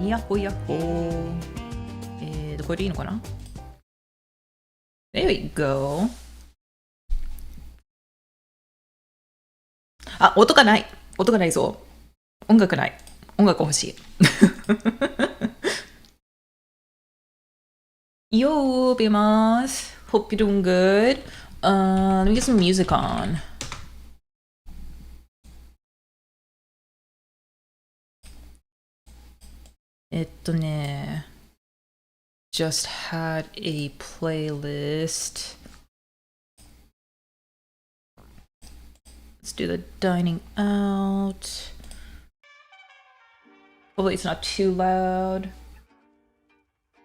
やっほやっほ。これでいいのかな？ There we go. あ、音がない。音がないぞ。音楽ない。音楽欲しい。Yo, Bimas. Hope you're doing good. Let me get some music on. Just had a playlist. Let's do the dining out. Hopefully it's not too loud.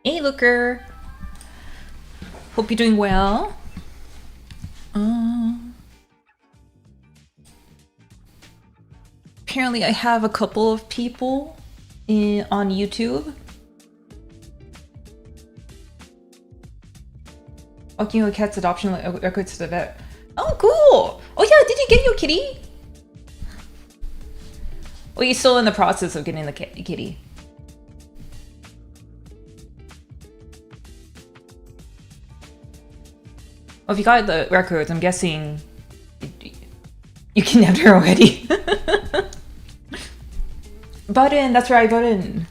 Hey, Looker. Hope you're doing well. Apparently I have a couple of people on YouTube. Walking with Cat's adoption records to the vet. Oh, cool! Oh yeah, did you get your kitty? Well, you're still in the process of getting the kitty. Well, if you got the records, I'm guessing you kidnapped her already. Button, that's right, Button.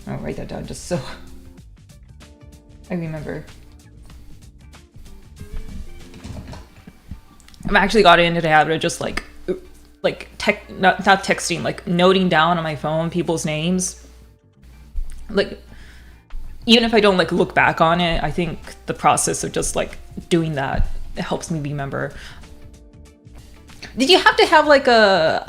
I'll write that down just so I remember. I've actually got into the habit of just not texting, like noting down on my phone people's names. Like, even if I don't like look back on it, I think the process of just like doing that, it helps me remember. Did you have to have like a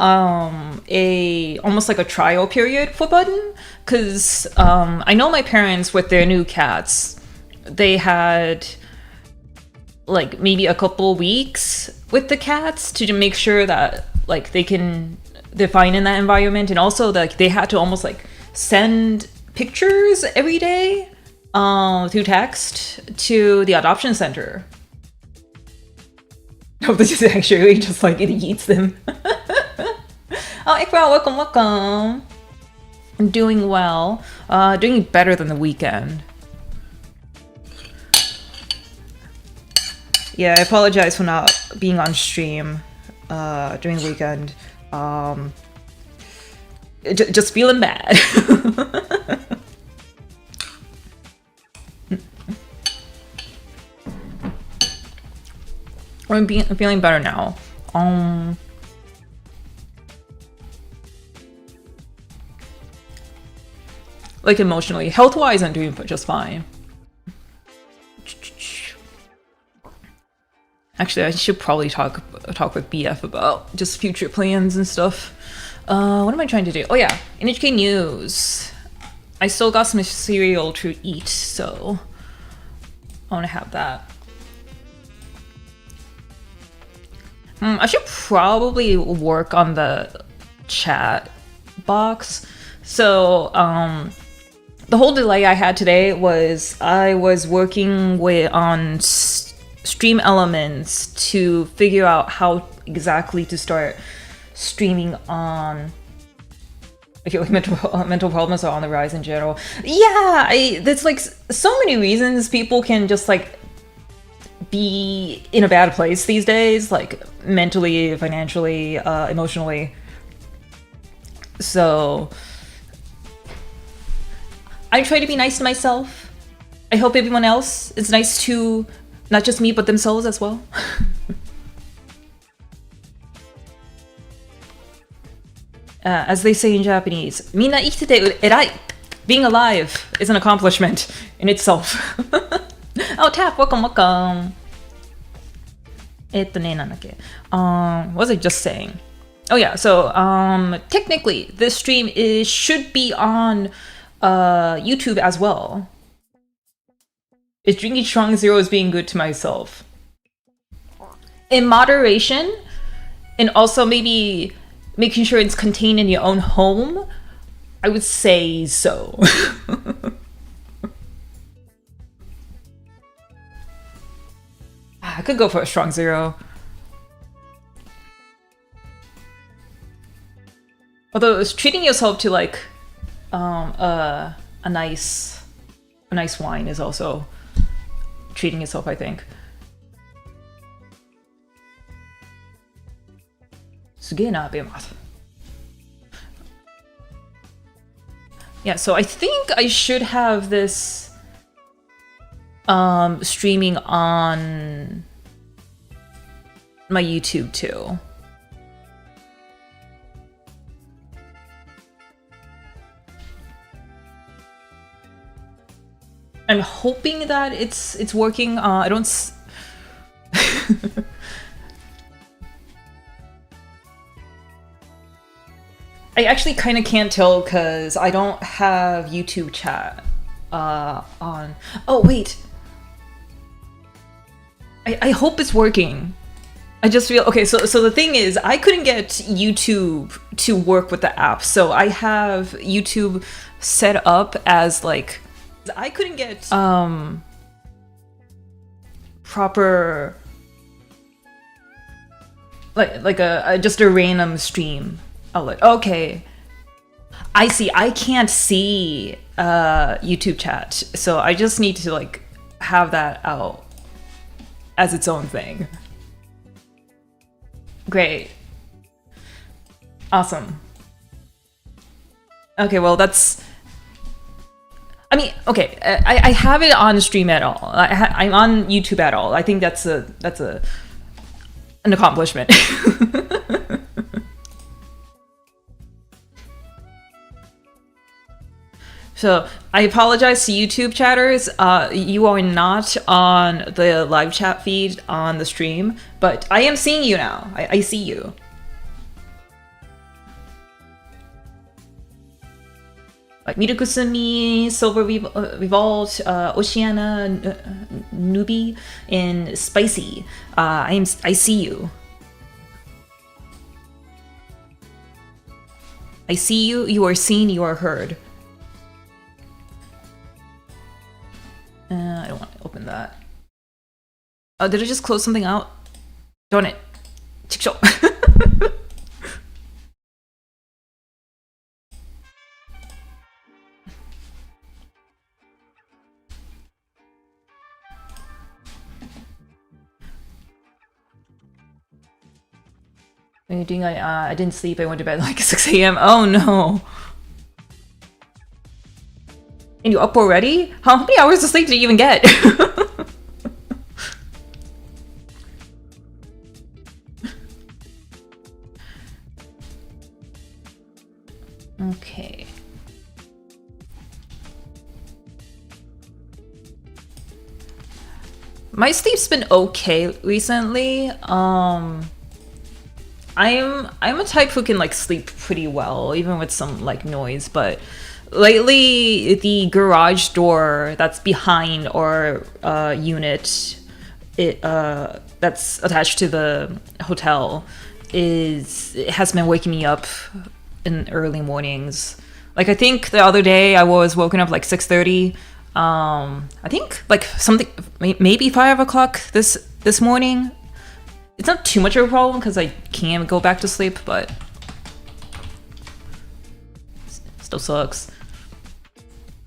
almost like a trial period for Button? Because I know my parents with their new cats, they had like maybe a couple weeks with the cats to make sure that like they're fine in that environment, and also like they had to almost like send pictures every day through text to the adoption center. Oh, this is actually just like it eats them. Oh, Ikra, welcome. I'm doing well. Doing better than the weekend. Yeah, I apologize for not being on stream during the weekend. Just feeling bad. I'm feeling better now. Like emotionally, health-wise, I'm doing just fine. Actually, I should probably talk with BF about just future plans and stuff. What am I trying to do? Oh yeah, NHK News. I still got some cereal to eat, so I want to have that. I should probably work on the chat box. So, the whole delay I had today was I was working on stream elements to figure out how exactly to start streaming on. I feel like mental problems are on the rise in general. Yeah, there's like so many reasons people can just like be in a bad place these days, like mentally, financially, emotionally. So I try to be nice to myself. I hope everyone else is nice to not just me, but themselves as well. As they say in Japanese, みんな生きてて偉い. Being alive is an accomplishment in itself. Oh, Tap, welcome. What was I just saying? Oh yeah, so technically this stream should be on YouTube as well. Is drinking strong zero is being good to myself? In moderation, and also maybe making sure it's contained in your own home, I would say so. I could go for a strong zero. Although it's treating yourself to like a nice wine is also treating yourself, I think. すげえな、ベマス。Yeah, so I think I should have this streaming on my YouTube too. I'm hoping that it's working. I don't. I actually kind of can't tell because I don't have YouTube chat on. Oh wait. I hope it's working. I just feel okay. So the thing is, I couldn't get YouTube to work with the app. So I have YouTube set up as like. I couldn't get proper like a just a random stream outlet. Okay, I see. I can't see YouTube chat, so I just need to like have that out as its own thing. Great, awesome. Okay, well that's. I mean, okay, I have it on stream at all. I'm on YouTube at all. I think that's an accomplishment. So I apologize to YouTube chatters. You are not on the live chat feed on the stream, but I am seeing you now. I see you. Like Mirakusumi, Silver Revolt, Oceana, Nubi, and Spicy. I see you. I see you. You are seen. You are heard. I don't want to open that. Oh, did I just close something out? Darn it. Chiksho. What are you doing? I didn't sleep. I went to bed like 6 a.m. Oh no. And you up already? How many hours of sleep did you even get? Okay. My sleep's been okay recently. I'm a type who can like sleep pretty well, even with some like noise, but lately the garage door that's behind our unit, that's attached to the hotel, it has been waking me up in early mornings. Like I think the other day I was woken up like 6:30. I think like something maybe 5 o'clock this morning. It's not too much of a problem because I can go back to sleep, but still sucks.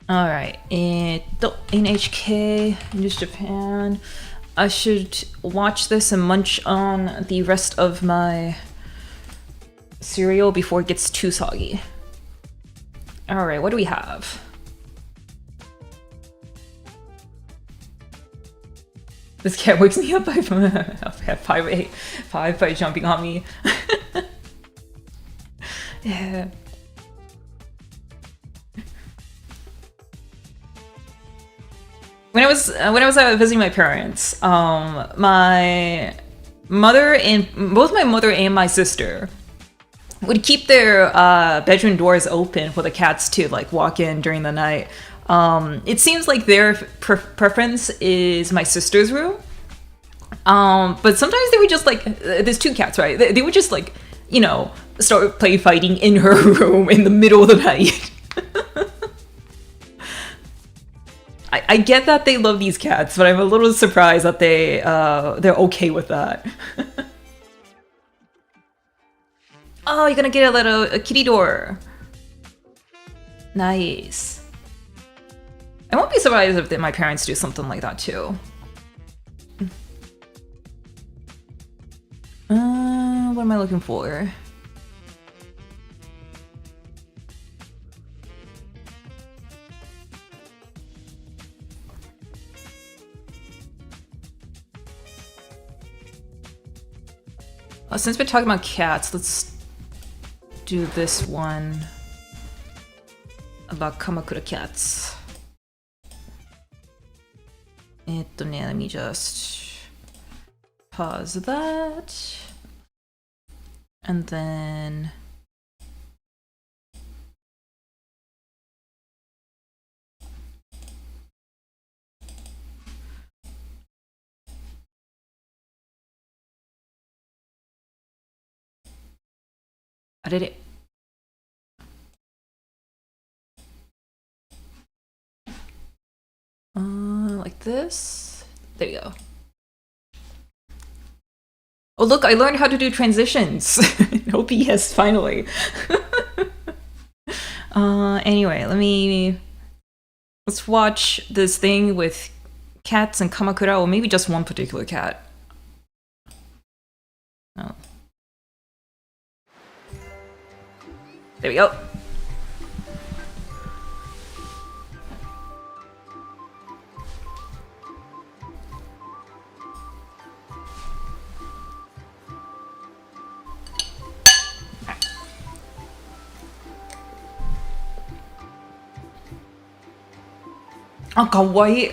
All right, NHK News Japan. I should watch this and munch on the rest of my cereal before it gets too soggy. All right, what do we have? This cat wakes me up by 5 by jumping on me. Yeah. When I was visiting my parents, my mother and both my mother and my sister would keep their bedroom doors open for the cats to like walk in during the night. It seems like their preference is my sister's room. But sometimes they would just like, there's 2 cats, right? They would just like, you know, start play fighting in her room in the middle of the night. I get that they love these cats, but I'm a little surprised that they're okay with that. Oh, you're gonna get a kitty door. Nice. I won't be surprised if my parents do something like that too. What am I looking for? Since we're talking about cats, let's do this one about Kamakura cats. Let me just pause that. And then... I did it. Like this. There you go. Oh look, I learned how to do transitions in OBS finally. Anyway, let's watch this thing with cats and Kamakura, or maybe just one particular cat. Oh. There we go. Oh, kawaii.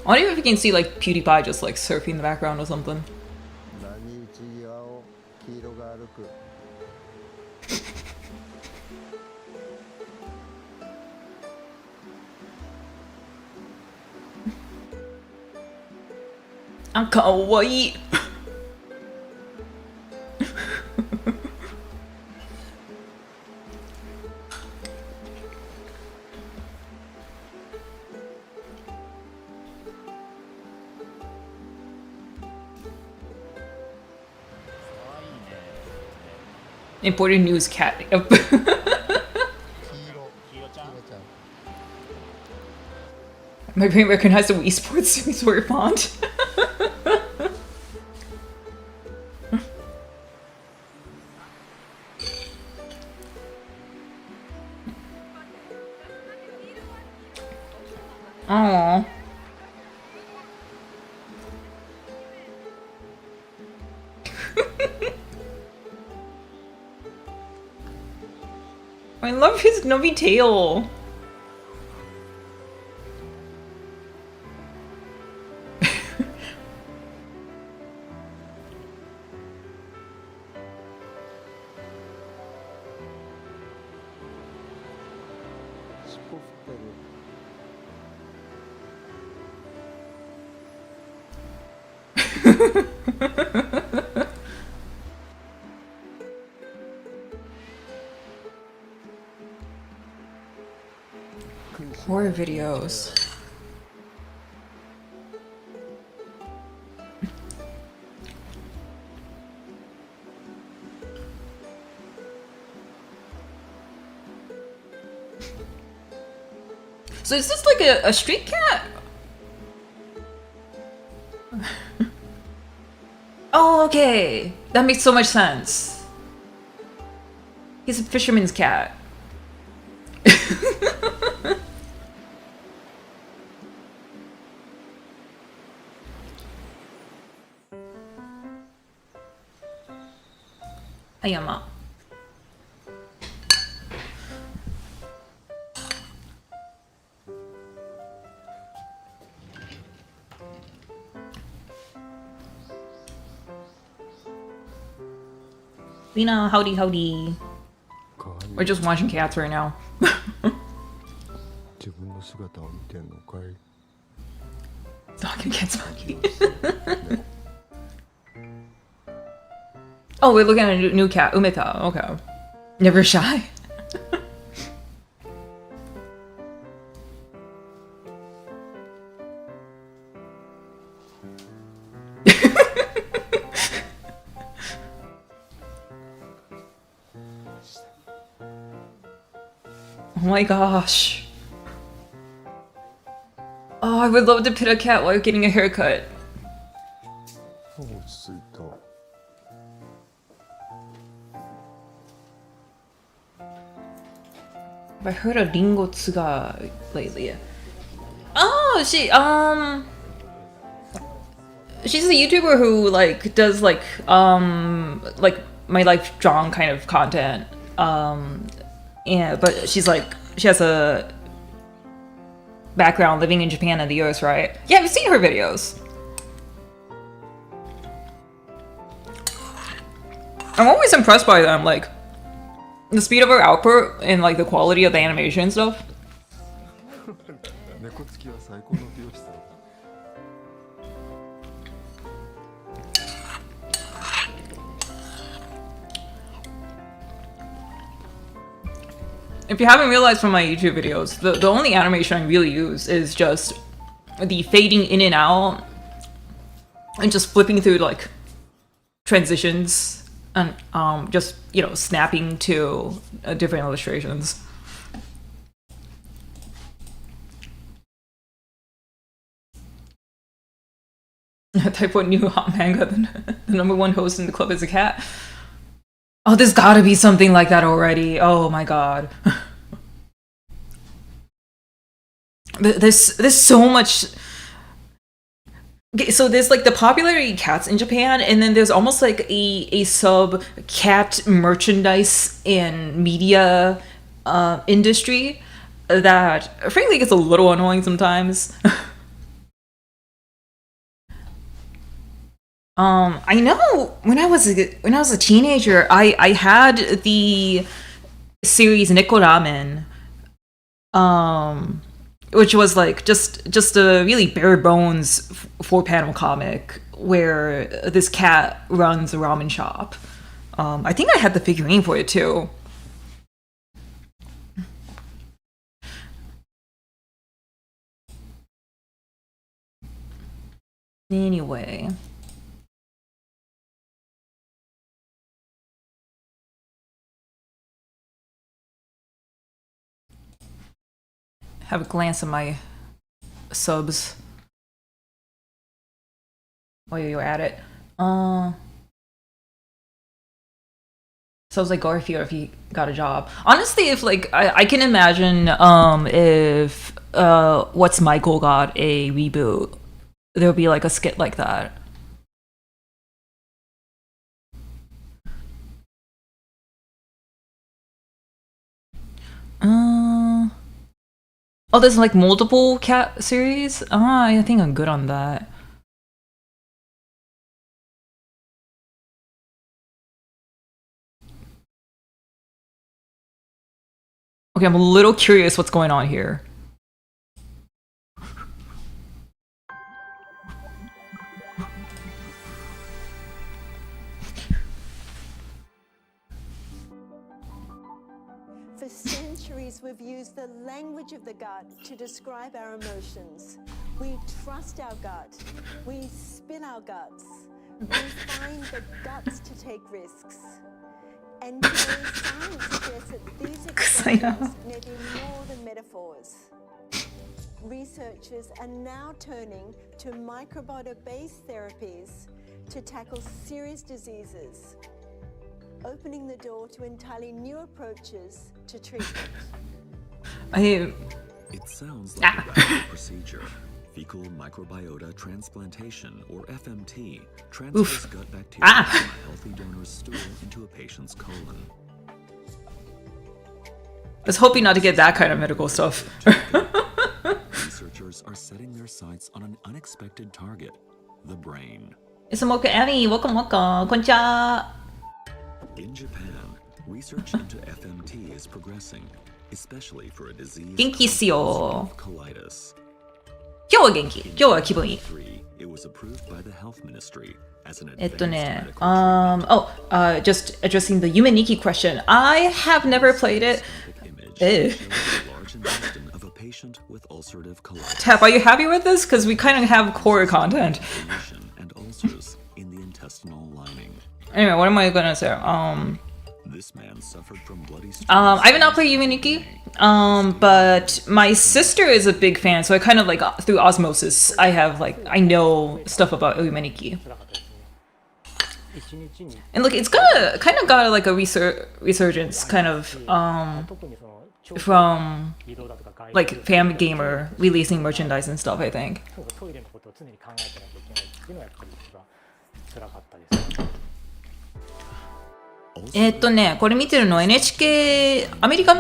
I wonder if you can see like PewDiePie just like surfing in the background or something. Ah, kawaii. Important news cat. My brain recognized the Wii Sports Word font. Aww. I love his knobby tail. Horror videos. So is this like a street cat? Oh, okay. That makes so much sense. He's a fisherman's cat. Ayama. Lena, howdy howdy. We're just watching cats right now. Talking cats monkey. Oh, we're looking at a new cat, Umeta. Okay. Never shy. Oh my gosh. Oh, I would love to pet a cat while getting a haircut. I heard of Ringo Tsuga lately. Oh, she's a YouTuber who like does like my life drawing kind of content. Yeah, but she has a background living in Japan and the US, right? Yeah, I've seen her videos. I'm always impressed by them, like the speed of her output and like the quality of the animation and stuff. If you haven't realized from my YouTube videos, the only animation I really use is just the fading in and out and just flipping through like transitions and just, you know, snapping to different illustrations. Type what new hot manga, the number one host in the club is a cat. Oh, there's gotta be something like that already. Oh my god. There's so much. Okay, so there's like the popularity of cats in Japan, and then there's almost like a sub cat merchandise and media industry that frankly gets a little annoying sometimes. I know when I was a teenager, I had the series Neko Ramen, which was like just a really bare bones 4-panel comic where this cat runs a ramen shop. I think I had the figurine for it too. Anyway. Have a glance at my subs while you're at it. Sounds like Garfield if he got a job. Honestly, if like I can imagine if What's Michael got a reboot, there'll be like a skit like that. Oh, there's like multiple cat series? I think I'm good on that. Okay, I'm a little curious what's going on here. For centuries, we've used the language of the gut to describe our emotions. We trust our gut. We spill our guts. We find the guts to take risks. And today, science suggests that these expressions may be more than metaphors. Researchers are now turning to microbiota-based therapies to tackle serious diseases, opening the door to entirely new approaches to treatment. It sounds like a radical procedure. Fecal microbiota transplantation, or FMT, transfers gut bacteria from a healthy donor's stool into a patient's colon. I was hoping not to get that kind of medical stuff. Researchers are setting their sights on an unexpected target, the brain. Smoke Annie, welcome. Konnichiwa. In Japan, research into FMT is progressing, especially for a disease Genki called ulcerative colitis. 今日は元気。今日は気分いい。Three, it was approved by the health ministry as an えっと advanced ね、 medical treatment. just addressing the Yume Nikki question. I have never played it. Image Ew. shows the large intestine of a patient with ulcerative colitis. Tap, are you happy with this? Because we kind of have core content. Inflammation and ulcers in the intestinal lining. Anyway, what am I gonna say? This man suffered from bloody I have not played Yume Nikki. But my sister is a big fan, so I kind of like through osmosis, I know stuff about Yume Nikki. And look, it's kind of got like a resurgence, kind of from like Fam Gamer releasing merchandise and stuff, I think. トイレのことを常に考えてなきゃいけないっていうのがやっぱり一番辛かったですね。これ見てるの NHK、アメリカっ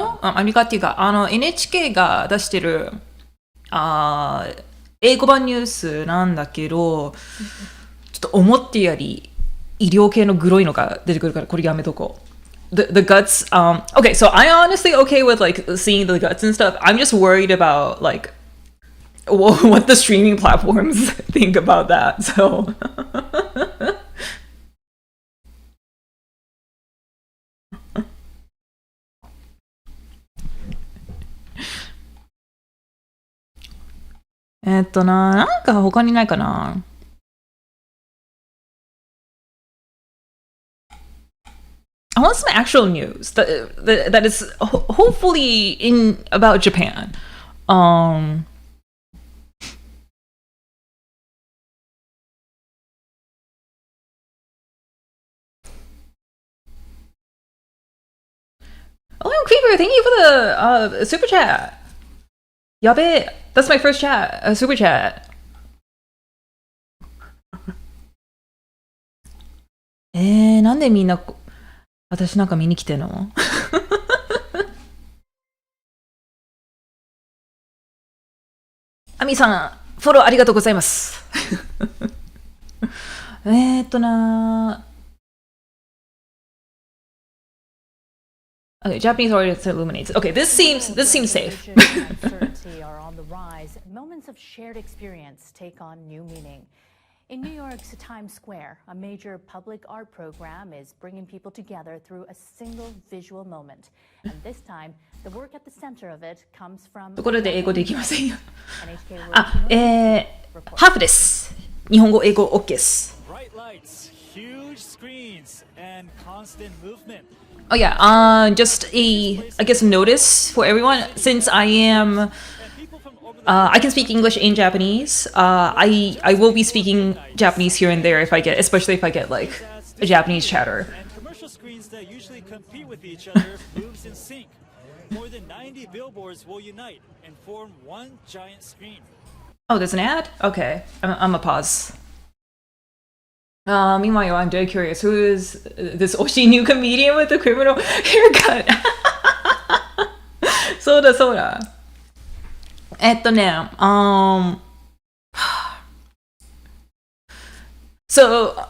ていうか、NHK が出してる、英語版ニュースなんだけど、ちょっと思ってより医療系のグロいのが出てくるから、これやめとこう。The guts, okay, so I'm honestly okay with like seeing the guts and stuff. I'm just worried about like what the streaming platforms think about that, so. なんか他にないかな。I want some actual news that is hopefully in about Japan. Oh, Creeper, thank you for the super chat. Yabe, that's my first chat, super chat. なんでみんな私なんか見に来てんの？アミさん、フォローありがとうございます。Okay, Japanese audience illuminates. Okay, this seems safe. Uncertainty are on the rise. Moments of shared experience take on new meaning. In New York's Times Square, a major public art program is bringing people together through a single visual moment. And this time, the work at the center of it comes from ところで英語できませんよ。 NHK ハーフです。日本語、英語 OK です。 Bright lights, huge screens, and constant movement. Oh yeah, just I guess notice for everyone, since I am I can speak English and Japanese. I will be speaking Japanese here and there especially if I get like a Japanese chatter. And commercial screens that usually compete with each other moves in sync. More than 90 billboards will unite and form one giant screen. Oh, there's an ad? Okay, I'm a pause. Meanwhile, I'm very curious. Who is this Oshi new comedian with the criminal haircut? そうだそうだ。So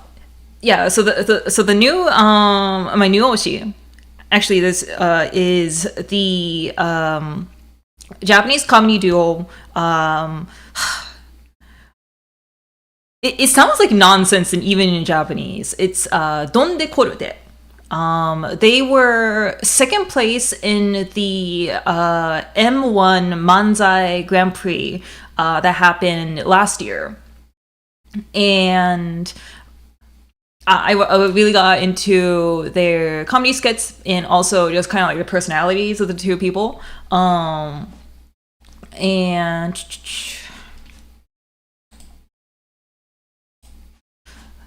yeah, so the new my new Oshi, actually this is the Japanese comedy duo. It sounds like nonsense, and even in Japanese, it's Donde Korute. They were second place in the M1 Manzai Grand Prix that happened last year, and I really got into their comedy skits and also just kind of like the personalities of the two people. And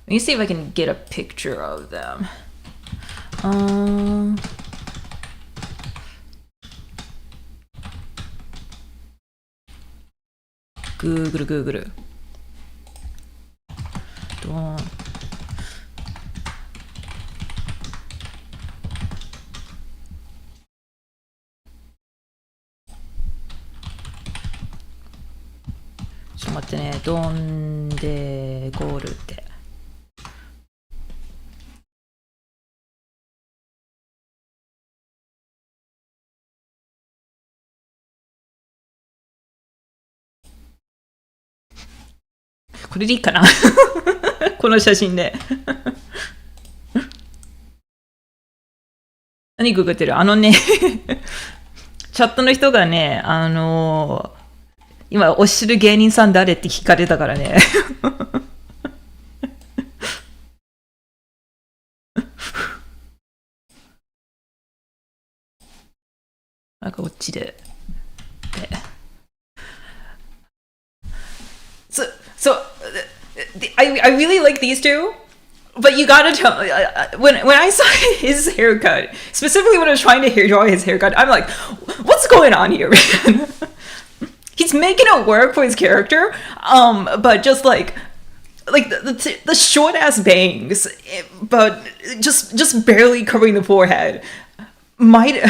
let me see if I can get a picture of them. Google. ちょっと待ってね。ドンデゴールって。これでいいかなこの写真で何ググってるねチャットの人がね、今推してる芸人さん誰って聞かれたからねなんかこっちで。So I really like these two, but you gotta tell when I saw his haircut, specifically when I was trying to draw his haircut, I'm like, what's going on here, man? He's making it work for his character, but just like the short ass bangs, but just barely covering the forehead. Might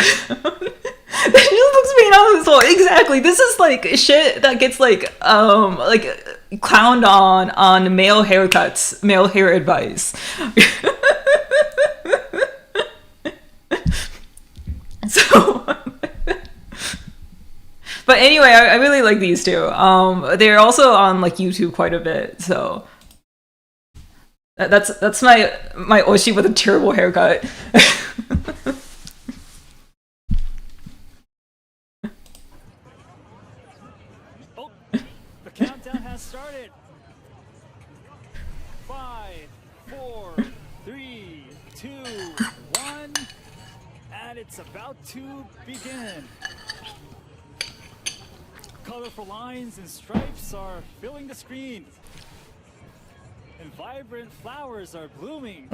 that just looks painful as well. Exactly. This is like shit that gets like clowned on male haircuts, male hair advice. So but anyway, I really like these two. They're also on like YouTube quite a bit, so that's my Oshi with a terrible haircut. Countdown has started. 5, 4, 3, 2, 1, and it's about to begin. Colorful lines and stripes are filling the screen, and vibrant flowers are blooming.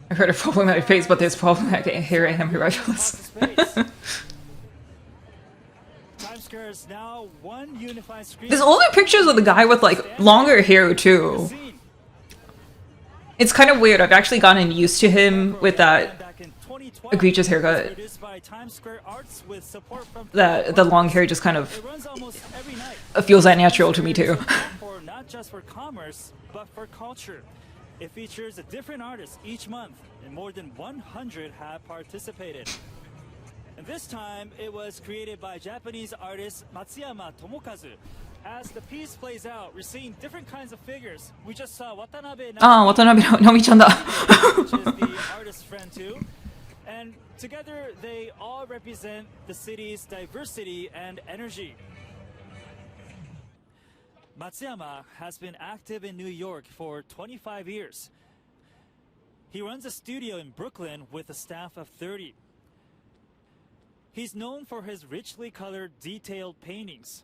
I heard a problematic face, but there's problematic hair in him regardless. Is now one unified screen. There's older pictures of the guy with like longer hair too. It's kind of weird. I've actually gotten used to him with that egregious haircut. That the long hair just kind of feels unnatural to me too. Not just for commerce, but for culture. It features a different artist each month, and more than 100 have participated. And this time, it was created by Japanese artist Matsuyama Tomokazu. As the piece plays out, we're seeing different kinds of figures. We just saw Watanabe Naomi-chan da. which is the artist's friend too. And together, they all represent the city's diversity and energy. Matsuyama has been active in New York for 25 years. He runs a studio in Brooklyn with a staff of 30. He's known for his richly colored, detailed paintings.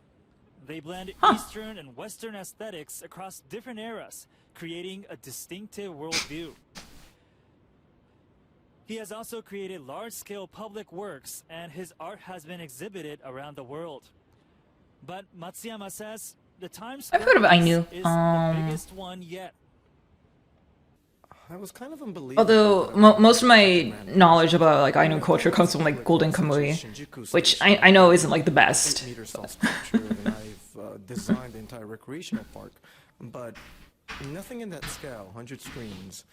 They blend Eastern and Western aesthetics across different eras, creating a distinctive worldview. He has also created large-scale public works, and his art has been exhibited around the world. But Matsuyama says the Times Square I've heard of Ainu. is the biggest one yet. I was kind of unbelievable. Although most of my knowledge about like Ainu culture comes from like Golden Kamui, which I know isn't like the best. 8 meters tall structure, and I've designed the entire recreational park, but nothing in that scale. 100 screens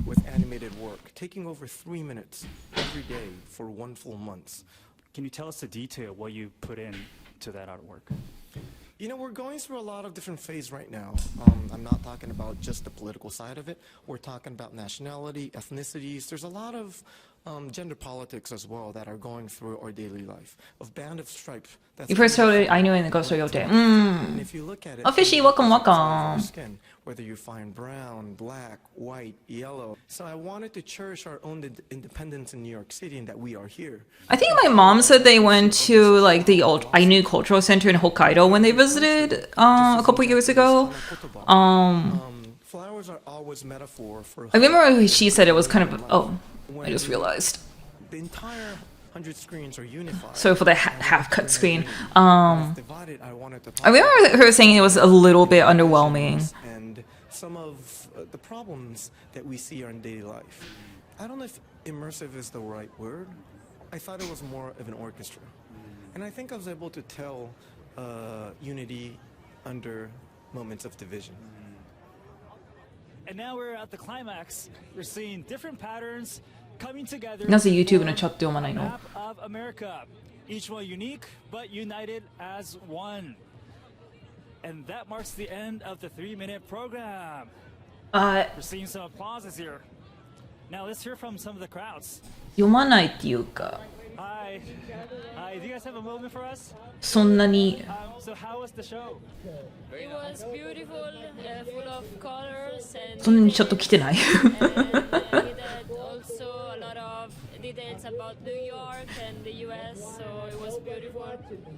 with animated work, taking over 3 minutes every day for 1 full month. Can you tell us the detail what you put in to that artwork? You know, we're going through a lot of different phases right now. I'm not talking about just the political side of it. We're talking about nationality, ethnicities. There's a lot of gender politics as well that are going through our daily life. Of Band of Stripes. That's You first heard Ainu in the Ghost Yote. And if you look at it, Oh, fishy, welcome, it's all over welcome. skin, whether you find brown, black, white, yellow. So I wanted to cherish our own independence in New York City and that we are here. I think my mom said they went to like the old Ainu Cultural Center in Hokkaido when they visited a couple years ago. Flowers are always metaphor for. I remember she said it was kind of. Oh, I just realized. The entire 100 screens are unified. So for the half-cut screen, Divided, I wanted to I remember her saying it was a little bit underwhelming. and some of the problems that we see in daily life. I don't know if immersive is the right word. I thought it was more of an orchestra. And I think I was able to tell unity under moments of division. And now we're at the climax. We're seeing different patterns coming together. なぜ YouTube のチャット読まないの? Map of America. each one unique but united as one. And that marks the end of the 3-minute program. We're seeing some applauses here. Now let's hear from some of the crowds. 読まないっていうか Hi. Hi, do you guys have a moment for us? そんなに So how was the show? It was beautiful, full of colors, and そんなにちょっと来てない he did also a lot of details about New York and the US, so it was beautiful.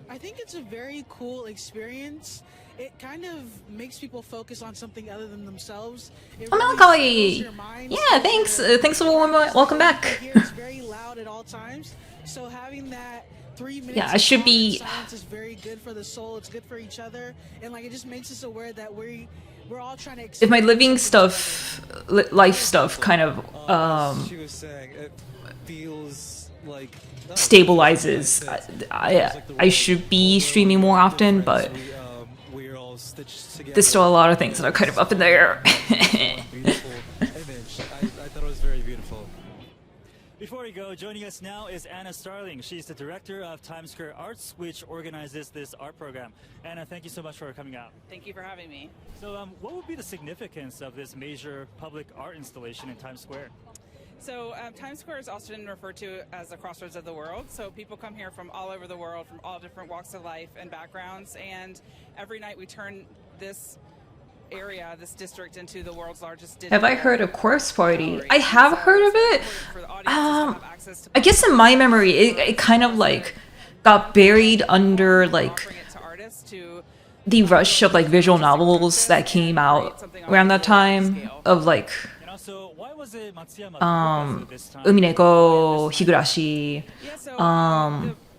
I think it's a very cool experience. It kind of makes people focus on something other than themselves. It あ、really かわい settles い your mind. Yeah, thanks. Thanks for welcome back. Here it's very loud at all times. So having that 3 minutes Yeah, I should of be- silence is very good for the soul. It's good for each other, and like it just makes us aware that we're all trying to. If my living stuff, life stuff kind of She was saying it feels like stabilizes, I should be streaming more often, but we're all stitched together. there's still a lot of things that are kind of up in the air. Beautiful image. I thought it was very beautiful. Before we go, joining us now is Anna Starling. She's the director of Times Square Arts, which organizes this art program. Anna, thank you so much for coming out. Thank you for having me. So what would be the significance of this major public art installation in Times Square? So Times Square is often referred to as the crossroads of the world. So people come here from all over the world, from all different walks of life and backgrounds. And every night we turn this area, this district, into the world's largest digital Have I heard of Course Party? gallery. I have So heard of it's it. important for the audiences to have access to I guess in my memory, it kind of like got buried under like offering it to artists to the rush of like visual novels that came out around that time of like And also, why was it Matsuyama Book Festival this time? Umineko, Higurashi. Yeah, so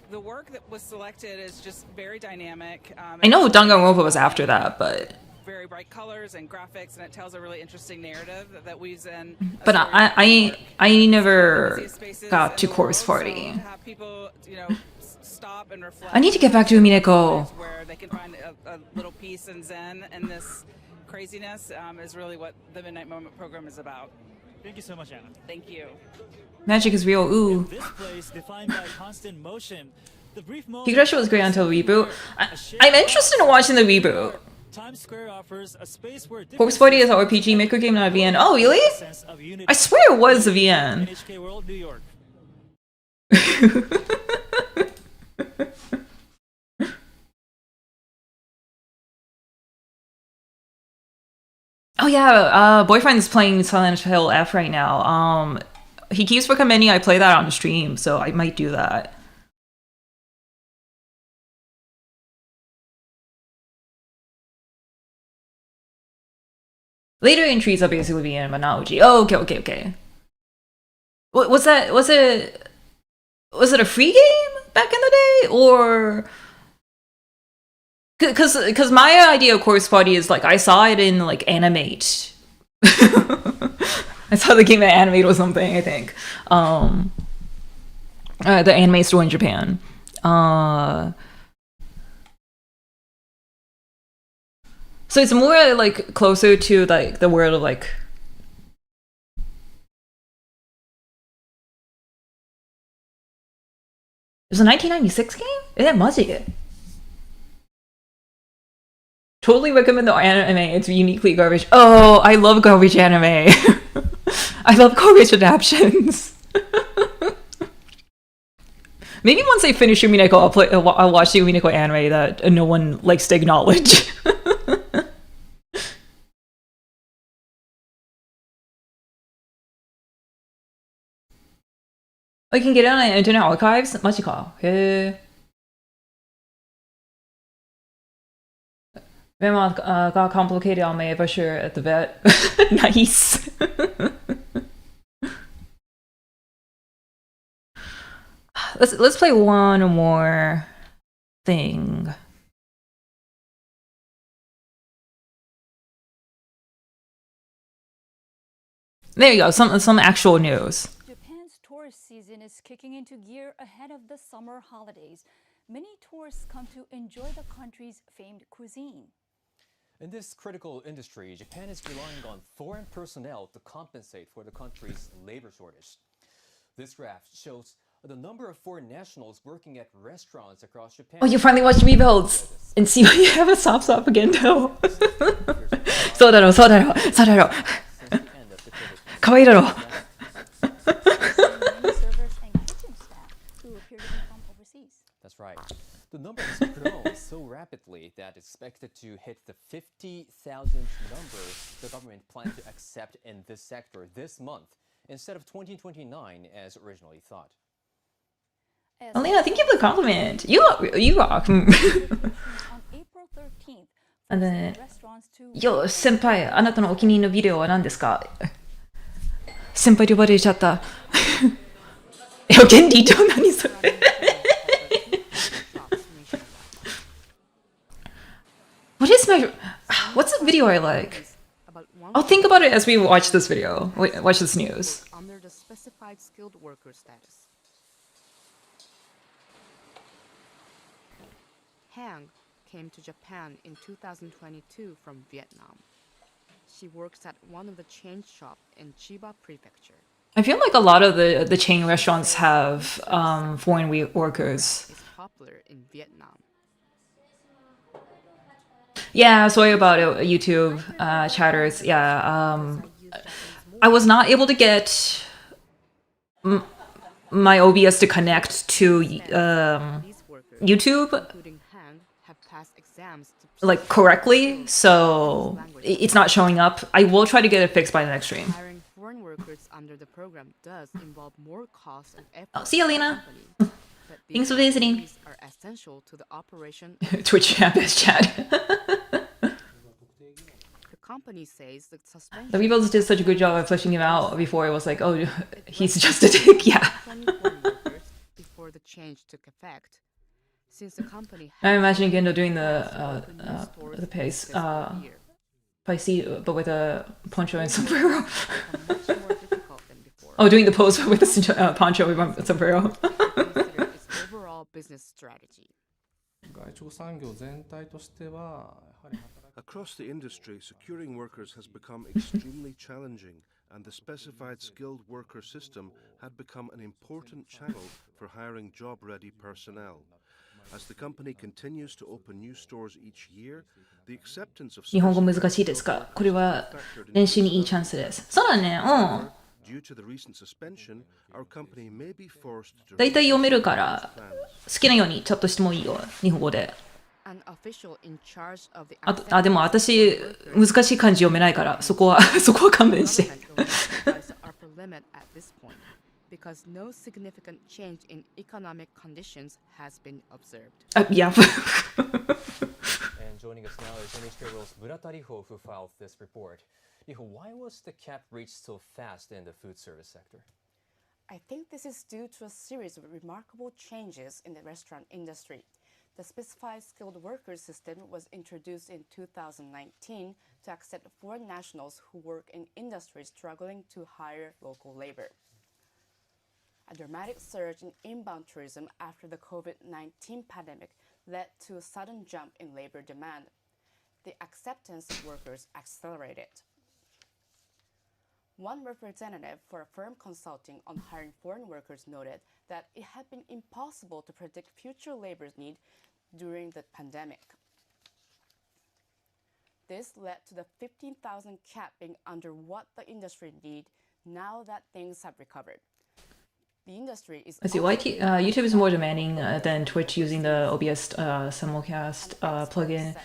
the work that was selected is just very dynamic. I know Danganronpa was after that, but Very bright colors and graphics, and it tells a really interesting narrative that weaves in. a but story I of never busiest spaces got in to the Course world, Party. So to have people, stop and reflect. I need to get back to Umineko. Where they can find a little peace and zen in this craziness is really what the Midnight Moment program is about. Thank you so much, Anna. Thank you. Magic is real. Ooh. This place defined by constant motion. The brief moment Higurashi was great until the reboot. I'm interested in watching the reboot. Times Square offers a space where Corpse Party is an RPG Maker game, not a VN. Oh, really? sense of unity. I swear it was a VN. NHK World, New York. Oh yeah, boyfriend's playing Silent Hill F right now. He keeps recommending I play that on the stream, so I might do that. Later entries are basically VN, but not OG. Oh, okay. Was it a free game back in the day, or? Because my idea of Corpse Party is like I saw it in like Animate. I saw the game at Animate or something. I think the anime store in Japan. So it's more like closer to like the world of like. It was a 1996 game? Yeah, maji. Totally recommend the anime. It's uniquely garbage. Oh, I love garbage anime. I love garbage adaptions. Maybe once I finish Umineko, I'll watch the Umineko anime that no one likes to acknowledge. I can get it on Internet Archives? マジか。へー。Grandma got complicated on my sure at the vet. Nice. Let's play one more thing. There you go. Some actual news. Japan's tourist season is kicking into gear ahead of the summer holidays. Many tourists come to enjoy the country's famed cuisine. In this critical industry, Japan is relying on foreign personnel to compensate for the country's labor shortage. This graph shows The number of foreign nationals working at restaurants across Japan. Oh, you finally watched Rebuilds and see why you have a sop again, though. そうだろう。可愛いだろう。That's right. The number has grown so rapidly that it's expected to hit the 50,000 number the government planned to accept in this sector this month, instead of 2029 as originally thought. Alina, thank you for the compliment. You rock. And then, yo, 先輩、あなたのお気に入りのビデオは何ですか？先輩と呼ばれちゃった。ゲンディと何それ？What is my... What's the video I like? I'll think about it as we watch this video. Watch this news. Under the specified skilled worker status. Hang came to Japan in 2022 from Vietnam. She works at one of the chain shops in Chiba Prefecture. I feel like a lot of the chain restaurants have foreign workers. It's popular in Vietnam. Yeah, sorry about it, YouTube chatters. Yeah, I was not able to get my OBS to connect to YouTube like correctly, so it's not showing up. I will try to get it fixed by the next stream. Hiring foreign workers under the program does involve more cost and effort. Oh, see you, Lena. Thanks for visiting. Are essential to the operation. Twitch campus chat. The company says the suspension. The Rebuilds did such a good job of fleshing him out before it was like, oh, he's just a dick. Yeah. Before the change took effect, since the company. I'm imagining Gendo doing the pace, but with a poncho and sombrero. Oh, doing the pose with a poncho and sombrero. Overall business strategy. Across the industry, securing workers has become extremely challenging, and the specified skilled worker system had become an important channel for hiring job-ready personnel. As the company continues to open new stores each year, the acceptance of 日本語難しいですか？これは練習にいいチャンスです。そうだね。Due to the recent suspension, our company may be forced to だいたい読めるから好きなようにチャットしてもいいよ。日本語で。でも私難しい漢字読めないからそこは勘弁して。Because no significant change in economic conditions has been observed. Yeah. And joining us now is NHK World's Murata Riho, who filed this report. Riho, why was the cap reached so fast in the food service sector? I think this is due to a series of remarkable changes in the restaurant industry. The specified skilled workers system was introduced in 2019 to accept foreign nationals who work in industries struggling to hire local labor. A dramatic surge in inbound tourism after the COVID-19 pandemic led to a sudden jump in labor demand. The acceptance of workers accelerated. One representative for a firm consulting on hiring foreign workers noted that it had been impossible to predict future labor need during the pandemic. This led to the 15,000 cap being under what the industry needs now that things have recovered. The industry is. I see. YouTube is more demanding than Twitch using the OBS simulcast plugin.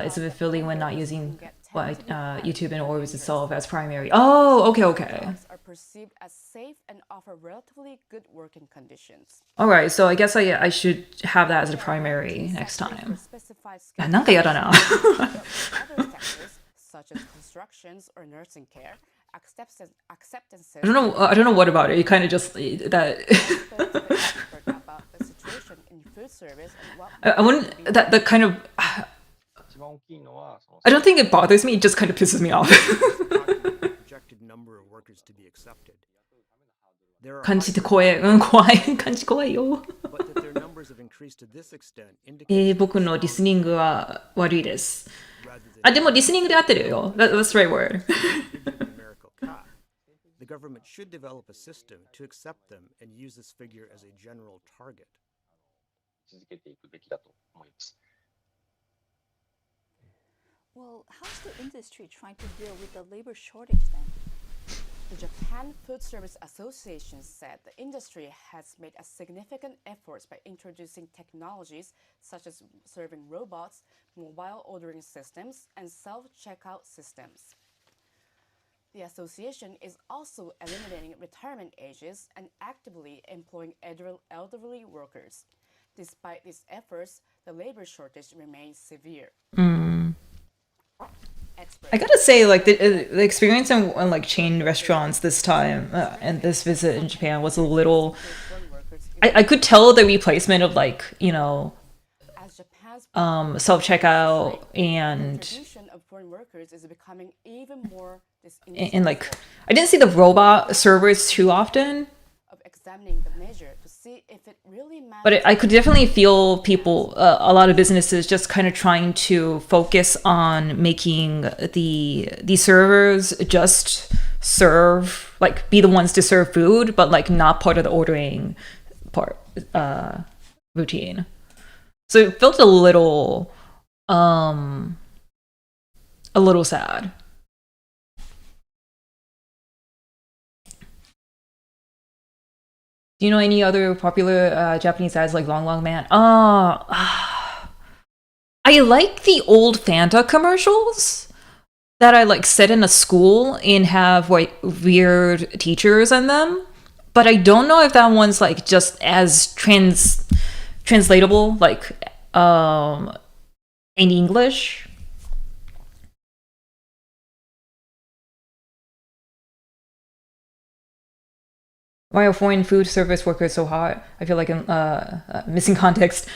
It's a bit fiddly when not using YouTube and OBS itself as primary. Oh, okay. Are perceived as safe and offer relatively good working conditions. All right, so I guess I should have that as a primary next time. なんかやだな。Other sectors, such as constructions or nursing care. Acceptances. I don't know what about it. You kind of just that. I wouldn't. That kind of. I don't think it bothers me. It just kind of pisses me off. Projected number of workers to be accepted. 漢字って怖い。怖い。漢字怖いよ。僕のリスニングは悪いです。でもリスニングで合ってるよ。That's the right word. The government should develop a system to accept them and use this figure as a general target. Well, how's the industry trying to deal with the labor shortage then? The Japan Food Service Association said the industry has made a significant efforts by introducing technologies such as serving robots, mobile ordering systems, and self-checkout systems. The association is also eliminating retirement ages and actively employing elderly workers. Despite these efforts, the labor shortage remains severe. I gotta say, like the experience in like chain restaurants this time and this visit in Japan was a little. I could tell the replacement of like self checkout and like I didn't see the robot servers too often. But I could definitely feel people, a lot of businesses just kind of trying to focus on making the servers just serve, like be the ones to serve food, but like not part of the ordering part routine. So it felt a little sad. Do you know any other popular Japanese ads like Long Long Man? I like the old Fanta commercials that I like set in a school and have like weird teachers in them. But I don't know if that one's like just as translatable like in English. Why are foreign food service workers so hot? I feel like I'm missing context.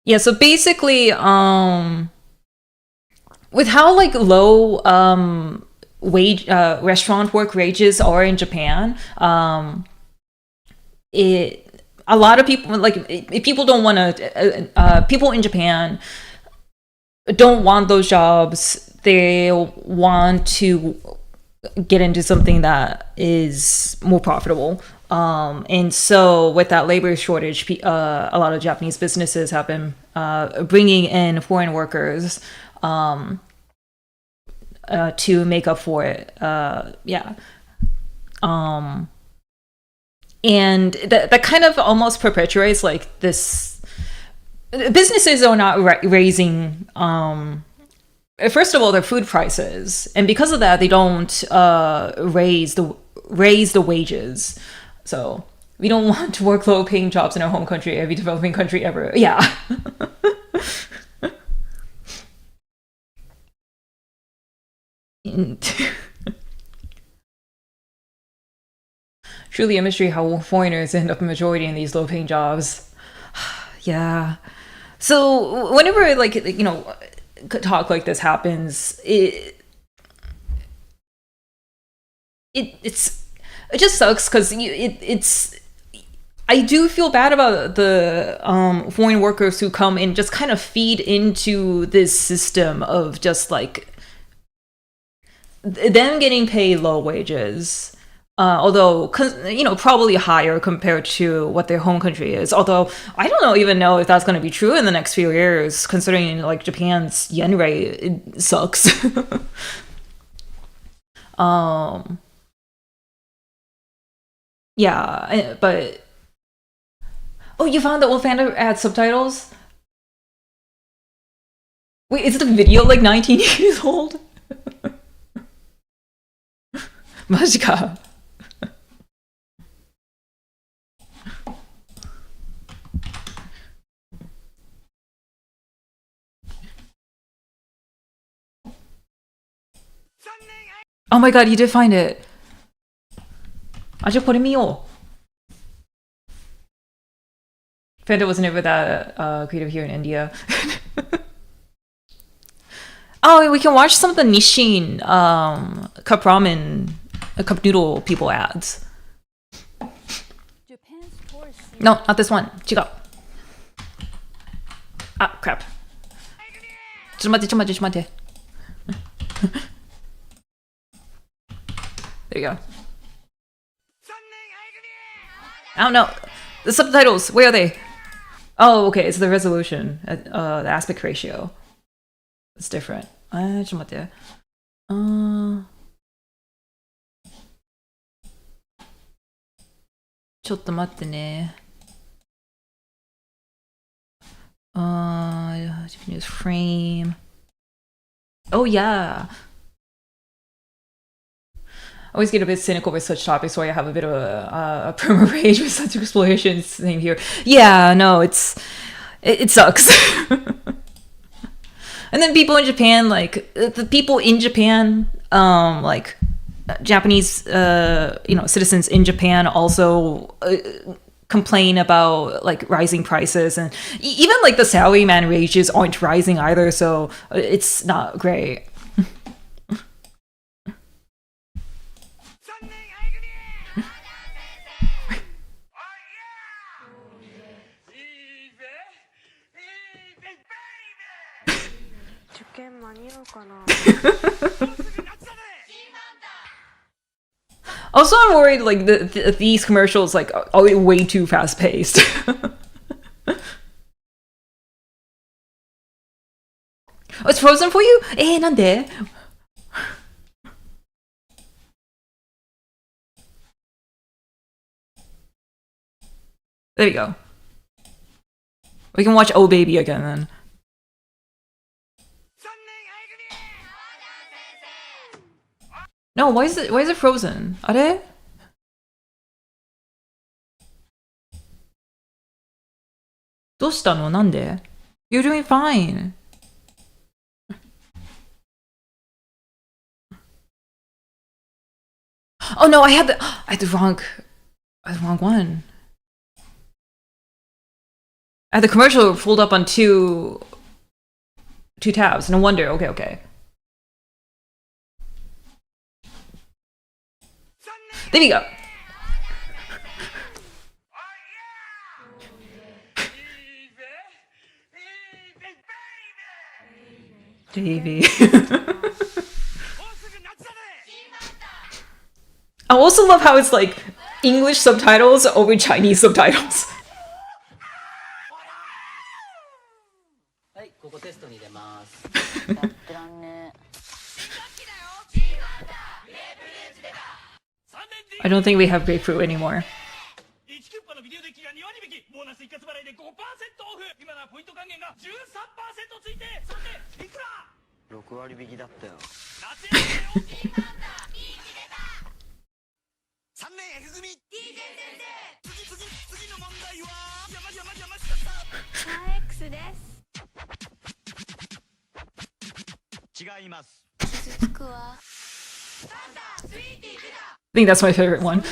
Yeah, so basically, with how like low wage restaurant work wages are in Japan, a lot of people like if people don't want to people in Japan don't want those jobs. They want to get into something that is more profitable. And so with that labor shortage, a lot of Japanese businesses have been bringing in foreign workers to make up for it. And that kind of almost perpetuates like this. Businesses are not raising first of all, their food prices, and because of that, they don't raise the wages. So we don't want to work low-paying jobs in our home country, every developing country ever. Yeah. Truly a mystery how foreigners end up a majority in these low-paying jobs. Yeah. So whenever like talk like this happens, it just sucks because I do feel bad about the foreign workers who come and just kind of feed into this system of just like them getting paid low wages. Although, probably higher compared to what their home country is. Although, I don't even know if that's going to be true in the next few years, considering like Japan's yen rate it sucks. Yeah, but oh, you found the old Fanta ad subtitles? Wait, is the video like 19 years old? マジか。Oh my god, you did find it. あ、じゃあこれ見よう。Fanta was never that creative here in India. Oh, we can watch some of the Nissin cup ramen, cup noodle people ads. No, not this one. 違う。あ、crap. ちょっと待って。There you go. I don't know. The subtitles, where are they? Oh, okay, it's the resolution, the aspect ratio. It's different. ちょっと待って。ちょっと待ってね。Japanese frame. Oh yeah. I always get a bit cynical with such topics, so I have a bit of a perma rage with such explorations. Same here. Yeah, no, it sucks. And then people in Japan, like the people in Japan, like Japanese, citizens in Japan also complain about like rising prices, and even like the salaryman wages aren't rising either. So it's not great. Also, I'm worried like these commercials like are way too fast paced. Oh, it's frozen for you? なんで? There we go. We can watch Oh Baby again then. No, why is it frozen? あれ? You're doing fine. Oh no, I had the wrong one. I had the commercial pulled up on two tabs. No wonder. Okay. There we go. Davey. I also love how it's like English subtitles over Chinese subtitles. I don't think we have grapefruit anymore. I think that's my favorite one.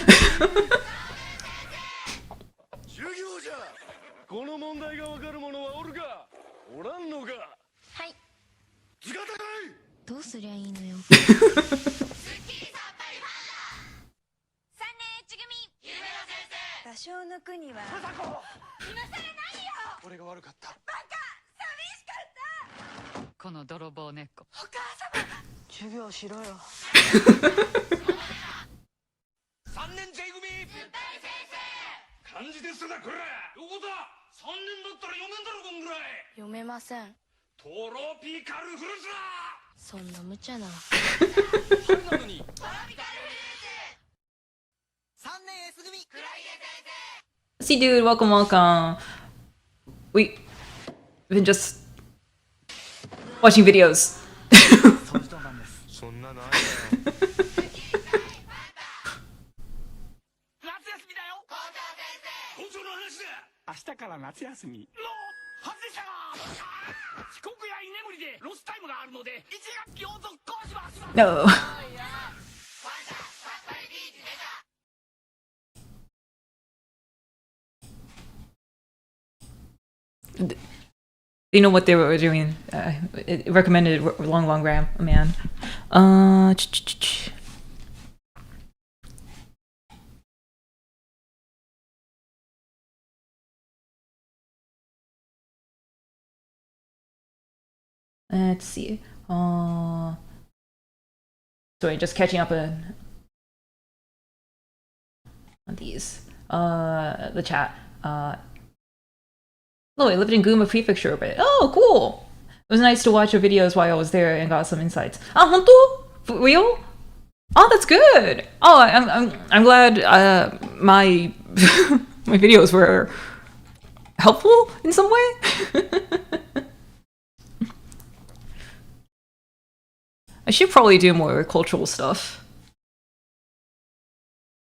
See, dude, welcome. We've been just watching videos. No. You know what they were doing? It recommended long ram, man. Let's see. Sorry, just catching up these. The chat. Oh, I lived in Guma Prefecture, but oh, cool. It was nice to watch your videos while I was there and got some insights. Ah, honto? For real? Oh, that's good. Oh, I'm glad my my videos were helpful in some way. I should probably do more cultural stuff.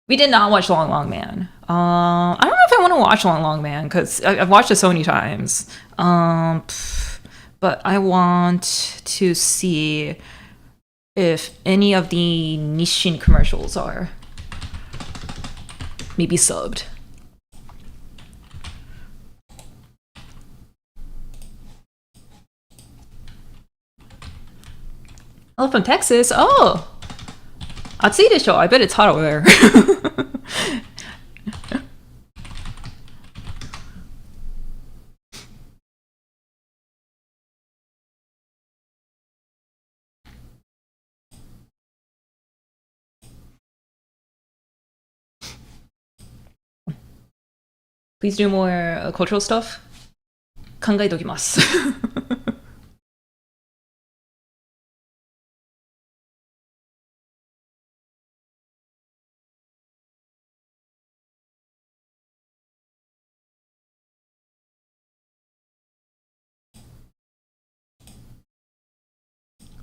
We did not watch Long Long Man. I don't know if I want to watch Long Long Man because I've watched it so many times. But I want to see if any of the Nissin commercials are maybe subbed. Hello from Texas. Oh, 暑いでしょ. I bet it's hot over there. Please do more cultural stuff. 考えておきます。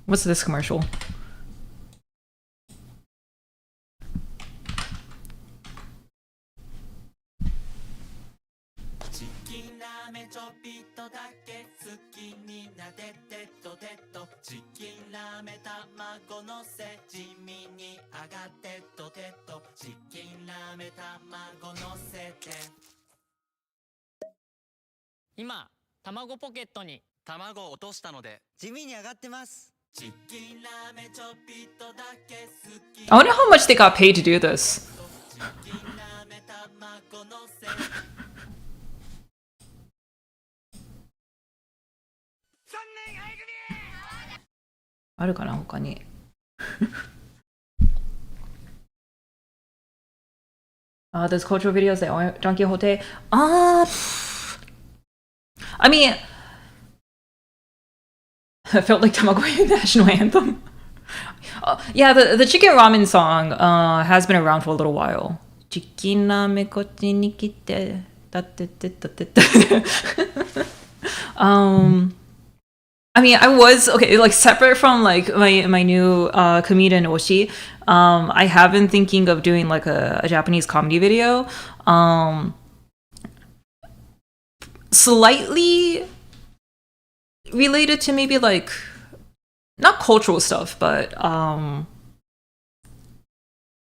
What's this commercial? I wonder how much they got paid to do this. There's cultural videos that aren't Don Quixote. I mean, I felt like Tamagoya national anthem. Yeah, the chicken ramen song has been around for a little while. Chicken ramen kochi ni kite. I mean, I was okay, like separate from like my new comedian Oshi. I have been thinking of doing like a Japanese comedy video. Slightly related to maybe like not cultural stuff, but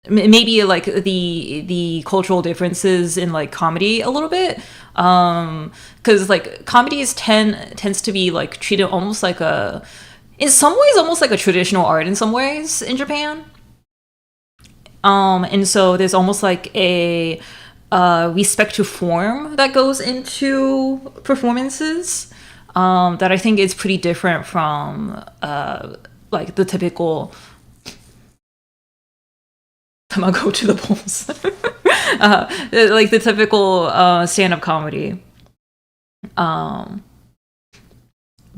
maybe like the cultural differences in like comedy a little bit, because like comedies tends to be like treated almost like in some ways almost like a traditional art in some ways in Japan, and so there's almost like a respect to form that goes into performances, that I think is pretty different from like the typical Tamago to the polls. Like the typical stand-up comedy.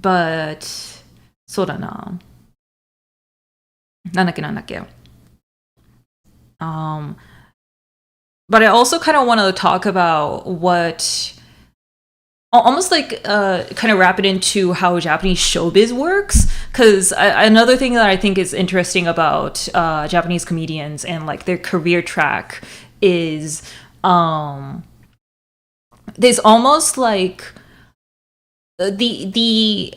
But そうだな。なんだっけ。But I also kind of want to talk about what almost like kind of wrap it into how Japanese showbiz works, because another thing that I think is interesting about Japanese comedians and like their career track is there's almost like the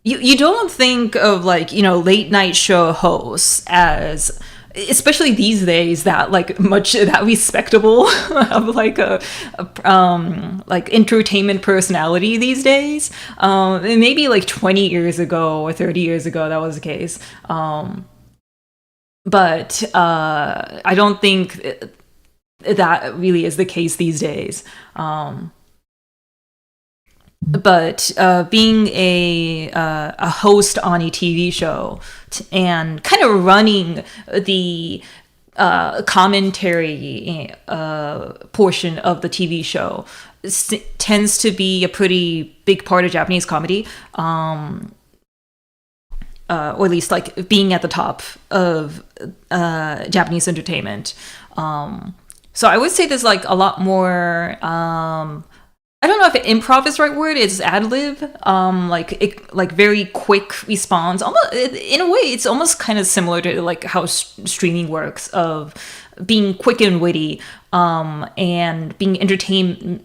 you don't think of like, you know, late night show hosts as, especially these days, that like much that respectable of like a like entertainment personality these days. Maybe like 20 years ago or 30 years ago that was the case. But I don't think that really is the case these days. But being a host on a TV show and kind of running the commentary portion of the TV show tends to be a pretty big part of Japanese comedy, or at least like being at the top of Japanese entertainment. So I would say there's like a lot more. I don't know if improv is the right word. It's ad lib, like very quick response. Almost in a way, it's almost kind of similar to like how streaming works, of being quick and witty, and being entertaining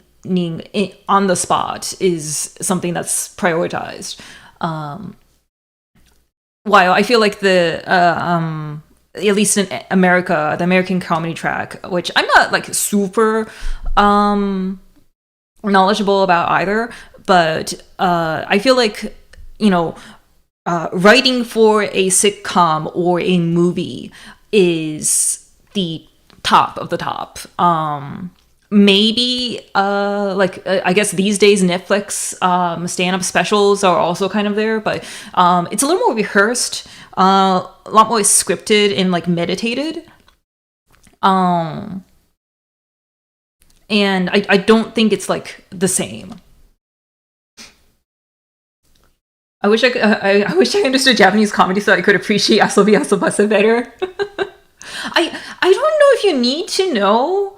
on the spot is something that's prioritized. While I feel like at least in America, the American comedy track, which I'm not like super knowledgeable about either, but I feel like, writing for a sitcom or a movie is the top of the top. Maybe I guess these days Netflix stand-up specials are also kind of there, but it's a little more rehearsed, a lot more scripted and like meditated. And I don't think it's like the same. I wish I understood Japanese comedy so I could appreciate asobi asobase better. I don't know if you need to know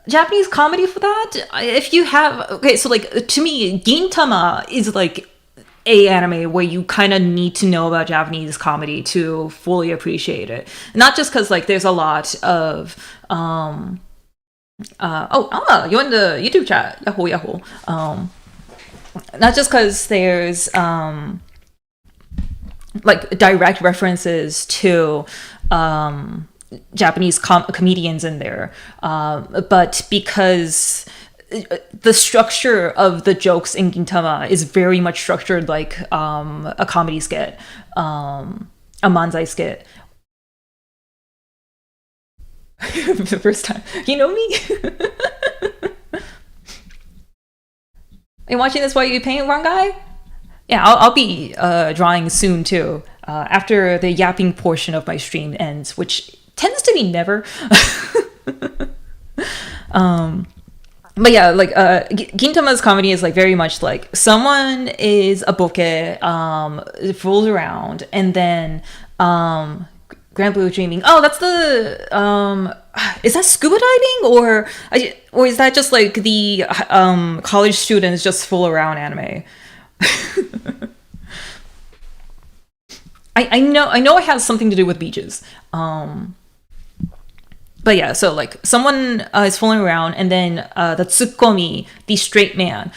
Japanese comedy for that. If you have, okay, so like to me, Gintama is like a anime where you kind of need to know about Japanese comedy to fully appreciate it. Not just because like there's a lot of Alma, you're in the YouTube chat. Yahoo, yahoo. Not just because there's like direct references to Japanese comedians in there, but because the structure of the jokes in Gintama is very much structured like a comedy skit, a manzai skit. The first time. You know me? Are you watching this while you paint, wrong guy? Yeah, I'll be drawing soon too, after the yapping portion of my stream ends, which tends to be never. But yeah, like Gintama's comedy is like very much like someone is a boke, fools around, and then Grand Blue Dreaming. Oh, that's the is that scuba diving or is that just like the college students just fool around anime? I know it has something to do with beaches. But yeah, so like someone is fooling around, and then the tsukomi, the straight man,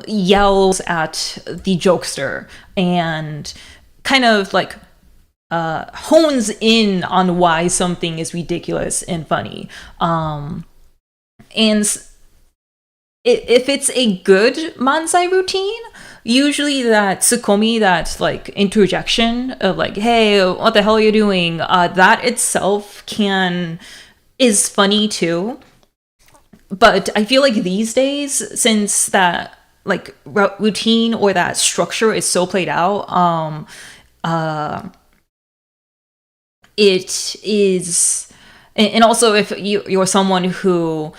yells at the jokester and kind of like hones in on why something is ridiculous and funny. And if it's a good manzai routine, usually that tsukomi, that like interjection of like, hey, what the hell are you doing? That itself is funny too. But I feel like these days, since that like routine or that structure is so played out, it is, and also if you're someone who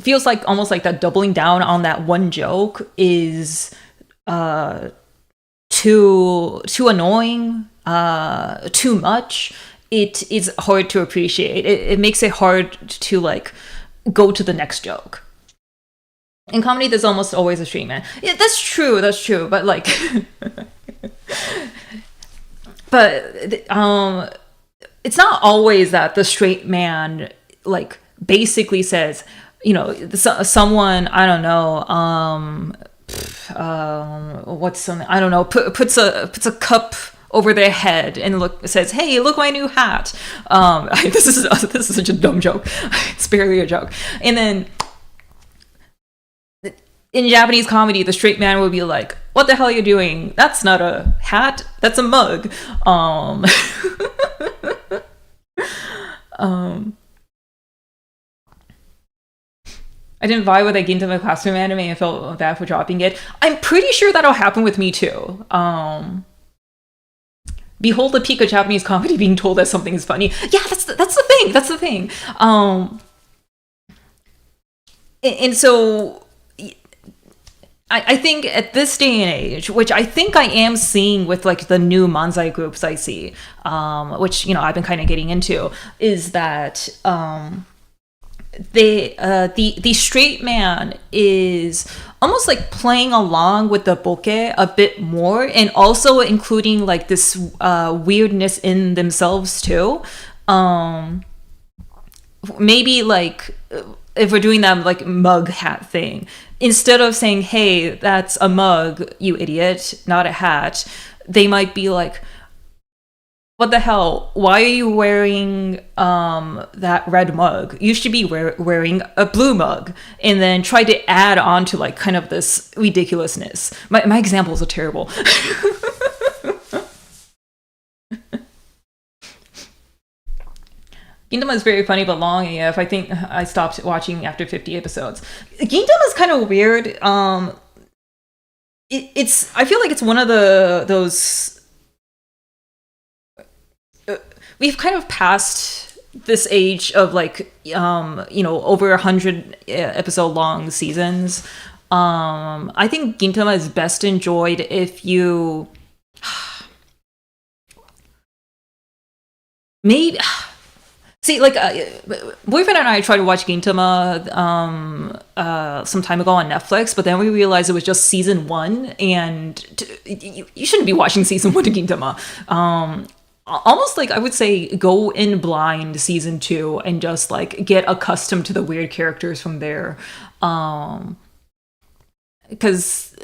feels like almost like that doubling down on that one joke is too annoying, too much, it is hard to appreciate. It makes it hard to like go to the next joke. In comedy, there's almost always a straight man. Yeah, that's true, but like but it's not always that the straight man like basically says, someone, I don't know, what's something, I don't know, puts a cup over their head and says, hey, look my new hat. This is such a dumb joke. It's barely a joke. And then in Japanese comedy, the straight man will be like, what the hell are you doing? That's not a hat, that's a mug. I didn't vibe with that Gintama Classroom anime and felt bad for dropping it. I'm pretty sure that'll happen with me too. behold the peak of Japanese comedy being told that something is funny. Yeah, that's the thing. And so I think at this day and age, which I think I am seeing with like the new manzai groups I see, which, you know, I've been kind of getting into, is that the straight man is almost like playing along with the boke a bit more, and also including like this weirdness in themselves too. Maybe like if we're doing that like mug hat thing, instead of saying, hey, that's a mug, you idiot, not a hat, they might be like, what the hell? Why are you wearing that red mug? You should be wearing a blue mug. And then try to add on to like kind of this ridiculousness. My examples are terrible. Gintama is very funny but long AF. I think I stopped watching after 50 episodes. Gintama is kind of weird. It's I feel like it's one of those we've kind of passed this age of like you know, over 100 episode long seasons. I think Gintama is best enjoyed if you maybe see, like, boyfriend and I tried to watch Gintama some time ago on Netflix, but then we realized it was just season 1, and you shouldn't be watching season 1 of Gintama. Almost like I would say go in blind season 2 and just like get accustomed to the weird characters from there. Because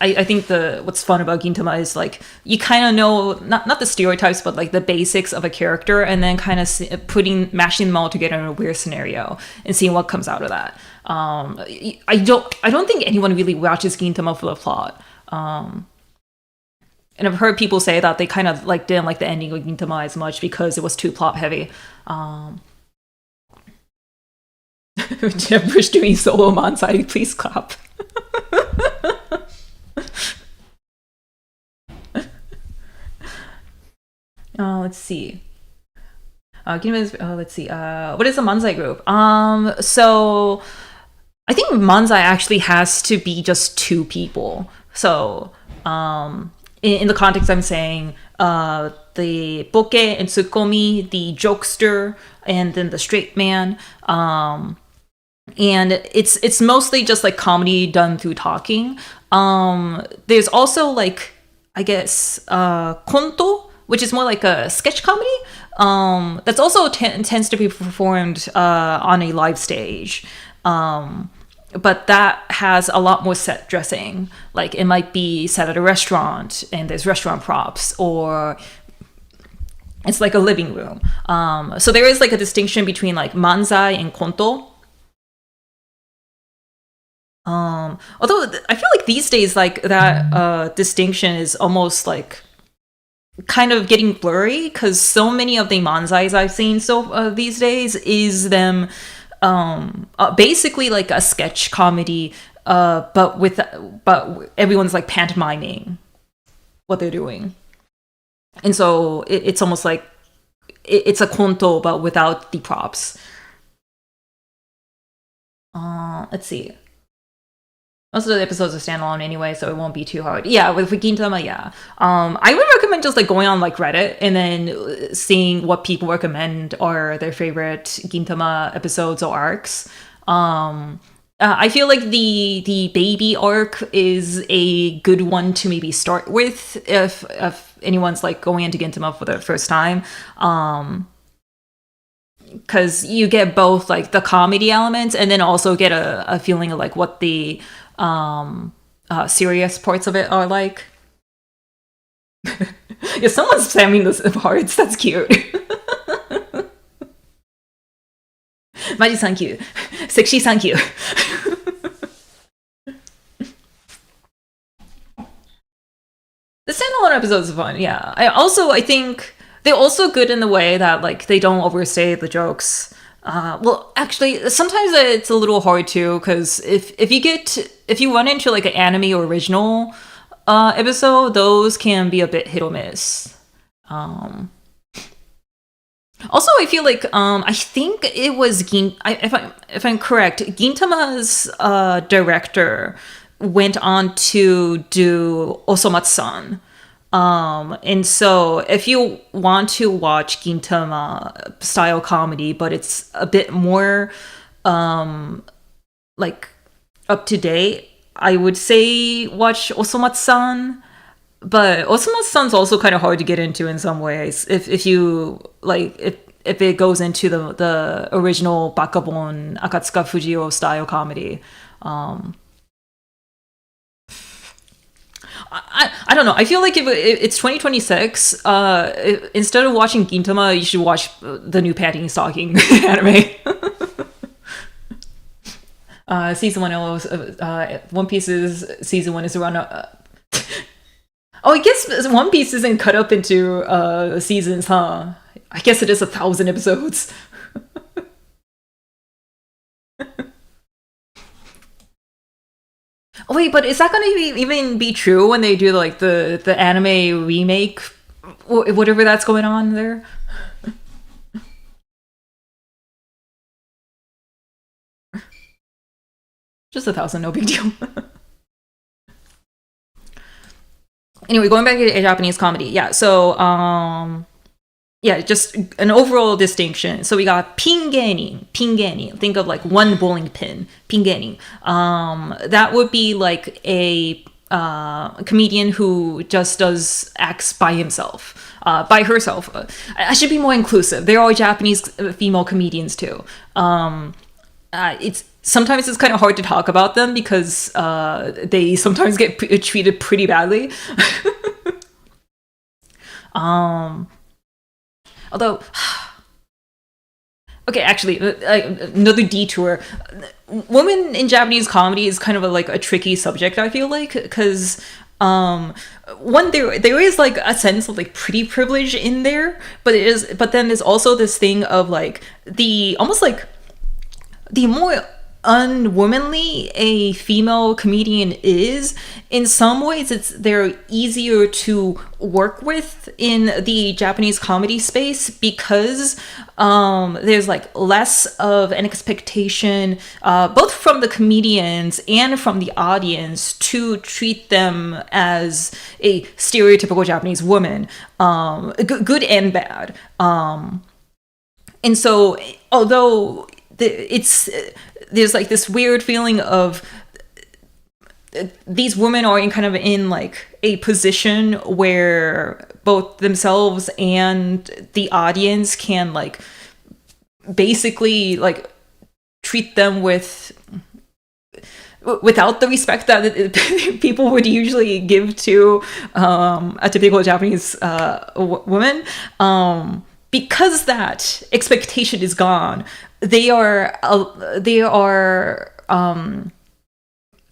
I think what's fun about Gintama is like you kind of know not the stereotypes but like the basics of a character, and then kind of mashing them all together in a weird scenario and seeing what comes out of that. I don't think anyone really watches Gintama for the plot. And I've heard people say that they kind of like didn't like the ending of Gintama as much because it was too plot heavy. Jeffrey's doing solo mansai, please clap. Let's see. Let's see. What is a manzai group? So I think manzai actually has to be just 2 people. So in the context I'm saying, the boke and tsukomi, the jokester, and then the straight man. And it's mostly just like comedy done through talking. There's also like, I guess, konto, which is more like a sketch comedy. That's also tends to be performed on a live stage. But that has a lot more set dressing. Like it might be set at a restaurant and there's restaurant props, or it's like a living room. So there is like a distinction between like manzai and konto. Although I feel like these days like that distinction is almost like kind of getting blurry, because so many of the manzais I've seen these days is them basically like a sketch comedy, but everyone's like pantomiming what they're doing, and so it's almost like it's a konto but without the props. Let's see. Most of the episodes are standalone anyway, so it won't be too hard. Yeah, with Gintama, yeah. I would recommend just like going on like Reddit and then seeing what people recommend are their favorite Gintama episodes or arcs. I feel like the baby arc is a good one to maybe start with if anyone's like going into Gintama for the first time. Because you get both like the comedy elements and then also get a feeling of like what the serious parts of it are like. Yeah, someone's spamming the hearts. That's cute. Maji, thank you. Sexy, thank you. The standalone episodes are fun. Yeah, I think they're also good in the way that like they don't overstay the jokes. Well, actually, sometimes it's a little hard too, because if you run into like an anime original episode, those can be a bit hit or miss. Also, I feel like I think it was if I'm correct, Gintama's director went on to do Osomatsu-san. And so if you want to watch Gintama style comedy, but it's a bit more like up to date, I would say watch Osomatsu-san. But Osamu-san's also kind of hard to get into in some ways. If you like, if it goes into the original Bakabon Akatsuka Fujio style comedy, I don't know. I feel like if it's 2026, instead of watching Gintama, you should watch the new Panty and Stocking anime. Season 1 One Piece's season 1 is around. Oh, I guess One Piece isn't cut up into seasons, huh? I guess it is 1,000 episodes. Oh, wait, but is that going to even be true when they do like the anime remake, whatever that's going on there? Just 1,000, no big deal. Anyway, going back to Japanese comedy, yeah. So, yeah, just an overall distinction. So we got pingeni. Think of like one bowling pin, pingeni. That would be like a comedian who just does acts by himself, by herself. I should be more inclusive. There are Japanese female comedians too. Sometimes it's kind of hard to talk about them because they sometimes get treated pretty badly. Although, okay, actually, another detour. Women in Japanese comedy is kind of a tricky subject, I feel like, because one, there is like a sense of like pretty privilege in there, but then there's also this thing of like the more unwomanly a female comedian is, in some ways they're easier to work with in the Japanese comedy space because there's like less of an expectation both from the comedians and from the audience to treat them as a stereotypical Japanese woman, good and bad. And so although there's like this weird feeling of these women are in like a position where both themselves and the audience can like basically like treat them without the respect that people would usually give to a typical Japanese woman. Because that expectation is gone, they are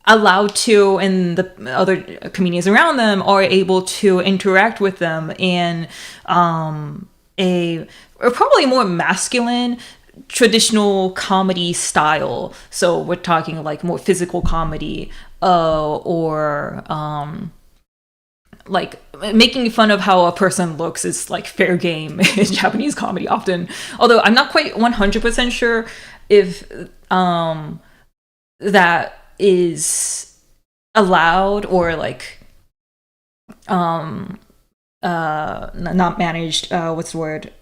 allowed to, and the other comedians around them are able to interact with them in a probably more masculine traditional comedy style. So we're talking like more physical comedy, or like making fun of how a person looks is like fair game in Japanese comedy often. Although I'm not quite 100% sure if that is allowed or like not managed. What's the word?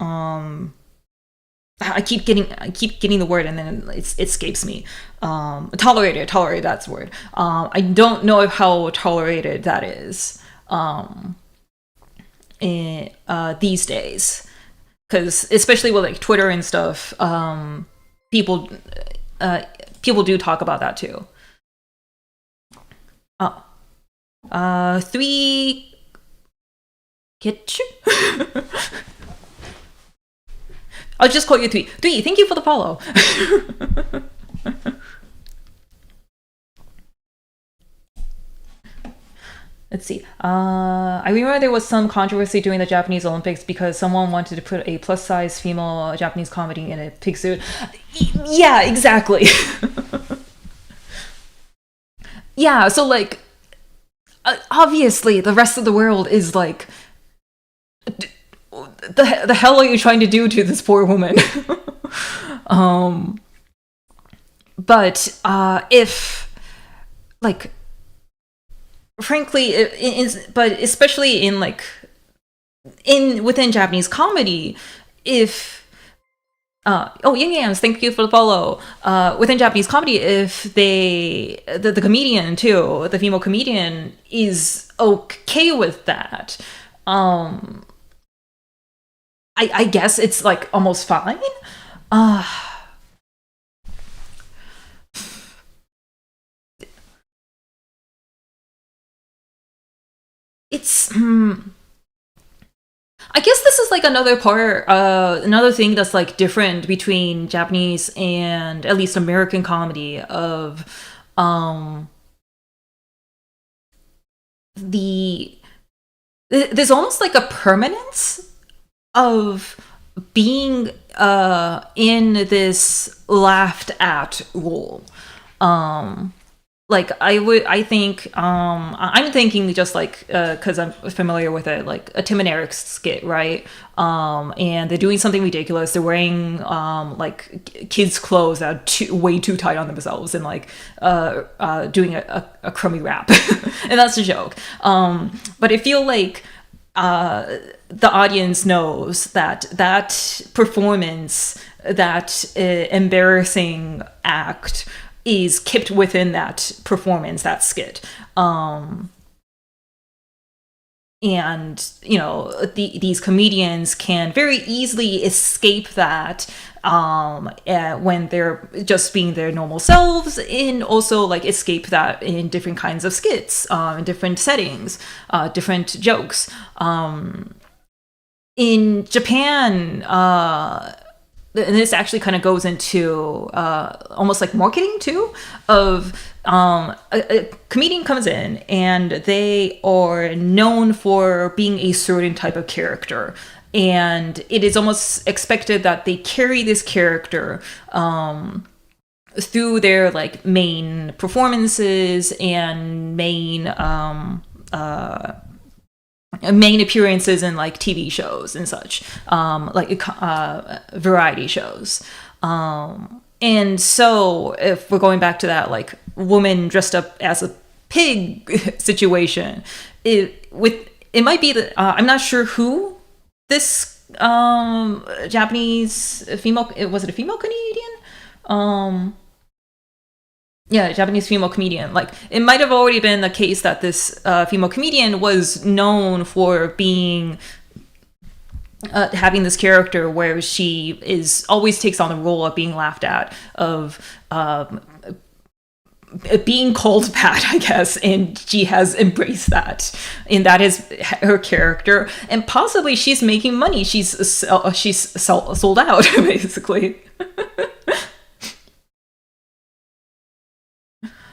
I keep getting the word and then it escapes me. Tolerated, that's the word. I don't know how tolerated that is these days, because especially with like Twitter and stuff, people do talk about that too. 3 get you. I'll just call you 3. Thank you for the follow. Let's see. I remember there was some controversy during the Japanese Olympics because someone wanted to put a plus-size female Japanese comedy in a pig suit. Yeah, exactly. Yeah, so like, obviously the rest of the world is like the hell are you trying to do to this poor woman? But if, like, frankly, but especially in like within Japanese comedy, if Yin Yams, thank you for the follow. Within Japanese comedy, if the comedian too, the female comedian is okay with that, I guess it's like almost fine. It's I guess this is like another another thing that's like different between Japanese and at least American comedy of there's almost like a permanence of being in this laughed at role. Like I'm thinking just like because I'm familiar with it, like a Tim and Eric skit, right? And they're doing something ridiculous. They're wearing like kids' clothes that are way too tight on themselves, and like doing a crummy rap, and that's a joke. But I feel like the audience knows that performance, that embarrassing act, is kept within that performance, that skit. And these comedians can very easily escape that when they're just being their normal selves, and also like escape that in different kinds of skits, in different settings, different jokes. In Japan, and this actually kind of goes into almost like marketing too, of a comedian comes in and they are known for being a certain type of character, and it is almost expected that they carry this character through their like main performances and main appearances in like TV shows and such, like variety shows. And so if we're going back to that like woman dressed up as a pig situation, it might be that I'm not sure who this Japanese female, was it a female Canadian? Yeah, Japanese female comedian. Like, it might have already been the case that this female comedian was known for being having this character where she always takes on the role of being laughed at, of being called bad, I guess, and she has embraced that, and that is her character, and possibly she's making money. She's sold out, basically.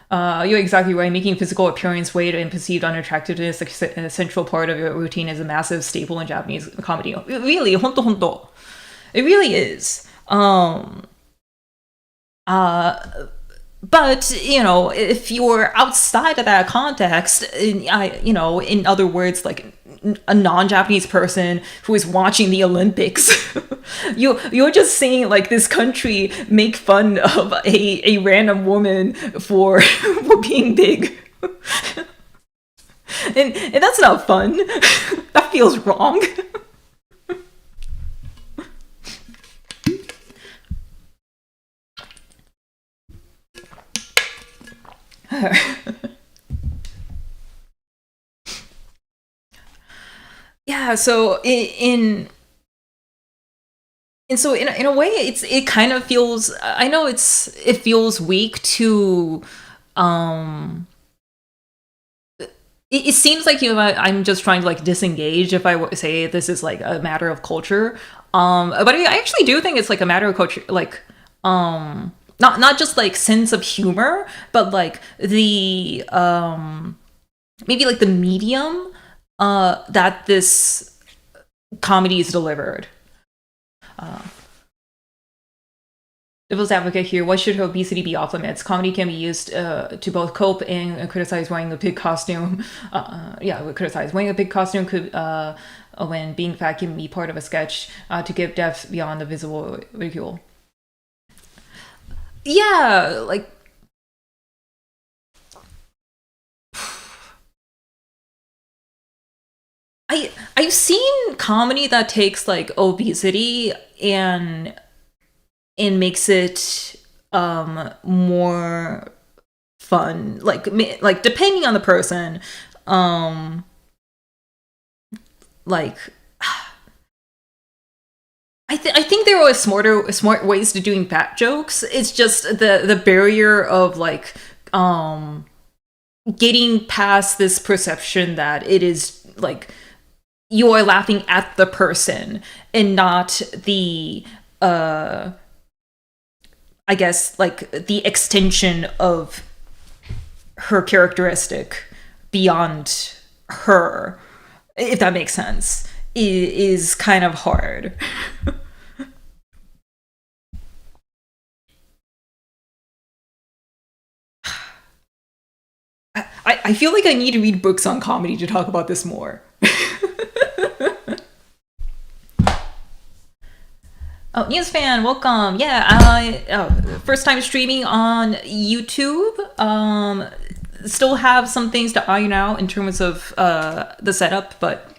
You're exactly right. Making physical appearance, weight, and perceived unattractiveness a central part of your routine is a massive staple in Japanese comedy. Really, honto. It really is. But, if you're outside of that context, in other words, like a non-Japanese person who is watching the Olympics, you're just seeing like this country make fun of a random woman for being big. and that's not fun. That feels wrong. Yeah, so in a way, it kind of feels, I know it feels weak to it seems like I'm just trying to like disengage if I say this is like a matter of culture, but I actually do think it's like a matter of culture, like not just like sense of humor, but like the maybe like the medium that this comedy is delivered. Devil's advocate here. Why should obesity be off limits? Comedy can be used to both cope and criticize wearing a pig costume. Criticize wearing a pig costume could when being fat can be part of a sketch to give depth beyond the visible ridicule. Yeah, like I've seen comedy that takes like obesity and makes it more fun, like depending on the person, like I think there are smart ways to doing fat jokes. It's just the barrier of like getting past this perception that it is like you are laughing at the person and not the I guess like the extension of her characteristic beyond her, if that makes sense, is kind of hard. I feel like I need to read books on comedy to talk about this more. Oh, news fan, welcome. Yeah, first time streaming on YouTube. Still have some things to iron out in terms of the setup, but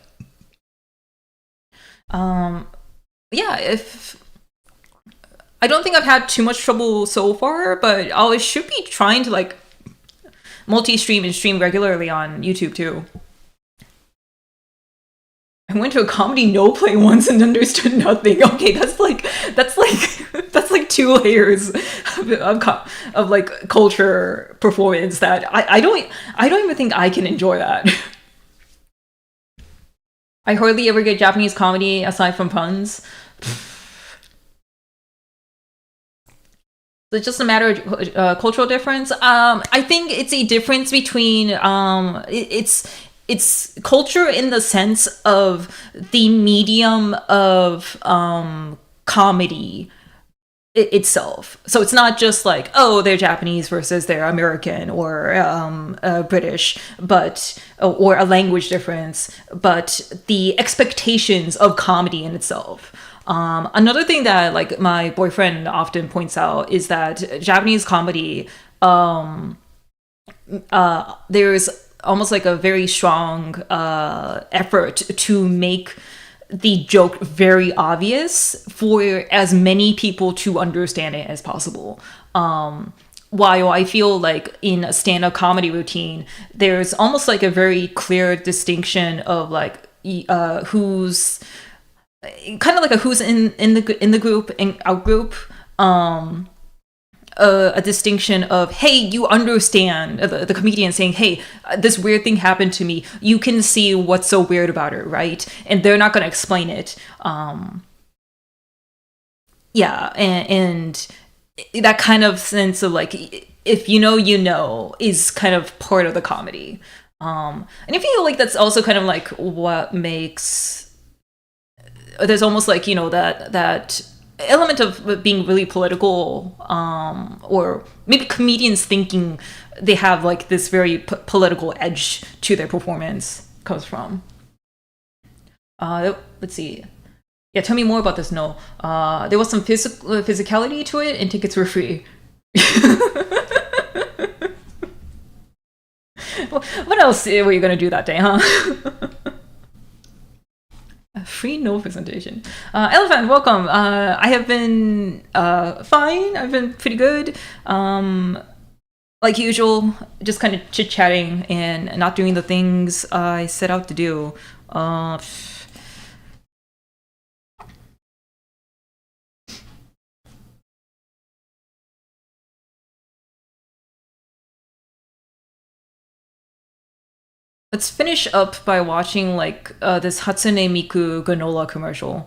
yeah, if I don't think I've had too much trouble so far, but I should be trying to like multi-stream and stream regularly on YouTube too. I went to a comedy no play once and understood nothing. Okay, that's like 2 layers of like culture performance that I don't even think I can enjoy that. I hardly ever get Japanese comedy aside from puns. It's just a matter of cultural difference. I think it's a difference between it's culture in the sense of the medium of comedy itself. So it's not just like, oh, they're Japanese versus they're American or British, but or a language difference, but the expectations of comedy in itself. Another thing that like my boyfriend often points out is that Japanese comedy, there's almost like a very strong effort to make the joke very obvious for as many people to understand it as possible. While I feel like in a stand-up comedy routine, there's almost like a very clear distinction of like who's kind of like a who's in the group and out group. A distinction of, hey, you understand, the comedian saying, hey, this weird thing happened to me, you can see what's so weird about it, right? And they're not going to explain it. And that kind of sense of like, if you know is kind of part of the comedy. And I feel like that's also kind of like what makes, there's almost like, that element of being really political, or maybe comedians thinking they have like this very political edge to their performance comes from. Let's see. Yeah, tell me more about this. No, there was some physicality to it, and tickets were free. What else were you gonna do that day, huh? Free no presentation. Elephant, welcome. I have been fine. I've been pretty good. Like usual, just kind of chit-chatting and not doing the things I set out to do. Let's finish up by watching like this Hatsune Miku granola commercial.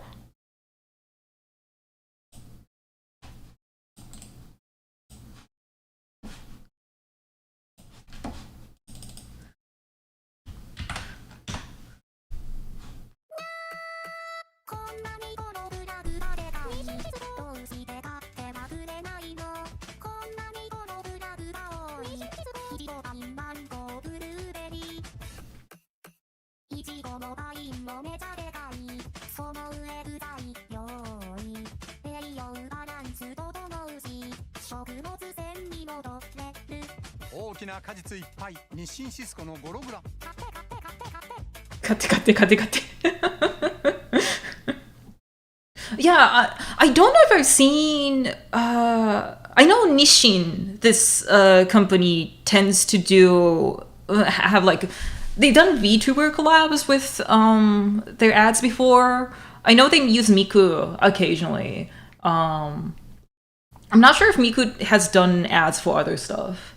大きな果実いっぱい日清シスコのゴログラ。買って。Yeah, I don't know if I've seen. I know Nissin, this company, tends to do have like they've done VTuber collabs with their ads before. I know they use Miku occasionally. I'm not sure if Miku has done ads for other stuff.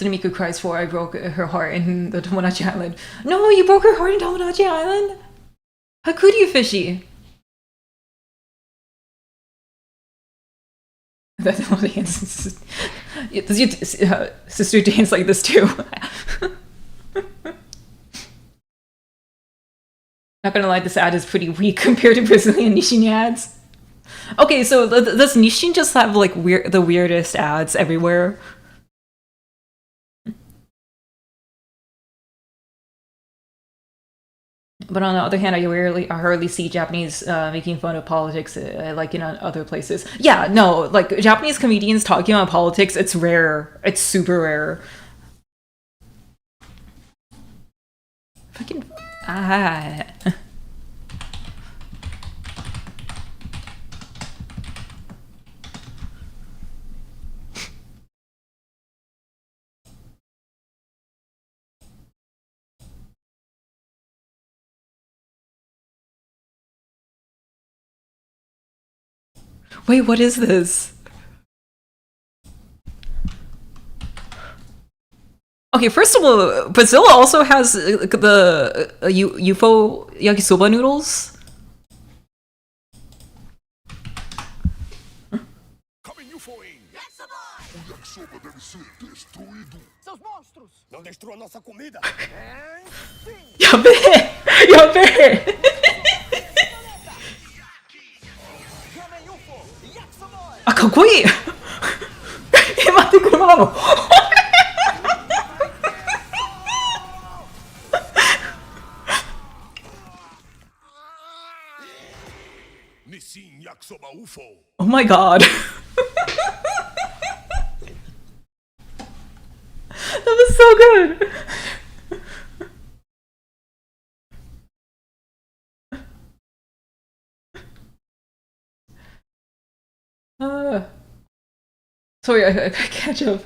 Miku cries for I broke her heart in the Tomodachi Island. No, you broke her heart in Tomodachi Island? How could you, Fishy? That's how they dance. Does your sister dance like this too? Not gonna lie, this ad is pretty weak compared to Brazilian Nissin ads. Okay, so does Nissin just have like the weirdest ads everywhere? But on the other hand, I hardly see Japanese making fun of politics like in other places. Yeah, no, like Japanese comedians talking about politics, it's rare. It's super rare. Fucking Wait, what is this? Okay, first of all, Brazil also has the UFO yakisoba noodles. Não destrua nossa comida. Yabe! Ah, かっこいい待って、車なのOh my god. That was so good. Sorry, I catch up.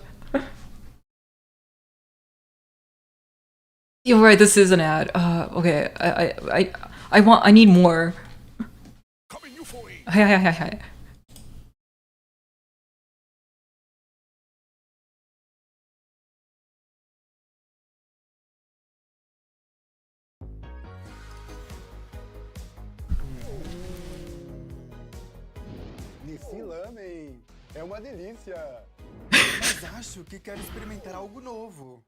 You're right, this is an ad. Okay, I need more. Hi. 日清Lamen é uma delícia. Mas acho que quero experimentar algo novo.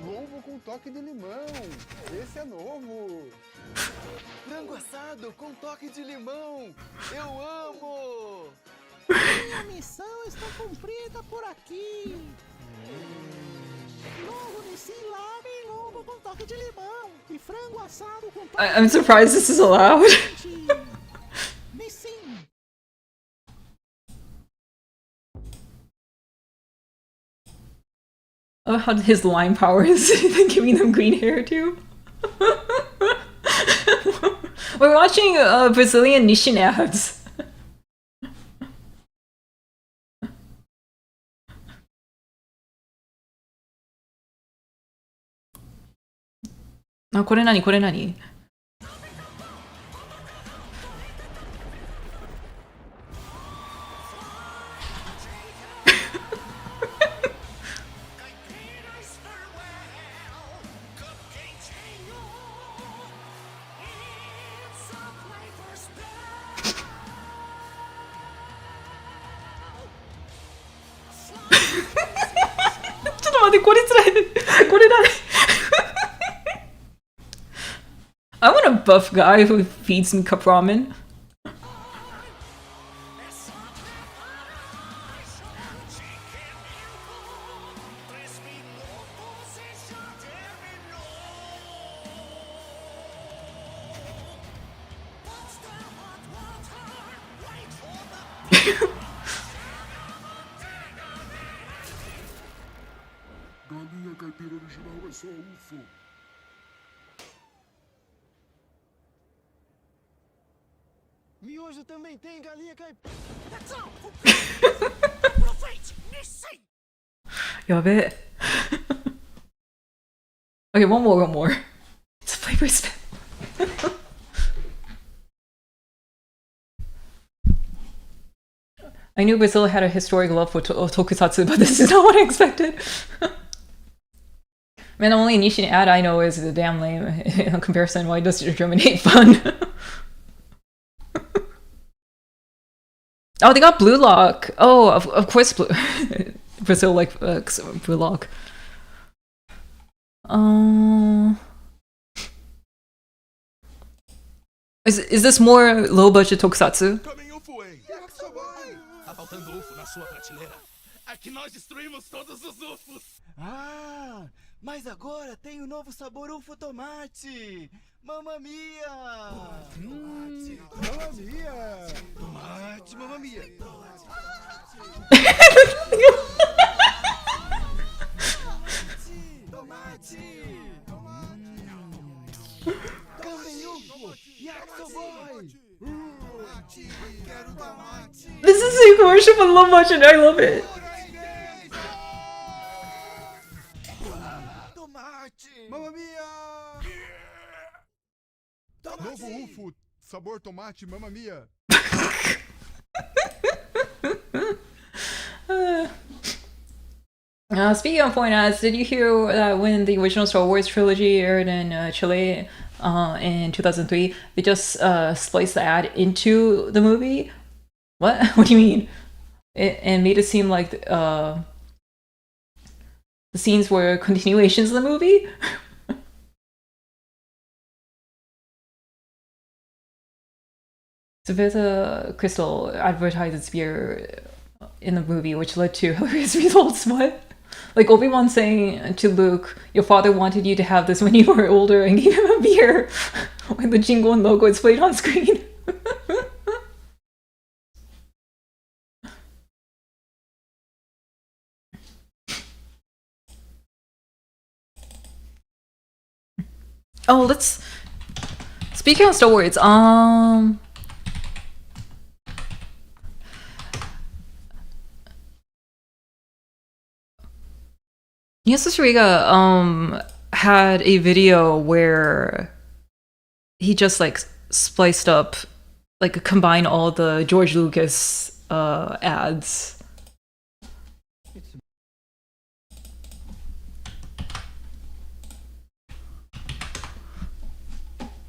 Lombo com toque de limão. Esse é novo. Frango assado com toque de limão. Eu amo. Minha missão está cumprida por aqui. Novo Nissin Lamen, lombo com toque de limão e frango assado com toque I'm surprised this is allowed. Nissin. Oh, how his line power is giving them green hair too. We're watching Brazilian Nissin ads. Oh, これ何 ちょっと待って、これ辛い。これだね。buff guy who feeds me cup ramen. Galinha caipira original é só UFO. Miojo também tem galinha caipira. Yabe. Okay, one more. It's a flavor spin. I knew Brazil had a historic love for tokusatsu, but this is not what I expected. Man, the only Nishin ad I know is the damn lame in comparison. Why does Germany hate fun? Oh, they got Blue Lock. Oh, of course, Brazil like Blue Lock. Is this more low budget tokusatsu? Tá faltando UFO na sua prateleira. Aqui nós destruímos todos os UFOs. Ah, mas agora tem o novo sabor UFO tomate. Mamma mia! Tomate, mamma mia! Tomate, mamma mia! Tomate! Também UFO! Yakisoboy! This is a commercial for low budget. I love it. Tomate! Mamma mia! Novo UFO, sabor tomate, mamma mia! Speaking of point ads, did you hear that when the original Star Wars trilogy aired in Chile in 2003, they just spliced the ad into the movie? What? What do you mean? And made it seem like the scenes were continuations of the movie? Savita Crystal advertised its beer in the movie, which led to hilarious results. What? Like Obi-Wan saying to Luke, your father wanted you to have this when you were older and gave him a beer when the jingle and logo is played on screen. Oh, let's... Speaking of Star Wars, Yasushiriga had a video where he just like spliced up, like combined all the George Lucas ads.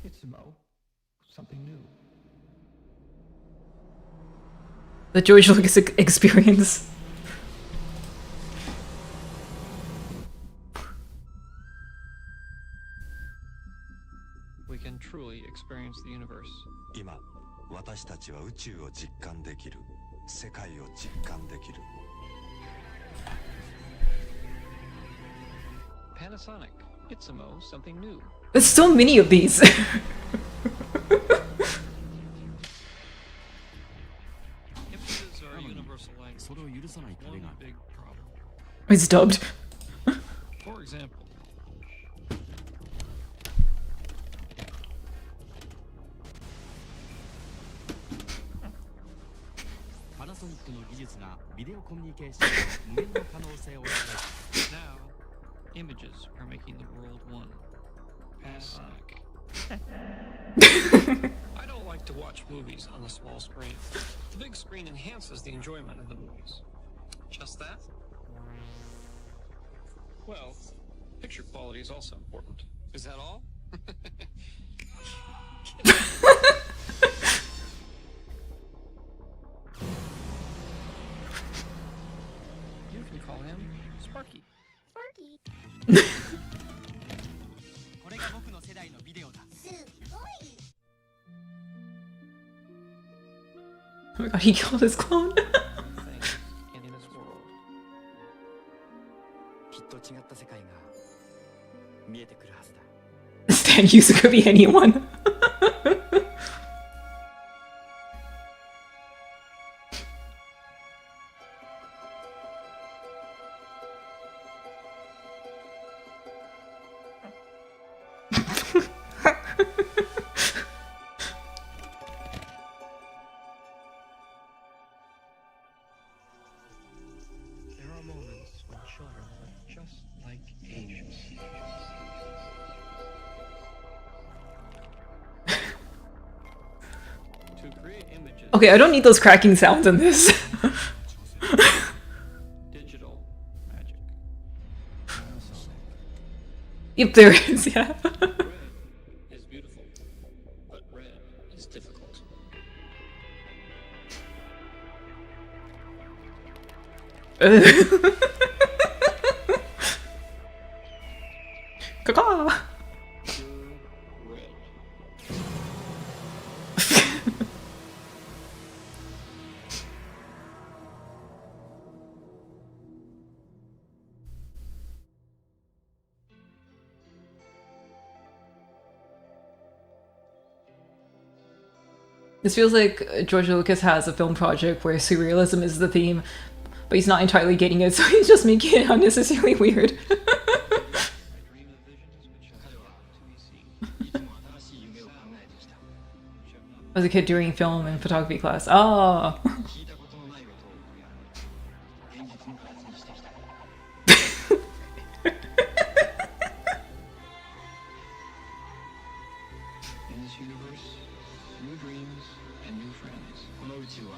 It's something new. The George Lucas experience. We can truly experience the universe. 今、私たちは宇宙を実感できる。世界を実感できる。Panasonic, Itsimo, something new. There's so many of these. Images are a universal language. One big problem. It's dubbed. For example, パナソニックの技術がビデオコミュニケーションの無限の可能性を与え now images are making the world one. Panasonic. I don't like to watch movies on the small screen. The big screen enhances the enjoyment of the movies. Just that? Well, picture quality is also important. Is that all? You can call him Sparky. Sparky. これが僕の世代のビデオだ。すごい。Oh my god, he killed his clone. in this world. きっと違った世界が見えてくるはずだ。Stan user could be anyone. There are moments when children are just like angels. To create images. Okay, I don't need those cracking sounds in this. Digital magic. Yep, there is, yeah. Red is beautiful, but red is difficult. Caca. This feels like George Lucas has a film project where surrealism is the theme, but he's not entirely getting it, so he's just making it unnecessarily weird. As a kid doing film and photography class. Oh. In this universe, new dreams and new friends. この宇宙は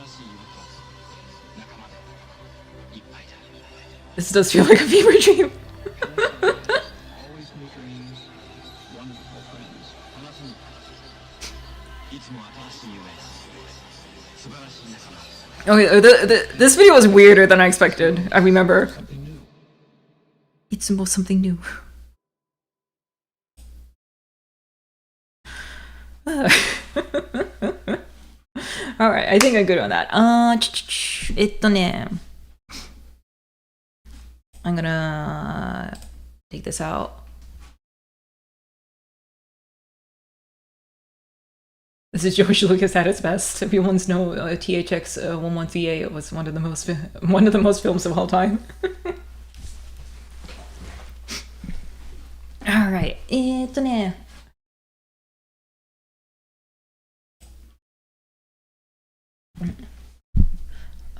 新しい夢と仲間でいっぱいだ。 This does feel like a fever dream. Always new dreams, wonderful friends. 話にいつも新しい夢、素晴らしい仲間。 Okay, this video was weirder than I expected. I remember. It's about something new. Alright, I think I'm good on that. I'm gonna take this out. This is George Lucas at its best. If you once know THX 11VA was one of the most films of all time. Alright,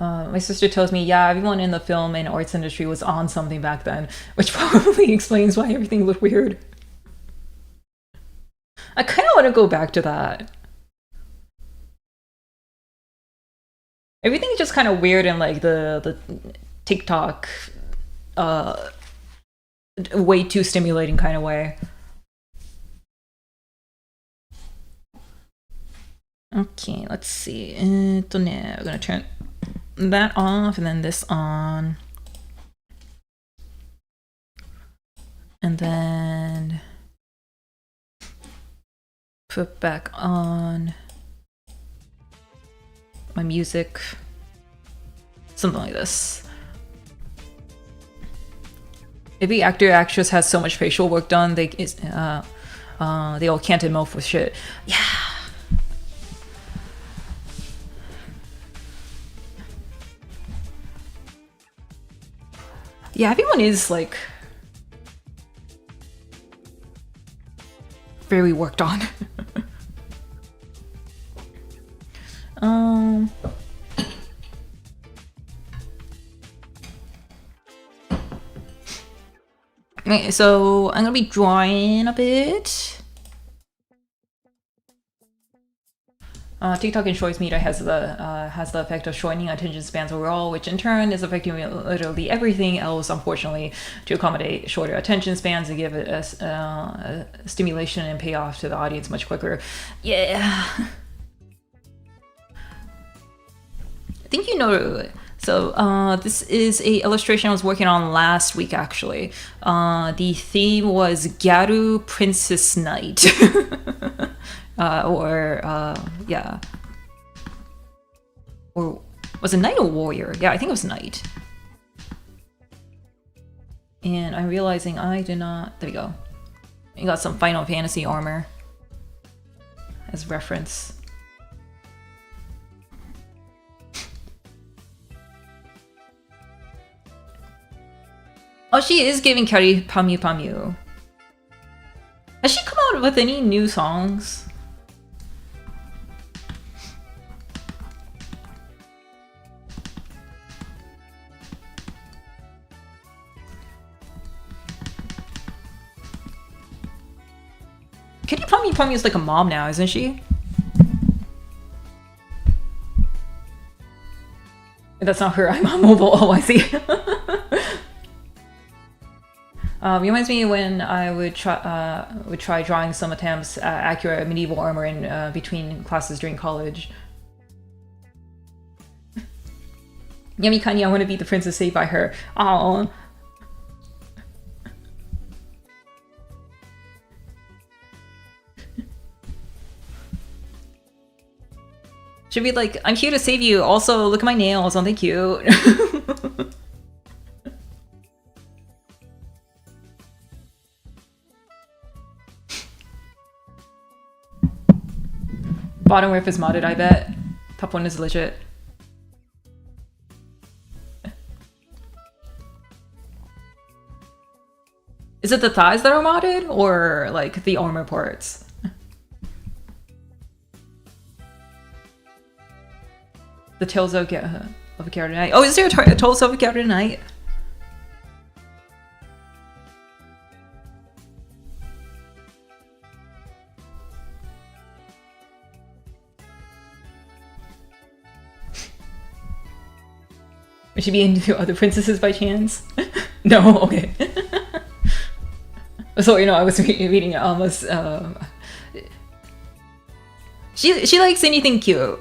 my sister tells me, yeah, everyone in the film and arts industry was on something back then, which probably explains why everything looked weird. I kind of want to go back to that. Everything's just kind of weird in like the TikTok, way too stimulating kind of way. Okay, let's see. We're gonna turn that off and then this on. And then put back on my music. Something like this. Every actor or actress has so much facial work done, they all can't mouth with shit. Yeah. Yeah, everyone is like very worked on. Okay, so I'm gonna be drawing a bit. TikTok and Shorts Media has the effect of shortening attention spans overall, which in turn is affecting literally everything else, unfortunately, to accommodate shorter attention spans and give it a stimulation and payoff to the audience much quicker. Yeah. I think you know. So this is a illustration I was working on last week, actually. The theme was Gyaru Princess Knight. Yeah. Or was it knight or warrior? Yeah, I think it was knight. And I'm realizing I did not... There we go. You got some Final Fantasy armor as reference. Oh, she is giving Kyary Pamyu Pamyu. Has she come out with any new songs? Kyary Pamyu Pamyu is like a mom now, isn't she? That's not her. I'm on mobile. Oh, I see. Reminds me when I would try drawing some attempts at accurate medieval armor in between classes during college. Yamikani, I want to be the princess saved by her. Aww. Should be like, I'm here to save you. Also, look at my nails. Aren't they cute? Bottom rip is modded, I bet. Top one is legit. Is it the thighs that are modded, or like the armor parts? The tails of Gyara Knight. Oh, is there a tails of Gyara Knight? Would she be into other princesses by chance? No, okay. So, you know, I was reading it almost. She likes anything cute,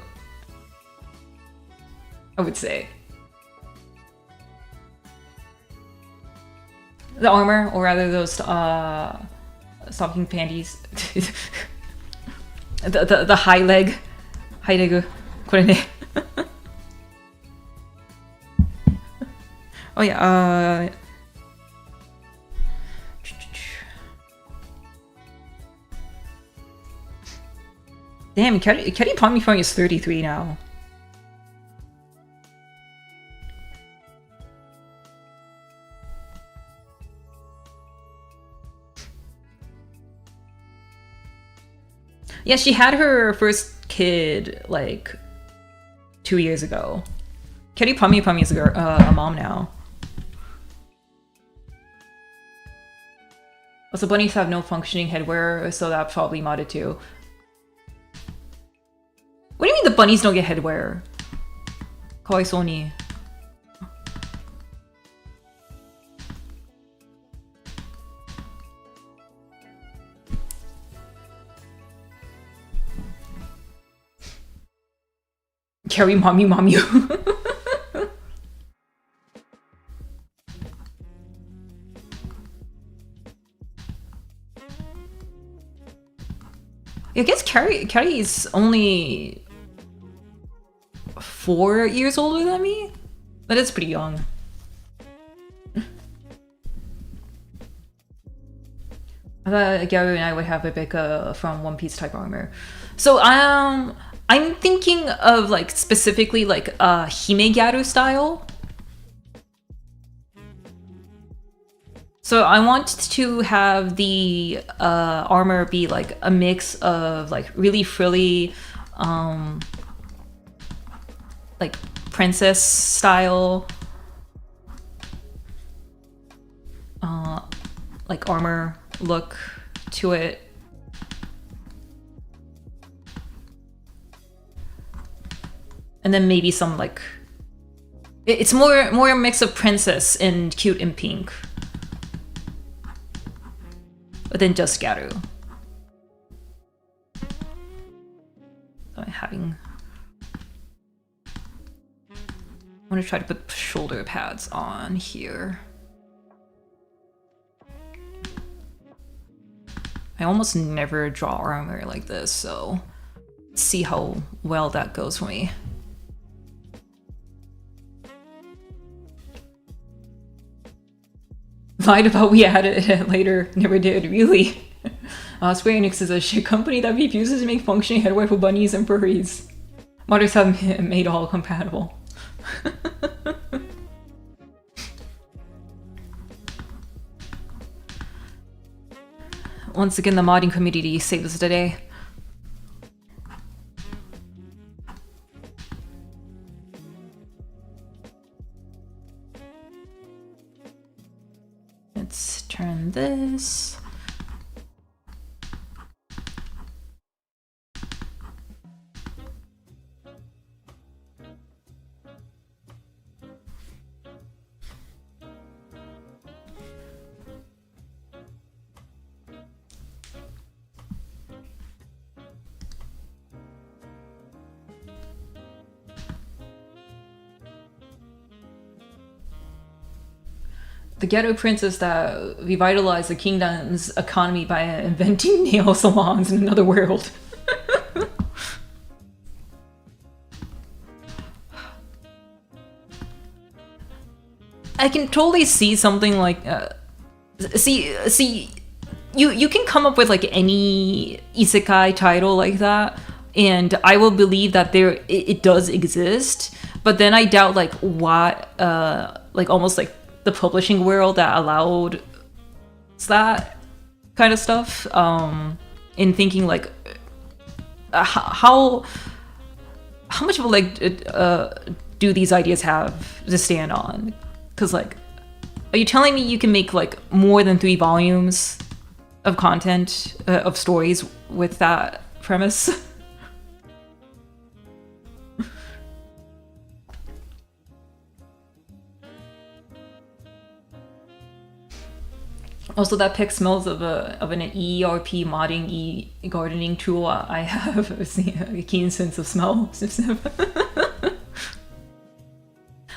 I would say. The armor, or rather those stocking panties. the high leg. High leg. これね。Oh yeah, damn, Kyary Pamyu Pamyu is 33 now. Yeah, she had her first kid like 2 years ago. Kyary Pamyu Pamyu is a mom now. Also, bunnies have no functioning headwear, so that probably modded too. What do you mean the bunnies don't get headwear? Kawaisou. Kyary Pamyu Pamyu. I guess Kyary is only 4 years older than me? But it's pretty young. I thought Gyaru and I would have a Becca from One Piece type armor. So I'm thinking of like specifically like Hime Gyaru style. So I want to have the armor be like a mix of like really frilly, like princess style, like armor look to it. And then maybe some like, it's more a mix of princess and cute and pink. But then just Gyaru. I'm having... I want to try to put shoulder pads on here. I almost never draw armor like this, so let's see how well that goes for me. Lied about we added it later. Never did, really. Square Enix is a shit company that refuses to make functioning headwear for bunnies and furries. Modders have made all compatible. Once again, the modding community saves the day. Let's turn this. The ghetto princess that revitalized the kingdom's economy by inventing nail salons in another world. I can totally see something like you can come up with like any isekai title like that, and I will believe that it does exist, but then I doubt like what like almost like the publishing world that allowed that kind of stuff, in thinking like how much of a leg do these ideas have to stand on? Because like, are you telling me you can make like more than 3 volumes of content of stories with that premise? Also, that pic smells of an ERP modding gardening tool. I have a keen sense of smell.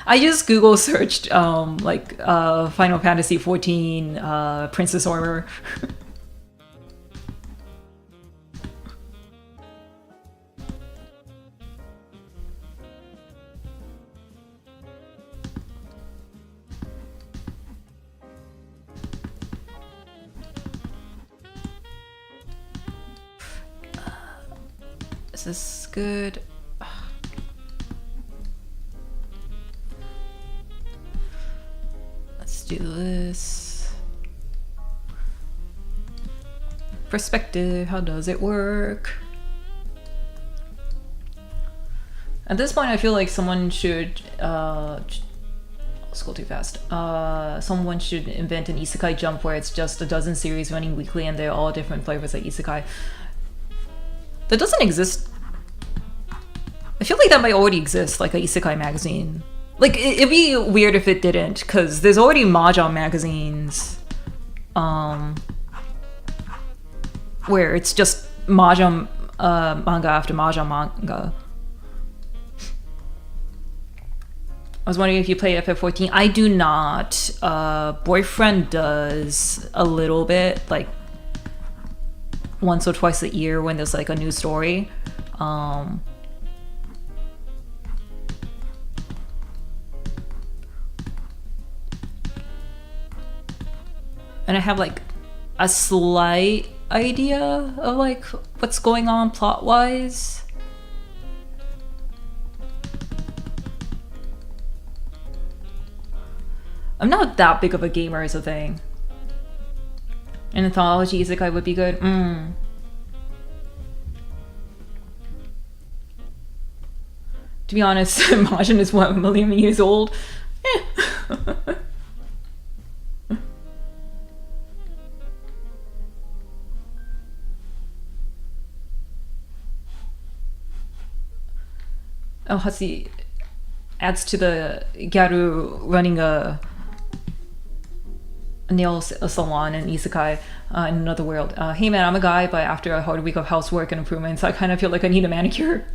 I just Google searched like Final Fantasy 14 Princess Armor. Is this good? Let's do this. Perspective, how does it work? At this point, I feel like someone should scroll too fast. Someone should invent an isekai jump where it's just a dozen series running weekly and they're all different flavors like isekai. That doesn't exist. I feel like that might already exist, like a isekai magazine. Like, it'd be weird if it didn't, because there's already mahjong magazines, where it's just mahjong manga after mahjong manga. I was wondering if you play FF14. I do not. Boyfriend does a little bit, like once or twice a year when there's like a new story. And I have like a slight idea of like what's going on plot-wise. I'm not that big of a gamer as a thing. An anthology isekai would be good. To be honest, Mahjong is what, 1 million years old? Oh, Hasi adds to the Gyaru running a nail salon in isekai in another world. Hey man, I'm a guy, but after a hard week of housework and improvements, I kind of feel like I need a manicure.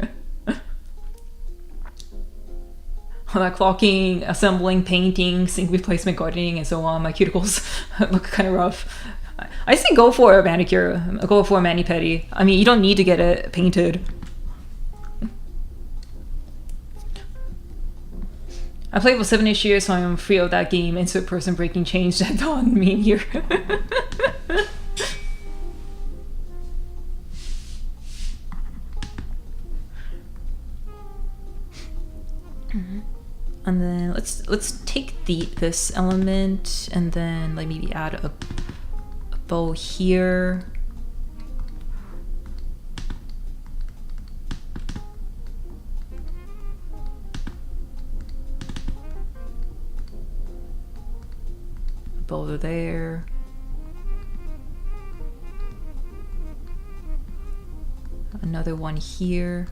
All that clocking, assembling, painting, sink replacement, gardening, and so on. My cuticles look kind of rough. I say go for a manicure. Go for a mani-pedi. I mean, you don't need to get it painted. I played for 7-ish years, so I'm free of that game. Insert person breaking change that on meme here. And then let's take this element and then like maybe add a bow here. A bow there. Another one here.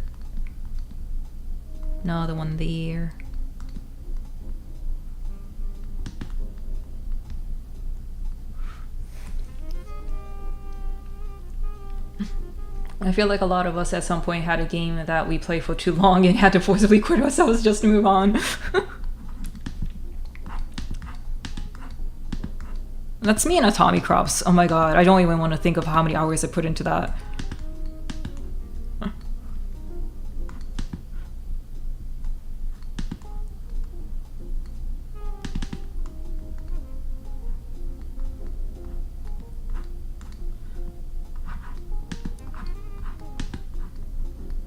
Another one there. I feel like a lot of us at some point had a game that we played for too long and had to forcibly quit ourselves just to move on. That's me and Atomic Crops. Oh my god, I don't even want to think of how many hours I put into that.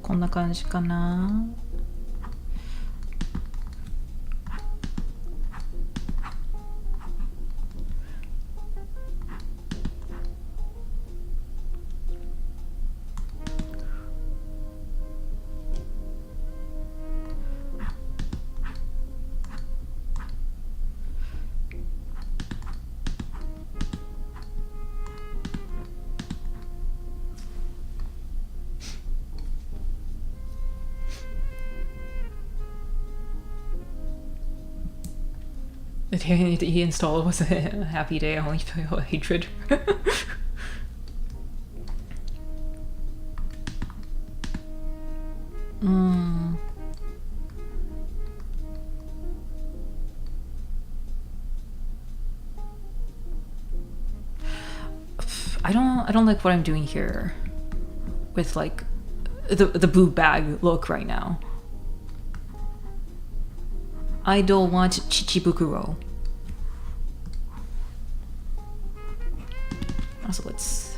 こんな感じかな。The day he installed was a happy day. I only feel hatred. I don't like what I'm doing here with like the boob bag look right now. I don't want Chichibukuro. Also, let's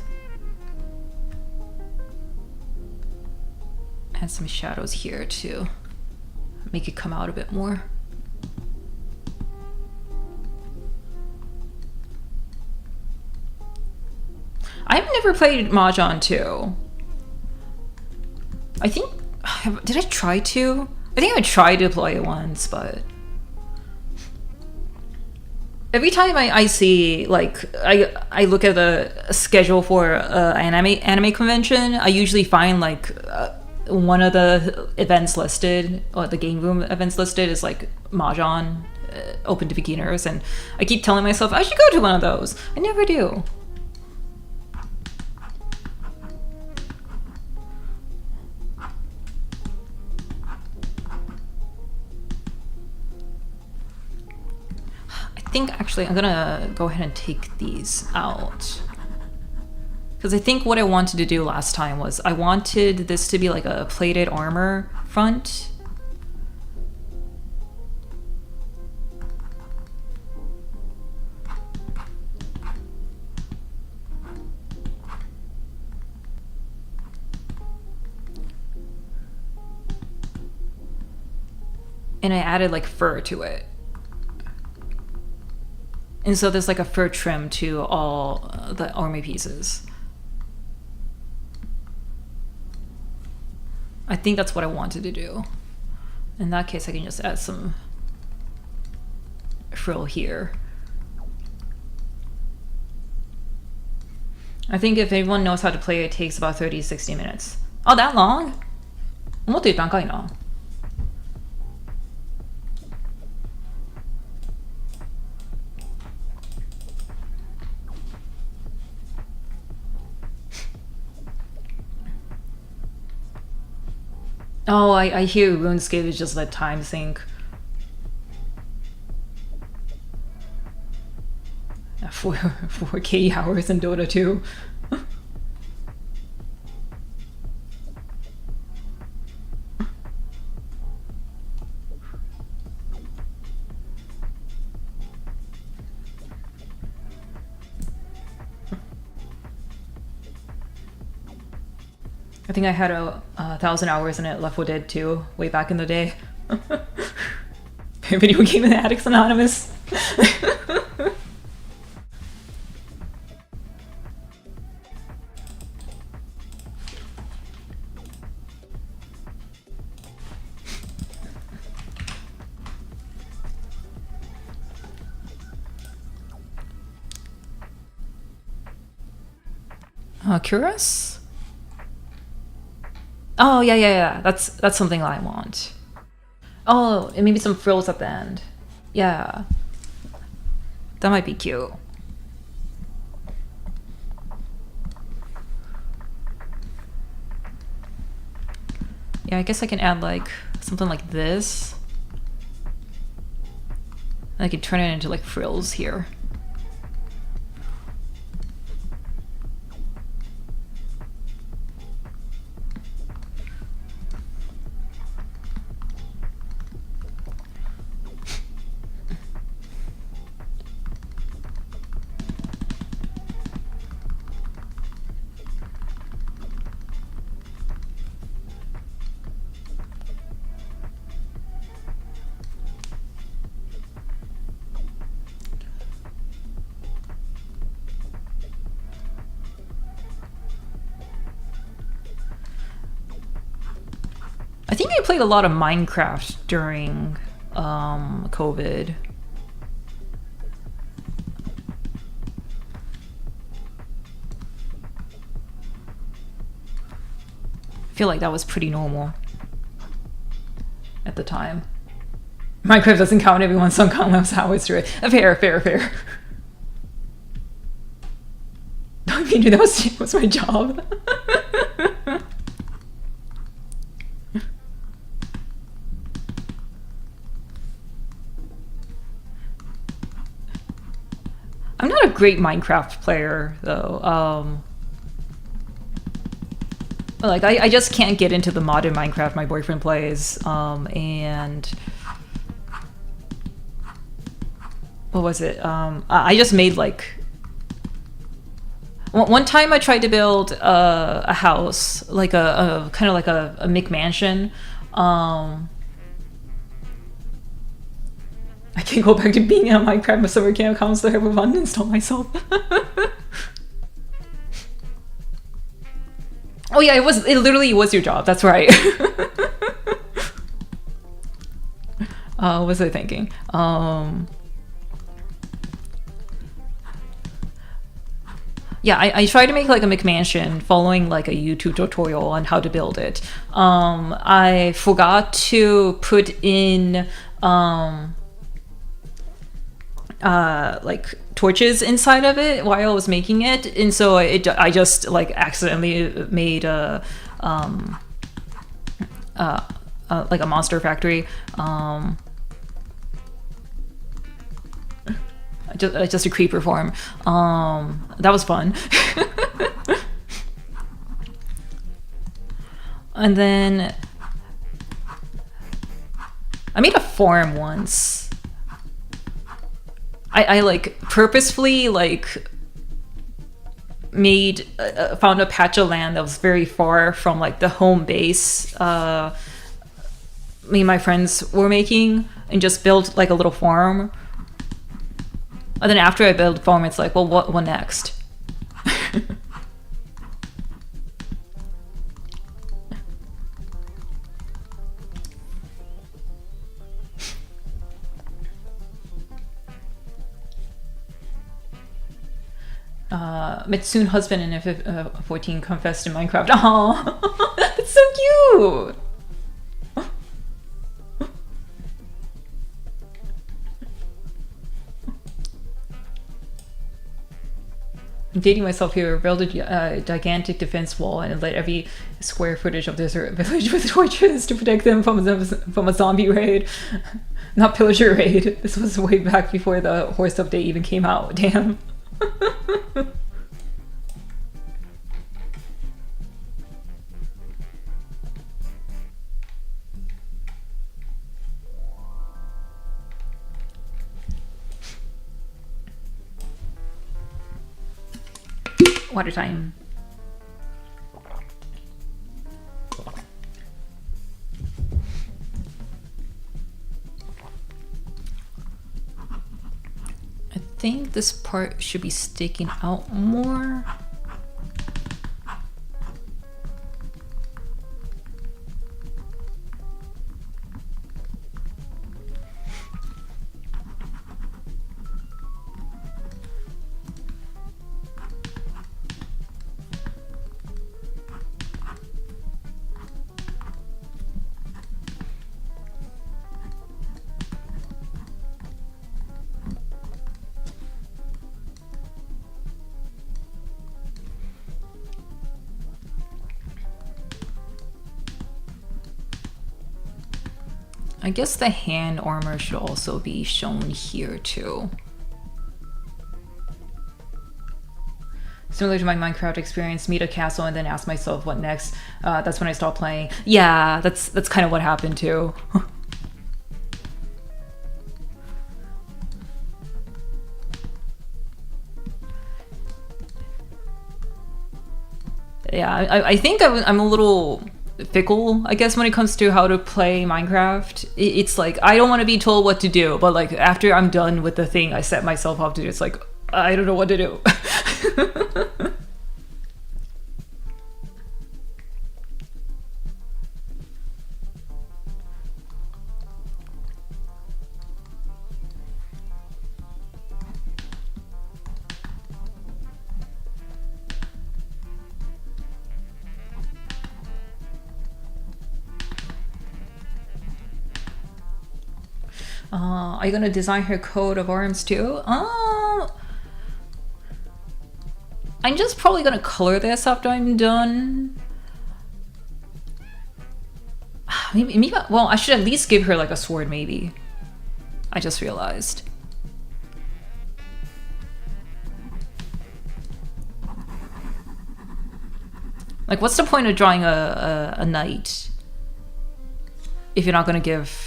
add some shadows here to make it come out a bit more. I've never played Mahjong 2. I think... Did I try to? I think I tried to play it once, but... Every time I see, like, I look at the schedule for anime convention, I usually find, like, one of the events listed, or the game room events listed is, like, Mahjong, open to beginners, and I keep telling myself, I should go to one of those. I never do. I think actually I'm gonna go ahead and take these out, because I think what I wanted to do last time was I wanted this to be like a plated armor front. And I added like fur to it. And so there's like a fur trim to all the army pieces. I think that's what I wanted to do. In that case, I can just add some frill here. I think if anyone knows how to play it, takes about 30 to 60 minutes. Oh, that long? もっと短いな。Oh, I hear RuneScape is just let time sink. 4K hours in Dota 2. I think I had a 1,000 hours in it, Left 4 Dead 2, way back in the day. Video Game Addicts Anonymous. Curious? Oh, yeah. That's something I want. Oh, and maybe some frills at the end. Yeah. That might be cute. Yeah, I guess I can add like something like this. I could turn it into like frills here. I think I played a lot of Minecraft during COVID. I feel like that was pretty normal at the time. Minecraft doesn't count, everyone's on Conlev's hours through it. Fair. I mean, that was my job. I'm not a great Minecraft player, though. Like, I just can't get into the modded Minecraft my boyfriend plays, and... What was it? I just made, like... One time I tried to build a house, like a kind of like a McMansion. I can't go back to being on Minecraft. My summer camp accounts that I have uninstalled myself. Oh yeah, it literally was your job. That's right. What was I thinking? Yeah, I tried to make like a McMansion following like a YouTube tutorial on how to build it. I forgot to put in like torches inside of it while I was making it, and so I just like accidentally made a like a monster factory. Just a creeper farm. That was fun. And then I made a farm once. I like purposefully like made found a patch of land that was very far from like the home base me and my friends were making, and just built like a little farm. And then after I build farm, it's like, well, what next? Mitsune husband in F14 confessed in Minecraft. Oh, that's so cute. I'm dating myself here. Build a gigantic defense wall and let every square footage of this village with torches to protect them from a zombie raid. Not pillager raid. This was way back before the horse update even came out. Damn. Water time. think this part should be sticking out more. I guess the hand armor should also be shown here too. Similar to my Minecraft experience, meet a castle and then ask myself what next. That's when I stopped playing. Yeah, that's kind of what happened too. Yeah, I think I'm a little fickle, I guess, when it comes to how to play Minecraft. It's like I don't want to be told what to do, but like after I'm done with the thing I set myself up to do, it's like I don't know what to do. Are you gonna design her coat of arms too? I'm just probably gonna color this after I'm done. Maybe, well, I should at least give her like a sword, maybe. I just realized. Like, what's the point of drawing a knight if you're not gonna give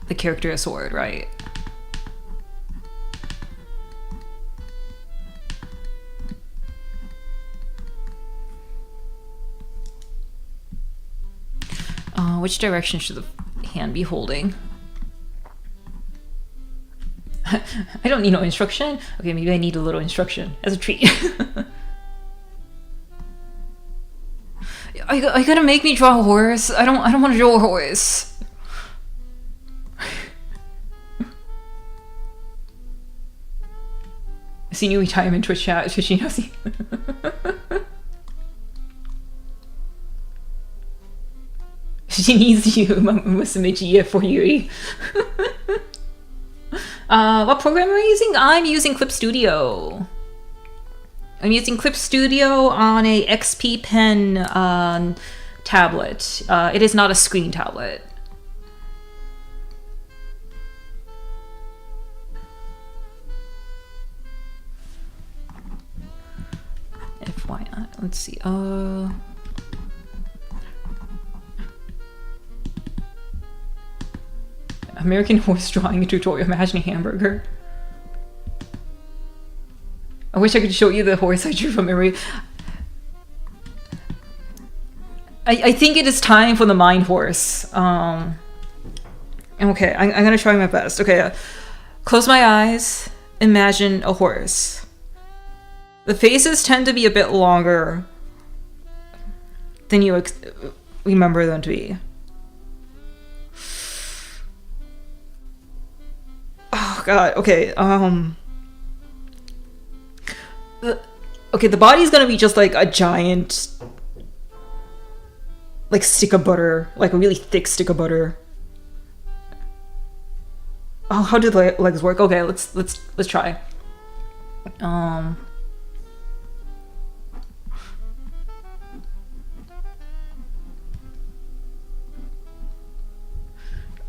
the character a sword, right? Which direction should the hand be holding? I don't need no instruction. Okay, maybe I need a little instruction as a treat. Are you gonna make me draw a horse? I don't want to draw a horse. Senior retirement Twitch chat. Twitchy. She needs you, Musumichi, for Yuri. What program am I using? I'm using Clip Studio. I'm using Clip Studio on a XP Pen tablet. It is not a screen tablet. FYI, let's see. American horse drawing tutorial. Imagine a hamburger. I wish I could show you the horse I drew from memory. I think it is time for the mind horse. Okay, I'm gonna try my best. Okay, close my eyes. Imagine a horse. The faces tend to be a bit longer than you remember them to be. Oh god, okay, okay, the body's gonna be just like a giant, like, stick of butter, like a really thick stick of butter. Oh, how do the legs work? Okay, let's try.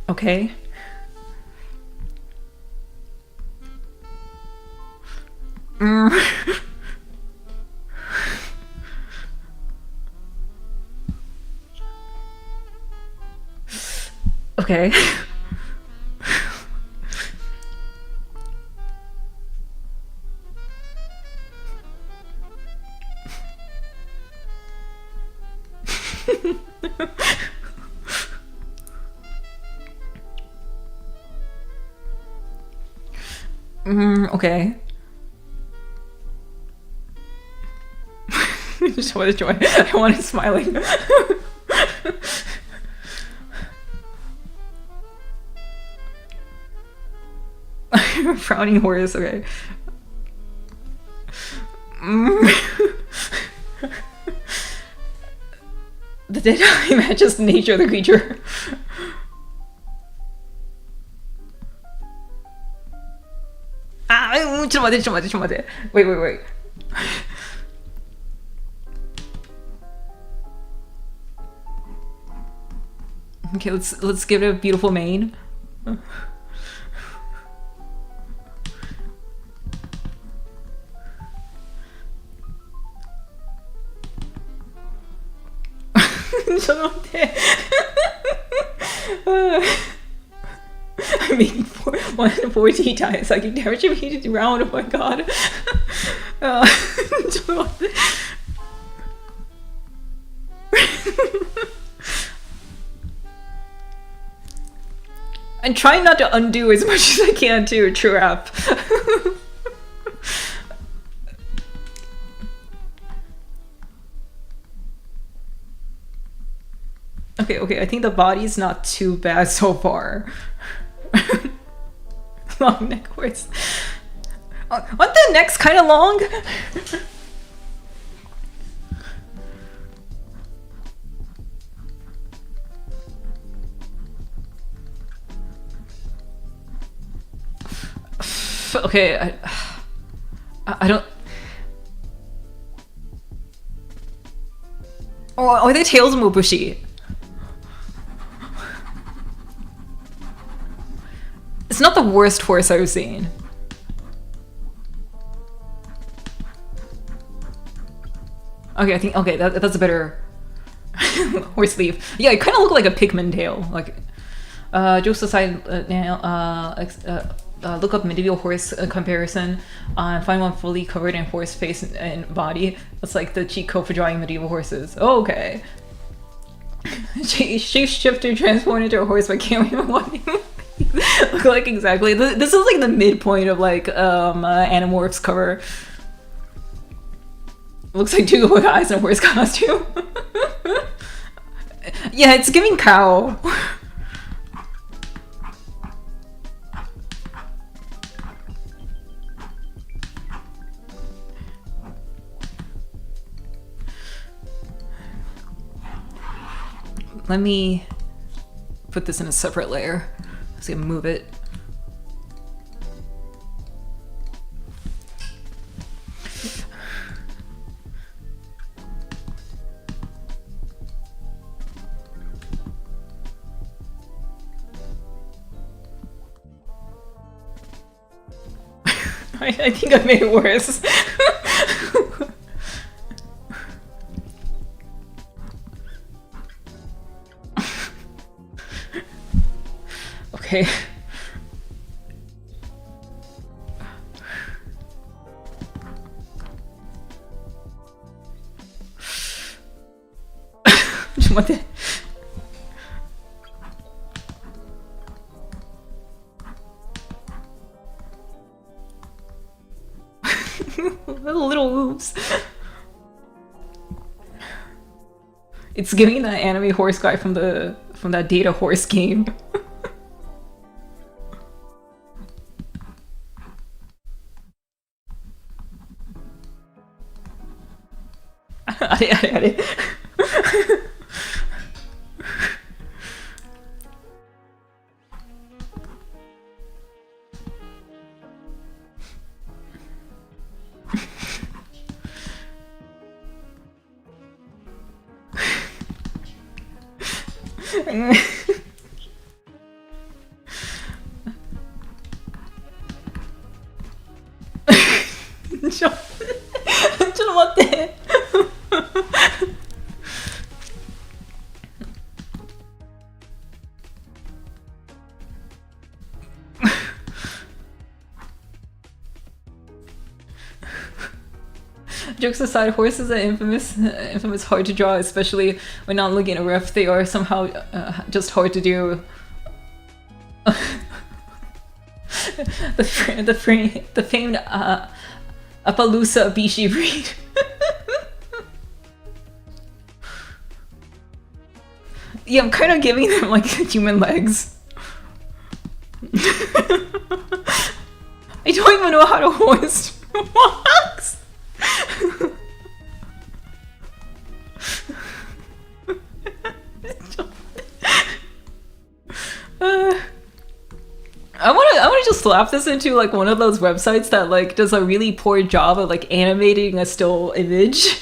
Okay. Okay. Okay. Joy, the joy. I wanted smiling. Frowning horse, okay. The dead eye matches the nature of the creature. Ah, ちょっと待って。Wait. Okay, let's give it a beautiful mane. I mean, 140 times psychic damage immediately round. Oh my god. I'm trying not to undo as much as I can to trap. Okay, I think the body's not too bad so far. Long neck horse. Aren't the necks kind of long? Okay, I don't... Oh, are their tails more bushy? It's not the worst horse I've seen. Okay, I think that's a better horse leaf. Yeah, it kind of looked like a pigman tail. Like, jokes aside, look up medieval horse comparison. Find one fully covered in horse face and body. That's like the cheat code for drawing medieval horses. Oh, okay. Shapeshifter transformed into a horse, but can't even want him. Look like exactly. This is like the midpoint of like Animorphs cover. Looks like two guys in a horse costume. Yeah, it's giving cow. Let me put this in a separate layer. Let's see, move it. I think I made it worse. Okay. What the? Little oops. It's giving that anime horse guy from that Data Horse game.あれちょっと待って。Jokes aside, horses are infamous hard to draw, especially when not looking at a ref. They are somehow just hard to do. the famed Appaloosa Bishi breed. Yeah, I'm kind of giving them like human legs. I don't even know how to hoist walks. I want to just slap this into like one of those websites that like does a really poor job of like animating a still image.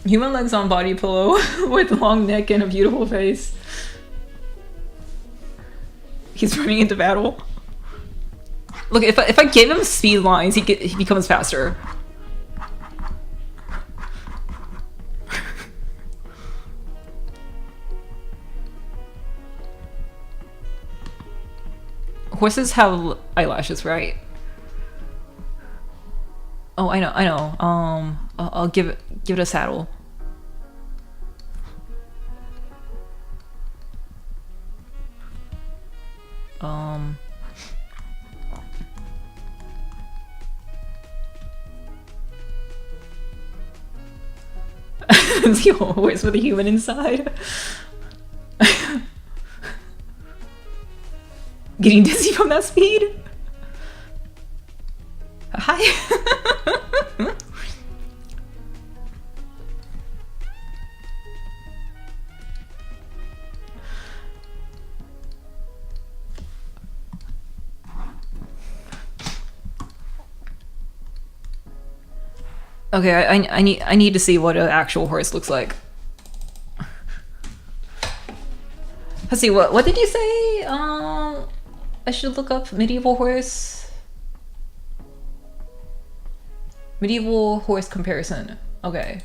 Human legs on body pillow with long neck and a beautiful face. He's running into battle. Look, if I give him speed lines, he becomes faster. Horses have eyelashes, right? Oh, I know. I'll give it a saddle. The horse with a human inside. Getting dizzy from that speed? Hi. Okay, I need to see what an actual horse looks like. Let's see, what did you say? I should look up medieval horse. Medieval horse comparison. Okay.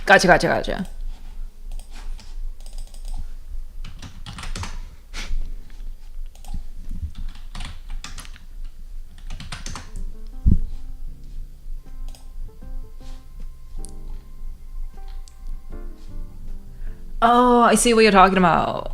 Gotcha. Oh, I see what you're talking about.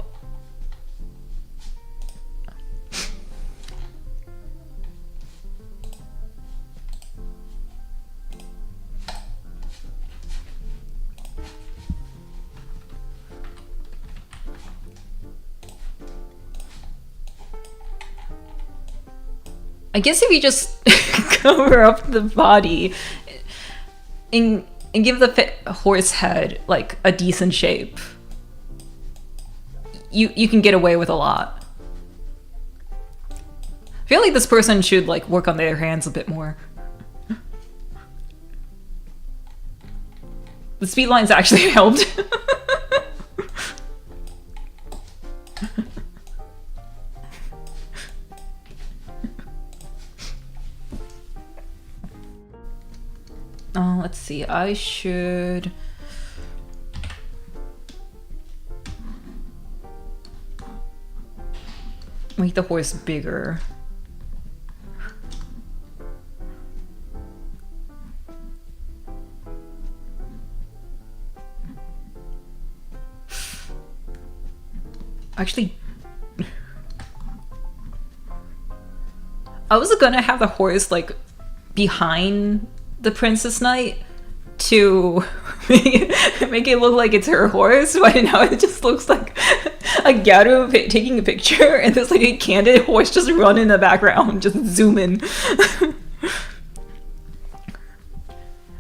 I guess if you just cover up the body and give the horse head like a decent shape, you can get away with a lot. I feel like this person should like work on their hands a bit more. The speed lines actually helped. Let's see, I should... make the horse bigger. Actually, I was gonna have the horse like behind the Princess Knight to make it look like it's her horse, but now it just looks like a Garu taking a picture and there's like a candid horse just run in the background, just zoom in.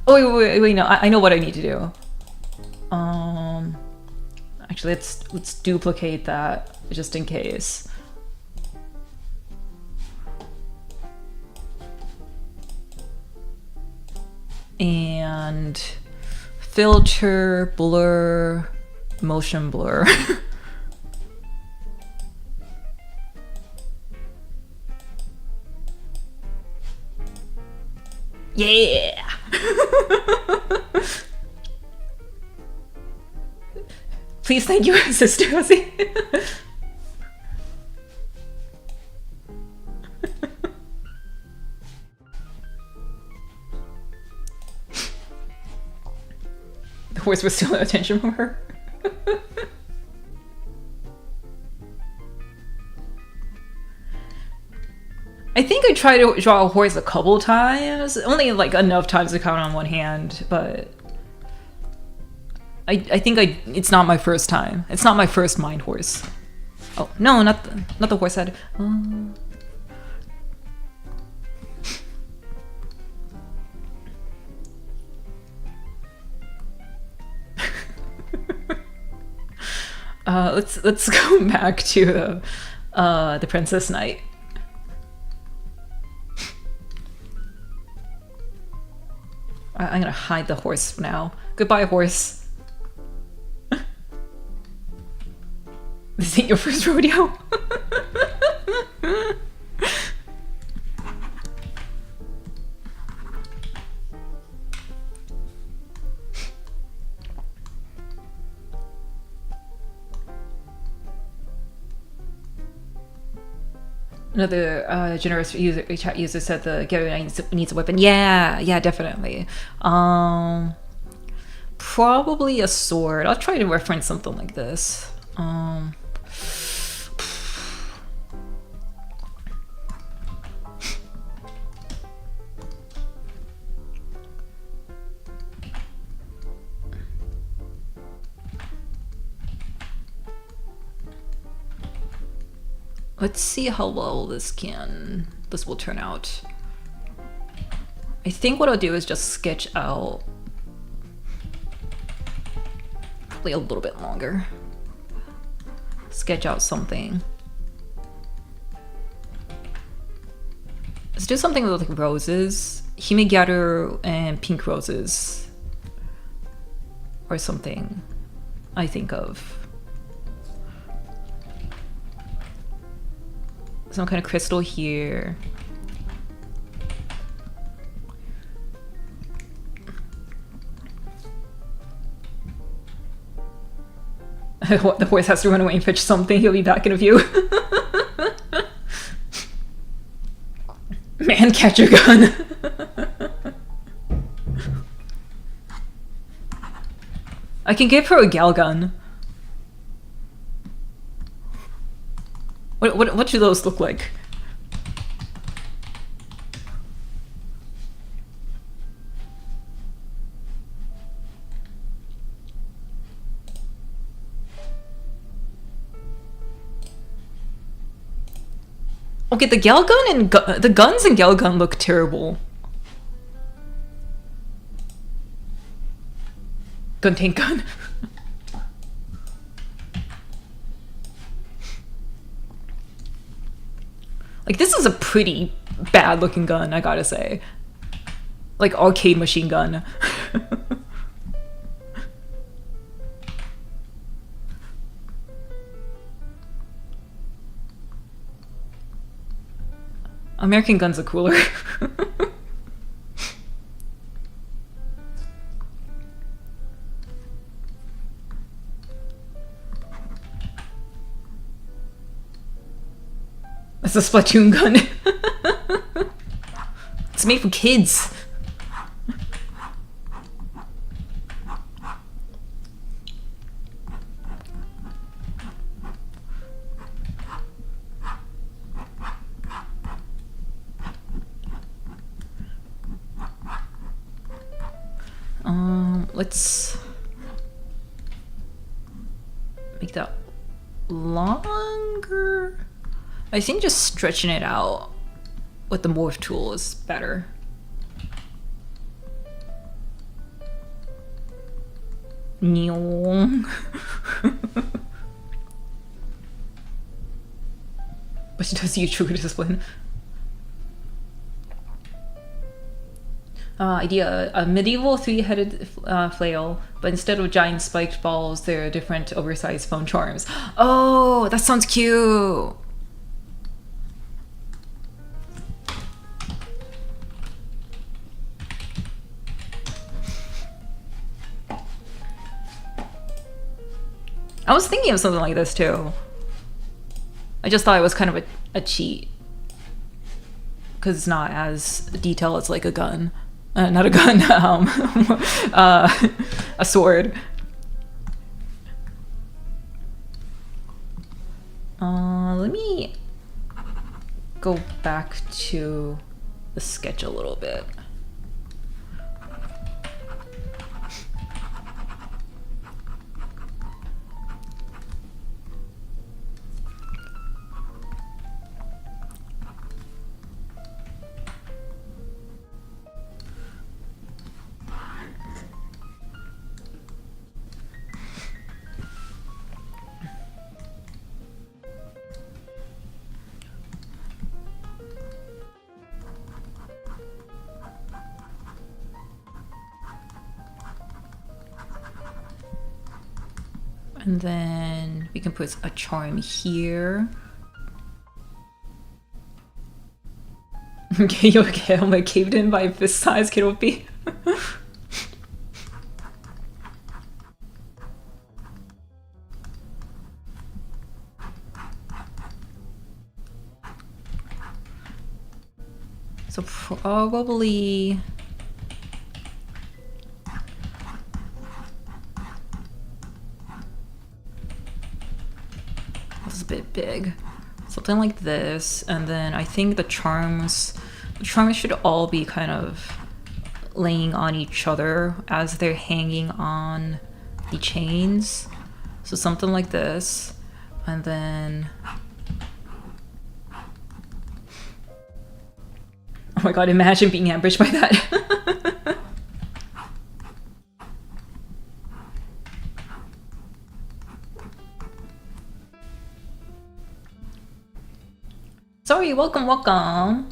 Oh wait, no, I know what I need to do. Actually, let's duplicate that just in case. And filter, blur, motion blur. Yeah. Please, thank you, Sister Ozzy. The horse was still attention from her. I think I tried to draw a horse a couple times. Only like enough times to count on one hand, but I think it's not my first time. It's not my first mind horse. Oh, no, not the horse head. Let's go back to the Princess Knight. I'm gonna hide the horse now. Goodbye, horse. This ain't your first rodeo. Another generous chat user said the Gary needs a weapon. Yeah, definitely. Probably a sword. I'll try to reference something like this. Let's see how well this will turn out. I think what I'll do is just sketch out probably a little bit longer. Sketch out something. Let's do something with like roses. Himegyaru and pink roses. Or something I think of. Some kind of crystal here. The horse has to run away and fetch something. He'll be back in a few. Man, catch your gun. I can give her a gal gun. What do those look like? Okay, the gal gun and the guns and gal gun look terrible. Gun tank gun. Like, this is a pretty bad looking gun, I gotta say. Like, arcade machine gun. American guns are cooler. It's a Splatoon gun. It's made for kids. Let's make that longer. I think just stretching it out with the morph tool is better. But she does use trigger discipline. Idea: a medieval three-headed flail, but instead of giant spiked balls, they're different oversized phone charms. Oh, that sounds cute! I was thinking of something like this too. I just thought it was kind of a cheat. Because it's not as detailed as like a gun. Not a gun, a sword. Let me go back to the sketch a little bit. And then we can put a charm here. Okay, you okay? I'm like caved in by fist size Keropi. So probably this is a bit big. Something like this, and then I think the charms should all be kind of laying on each other as they're hanging on the chains. So something like this, and then oh my god, imagine being ambushed by that. Sorry, welcome, welcome.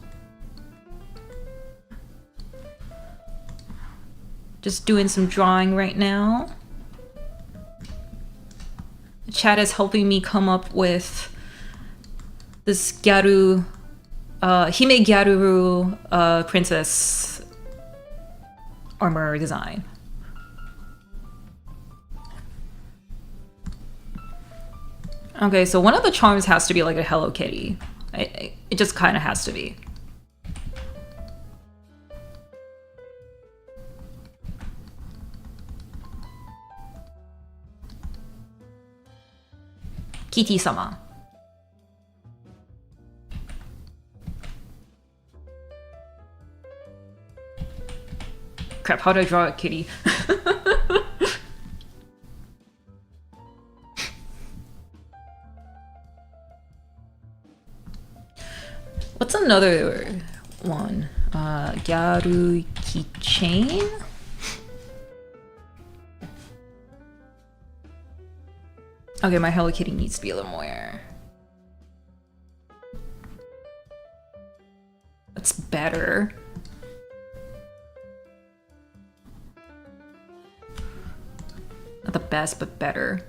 Just doing some drawing right now. The chat is helping me come up with this Gyaru, Hime Gyaru princess armor design. Okay, so one of the charms has to be like a Hello Kitty. It just kind of has to be. Kitty-sama. Crap, how do I draw a kitty? What's another one? Gyaru keychain? Okay, my Hello Kitty needs to be a little more. That's better. Not the best, but better.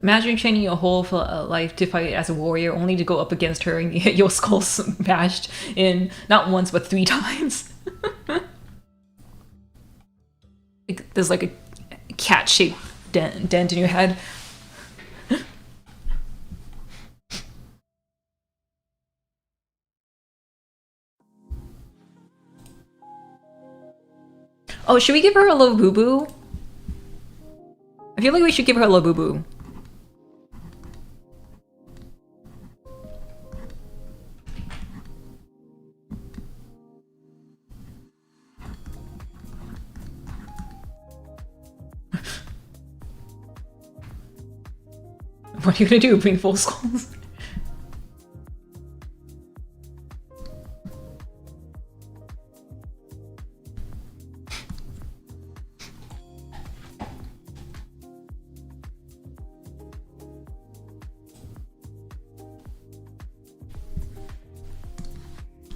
Imagine training your whole life to fight as a warrior, only to go up against her and get your skull smashed in not once but 3 times. There's like a cat-shaped dent in your head. Oh, should we give her a little boo-boo? I feel like we should give her a little boo-boo. What are you gonna do? Bring full skulls?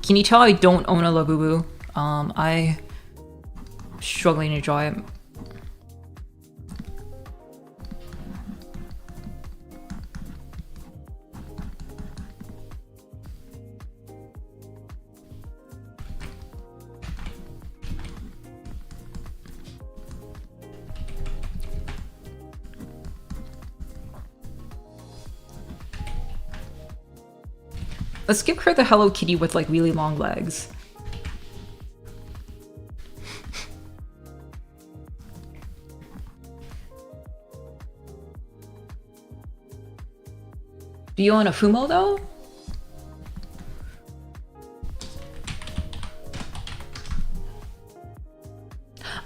Can you tell I don't own a Labubu? I'm struggling to draw it. Let's give her the Hello Kitty with like really long legs. Do you own a Fumo though?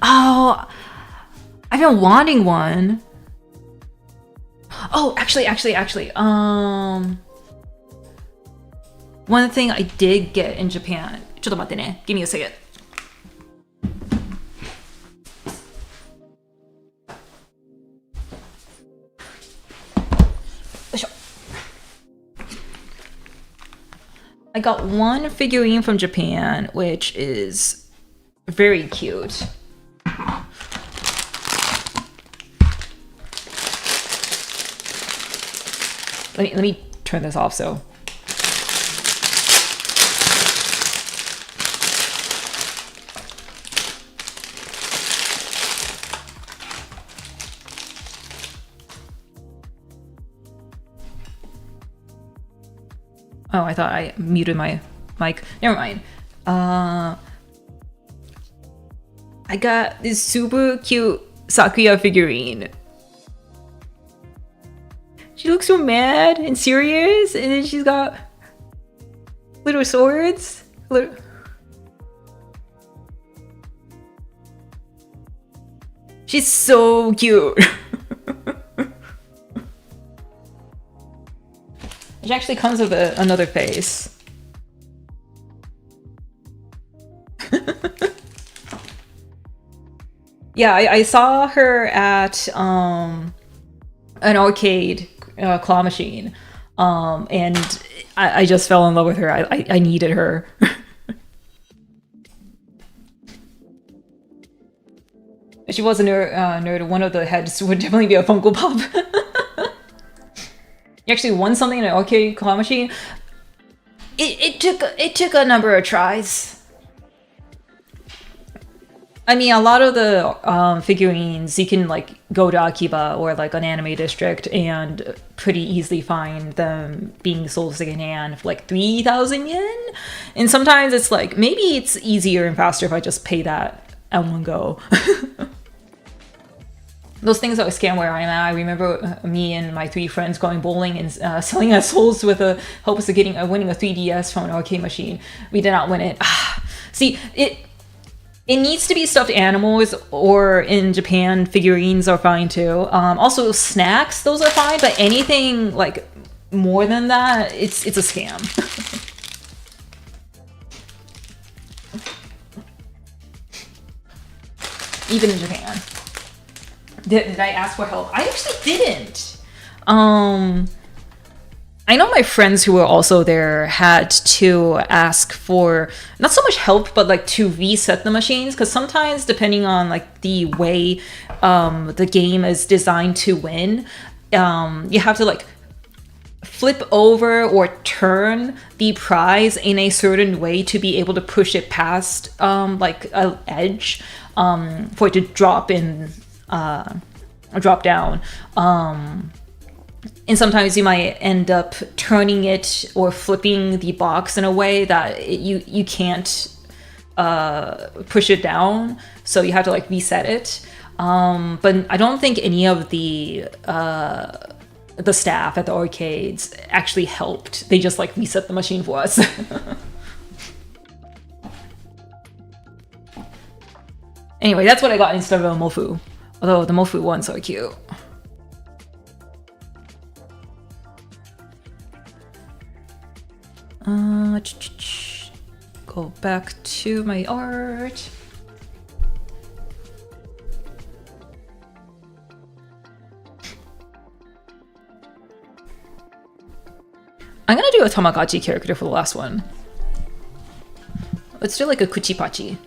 Oh, I've been wanting one. Oh, actually. One thing I did get in Japan. ちょっと待ってね. Give me a second. I got one figurine from Japan, which is very cute. Let me turn this off so. Oh, I thought I muted my mic. Never mind. I got this super cute Sakuya figurine. She looks so mad and serious, and then she's got little swords. She's so cute. She actually comes with another face. Yeah, I saw her at an arcade claw machine, and I just fell in love with her. I needed her. If she was a nerd, one of the heads would definitely be a Funko Pop. You actually won something in an arcade claw machine. It took a number of tries. I mean, a lot of the figurines you can like go to Akiba or like an anime district and pretty easily find them being sold secondhand for like 3,000 yen. And sometimes it's like maybe it's easier and faster if I just pay that at one go. Those things are a scam where I'm at. I remember me and my 3 friends going bowling and selling our souls with the hopes of winning a 3DS from an arcade machine. We did not win it. See, it needs to be stuffed animals, or in Japan, figurines are fine too. Also, snacks, those are fine, but anything like more than that, it's a scam. Even in Japan. Did I ask for help? I actually didn't. I know my friends who were also there had to ask for not so much help, but like to reset the machines, because sometimes depending on like the way the game is designed to win, you have to like flip over or turn the prize in a certain way to be able to push it past like an edge for it to drop down. And sometimes you might end up turning it or flipping the box in a way that you can't push it down, so you have to like reset it. But I don't think any of the staff at the arcades actually helped. They just like reset the machine for us. Anyway, that's what I got instead of a Mofu. Although the Mofu ones are cute. Go back to my art. I'm gonna do a Tamagotchi character for the last one. Let's do like a Kuchipachi.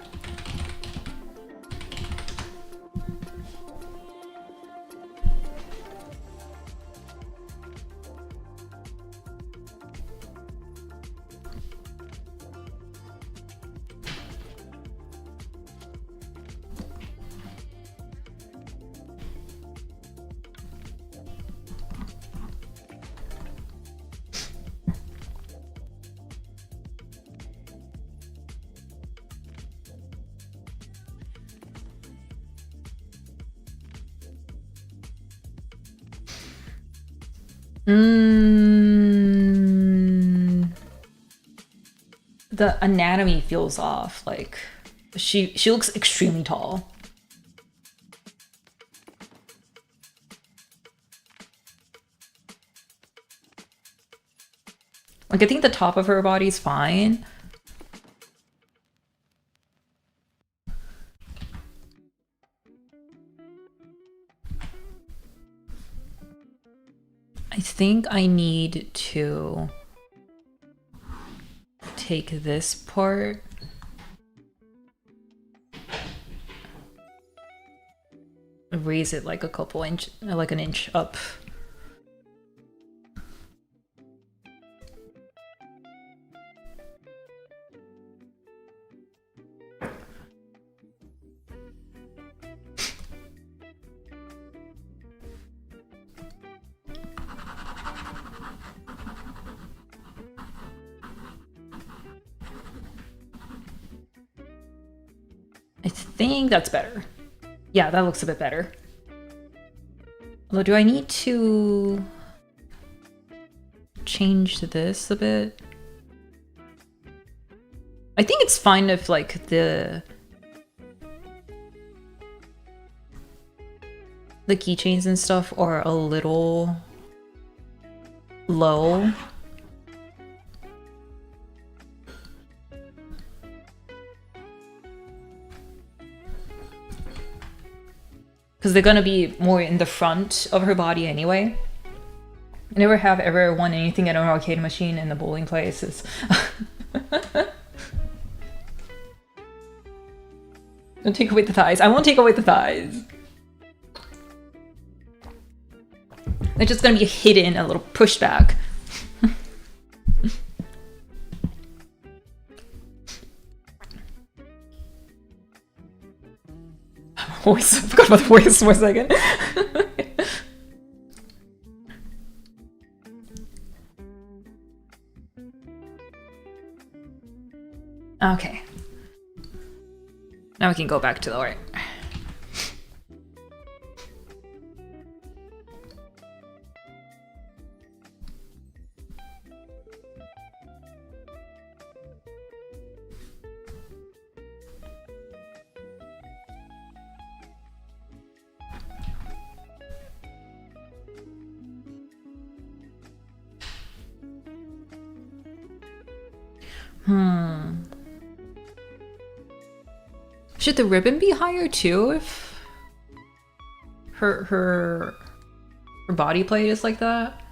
The anatomy feels off. Like she looks extremely tall. Like I think the top of her body's fine. I think I need to take this part raise it like a couple inch, like an inch up. I think that's better. Yeah, that looks a bit better. Although, do I need to change this a bit? I think it's fine if like the keychains and stuff are a little low. Because they're gonna be more in the front of her body anyway. I never have ever won anything at an arcade machine in the bowling places. Don't take away the thighs. I won't take away the thighs. They're just gonna be hidden, a little pushback. Voice. I forgot about the voice for a second. Okay. Now we can go back to the art. Should the ribbon be higher too if her body plate is like that?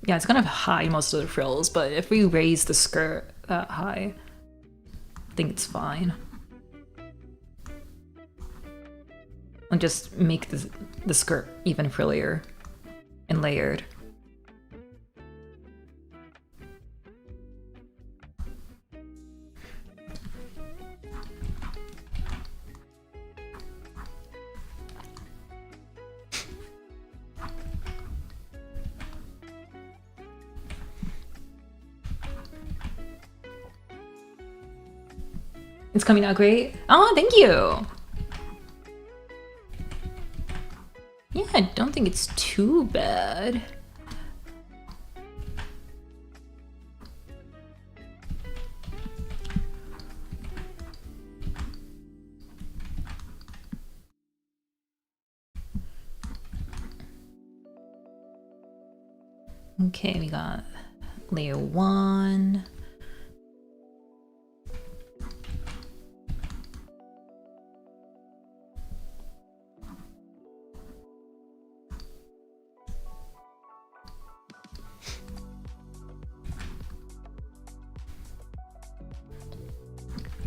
Yeah, it's gonna hide most of the frills, but if we raise the skirt that high, I think it's fine. And just make the skirt even frillier and layered. It's coming out great. Oh, thank you. Yeah, I don't think it's too bad. Okay, we got layer 1.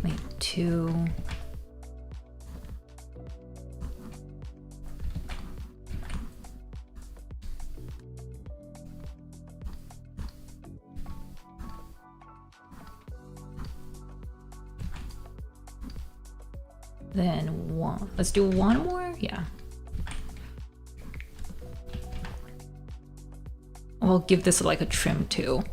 Layer 2. Then one. Let's do one more? Yeah. I'll give this like a trim too.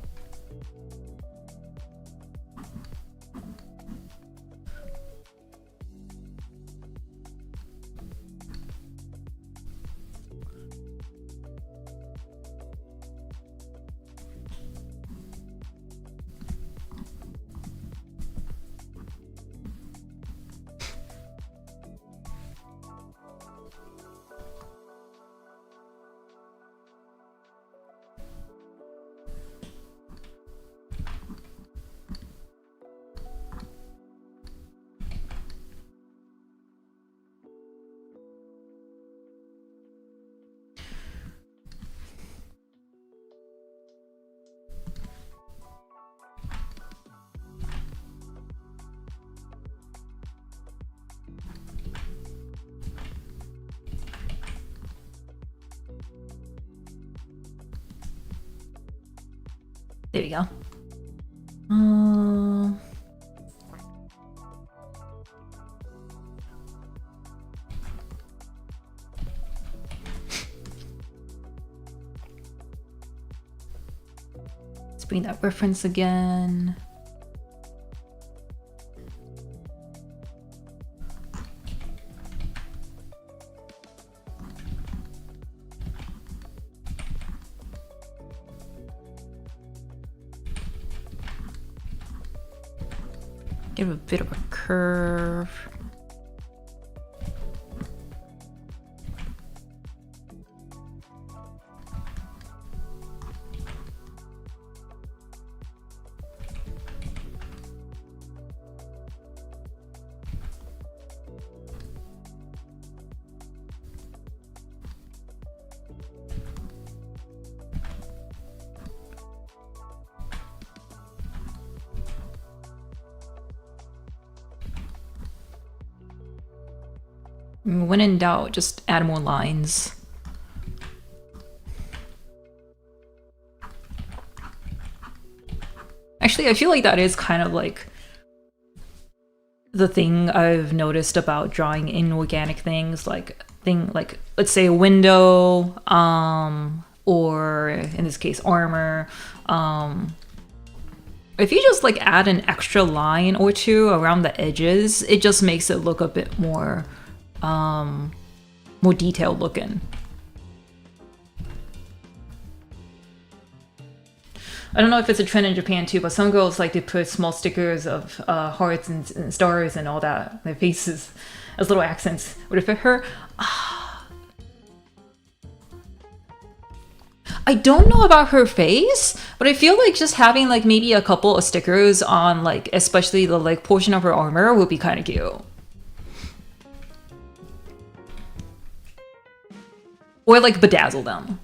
There you go. Let's bring that reference again. Give a bit of a curve. When in doubt, just add more lines. Actually, I feel like that is kind of like the thing I've noticed about drawing inorganic things, like let's say a window, or in this case armor. If you just like add an extra line or two around the edges, it just makes it look a bit more more detailed looking. I don't know if it's a trend in Japan too, but some girls like to put small stickers of hearts and stars and all that, their faces, as little accents. Would it fit her? I don't know about her face, but I feel like just having like maybe a couple of stickers on like especially the leg portion of her armor would be kind of cute. Or like bedazzle them.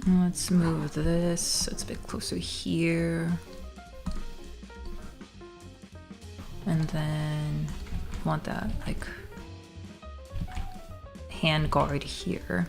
Let's move this so it's a bit closer here. And then want that like hand guard here.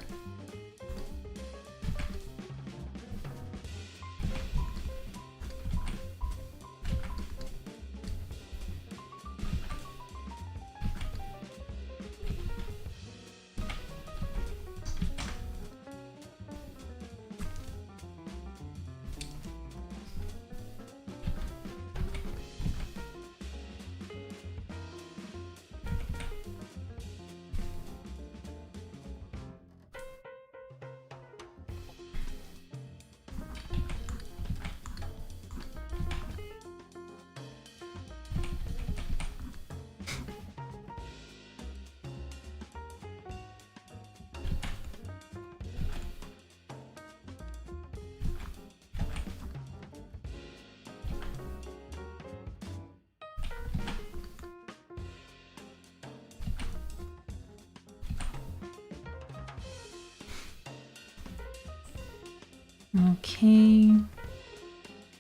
Okay,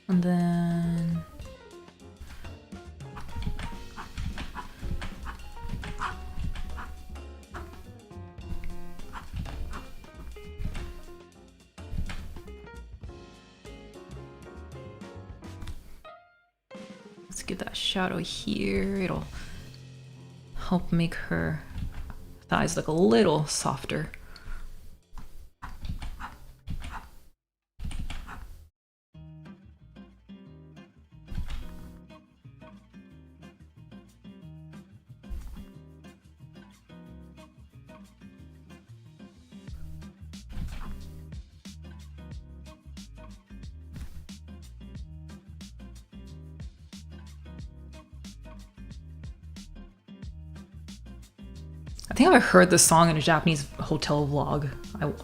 and then let's get that shadow here. It'll help make her thighs look a little softer. I think I've heard this song in a Japanese hotel vlog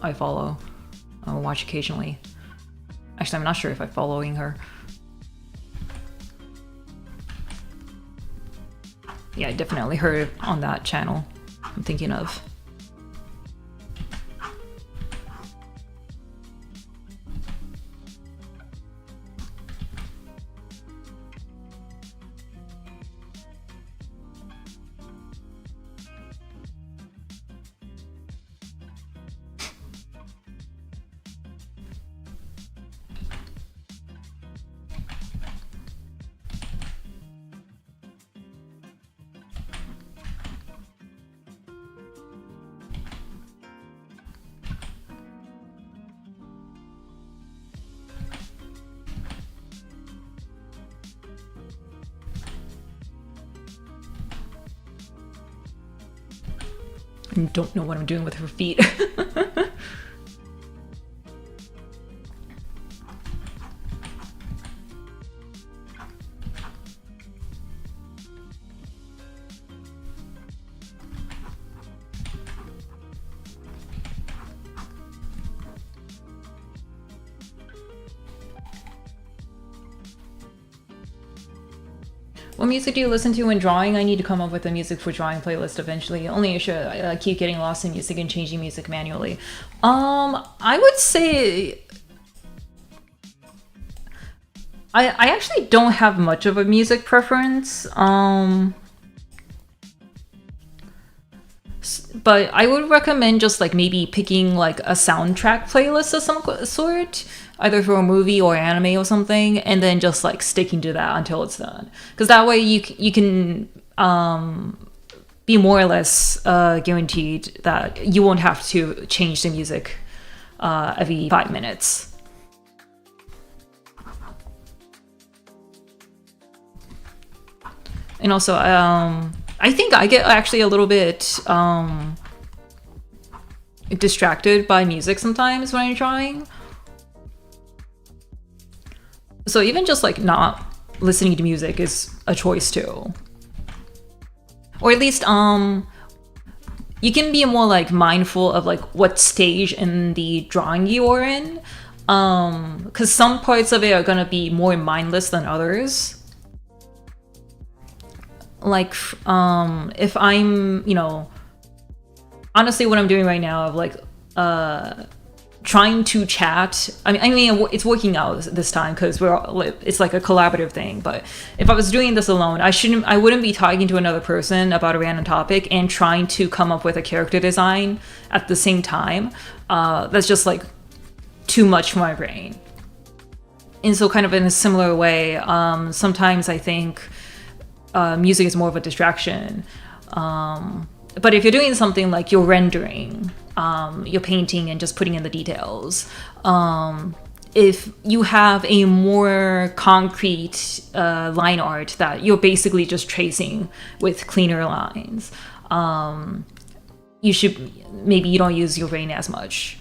I follow, watch occasionally. Actually, I'm not sure if I'm following her. Yeah, I definitely heard it on that channel I'm thinking of. And don't know what I'm doing with her feet. What music do you listen to when drawing? I need to come up with a music for drawing playlist eventually. Only issue, I keep getting lost in music and changing music manually. I would say I actually don't have much of a music preference. But I would recommend just like maybe picking like a soundtrack playlist of some sort, either for a movie or anime or something, and then just like sticking to that until it's done. Because that way you can be more or less guaranteed that you won't have to change the music every 5 minutes. And also, I think I get actually a little bit distracted by music sometimes when I'm drawing. So even just like not listening to music is a choice too. Or at least you can be more like mindful of like what stage in the drawing you are in. Because some parts of it are gonna be more mindless than others. Like if I'm, you know, honestly what I'm doing right now of like trying to chat. I mean, it's working out this time because it's like a collaborative thing. But if I was doing this alone, I wouldn't be talking to another person about a random topic and trying to come up with a character design at the same time. That's just like too much for my brain. And so, kind of in a similar way, sometimes I think music is more of a distraction. But if you're doing something like you're rendering, you're painting and just putting in the details, if you have a more concrete line art that you're basically just tracing with cleaner lines, maybe you don't use your brain as much.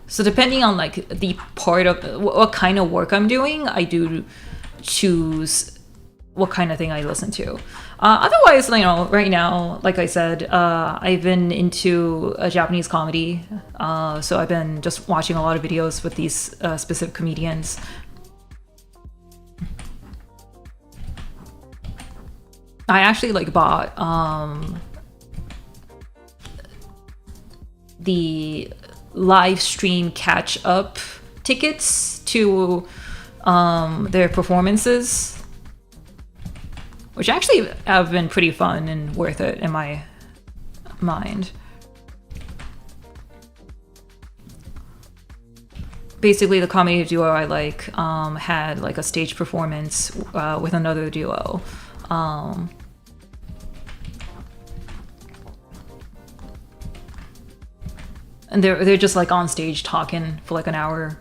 So depending on like the part of what kind of work I'm doing, I do choose what kind of thing I listen to. Otherwise, right now, like I said, I've been into a Japanese comedy. So I've been just watching a lot of videos with these specific comedians. I actually bought the live stream catch up tickets to their performances, which actually have been pretty fun and worth it in my mind. Basically, the comedy duo I like had like a stage performance with another duo. And they're just like on stage talking for like an hour.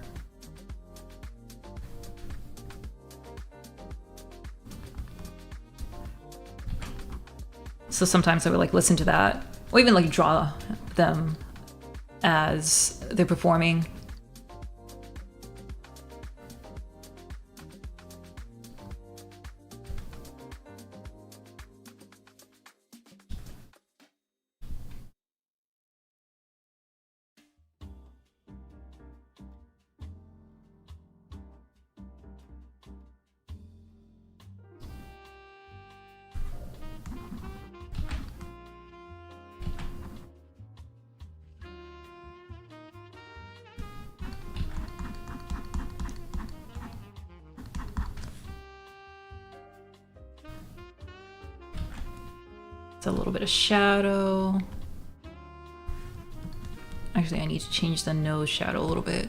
So sometimes I would like listen to that, or even like draw them as they're performing. It's a little bit of shadow. Actually, I need to change the nose shadow a little bit.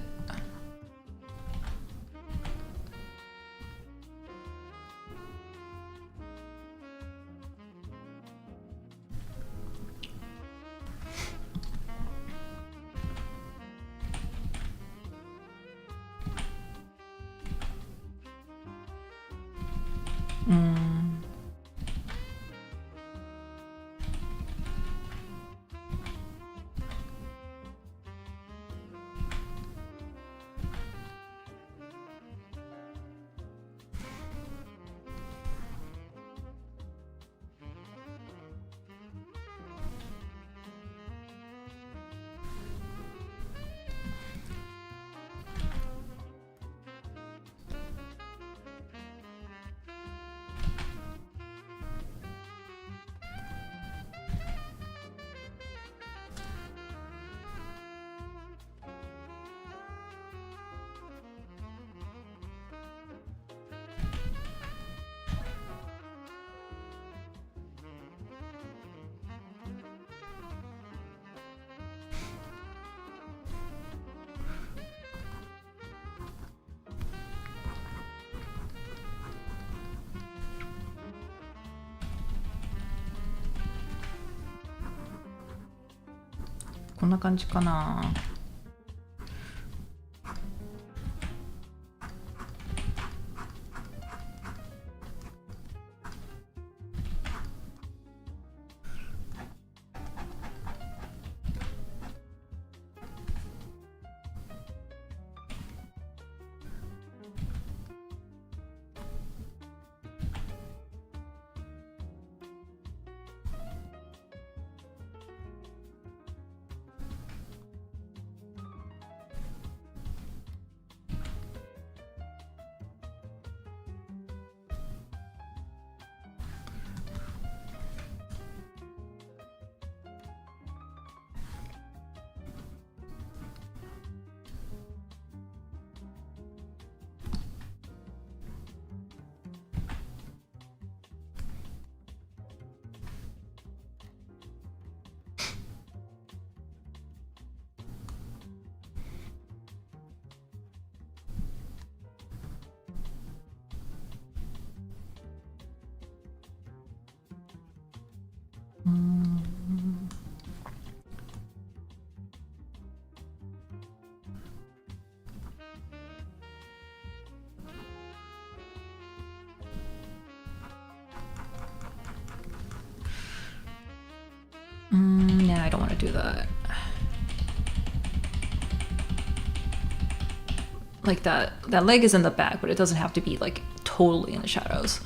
こんな感じかな。Nah, I don't want to do that. Like that leg is in the back, but it doesn't have to be like totally in the shadows.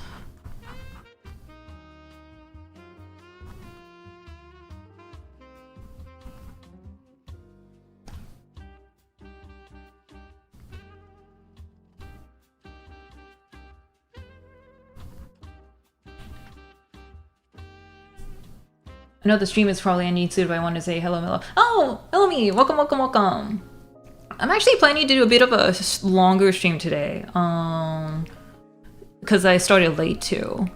I know the stream is probably on YouTube, but I want to say hello, Milo. Oh, hello me! Welcome, welcome, welcome! I'm actually planning to do a bit of a longer stream today, because I started late too.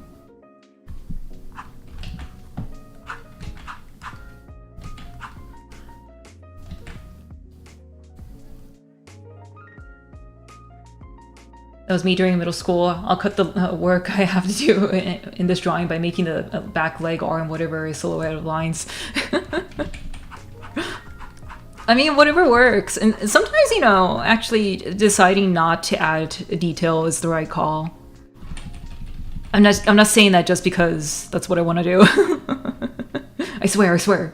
That was me during middle school. I'll cut the work I have to do in this drawing by making the back leg arm whatever is silhouette of lines. I mean, whatever works. And sometimes, you know, actually deciding not to add a detail is the right call. I'm not saying that just because that's what I want to do. I swear, I swear.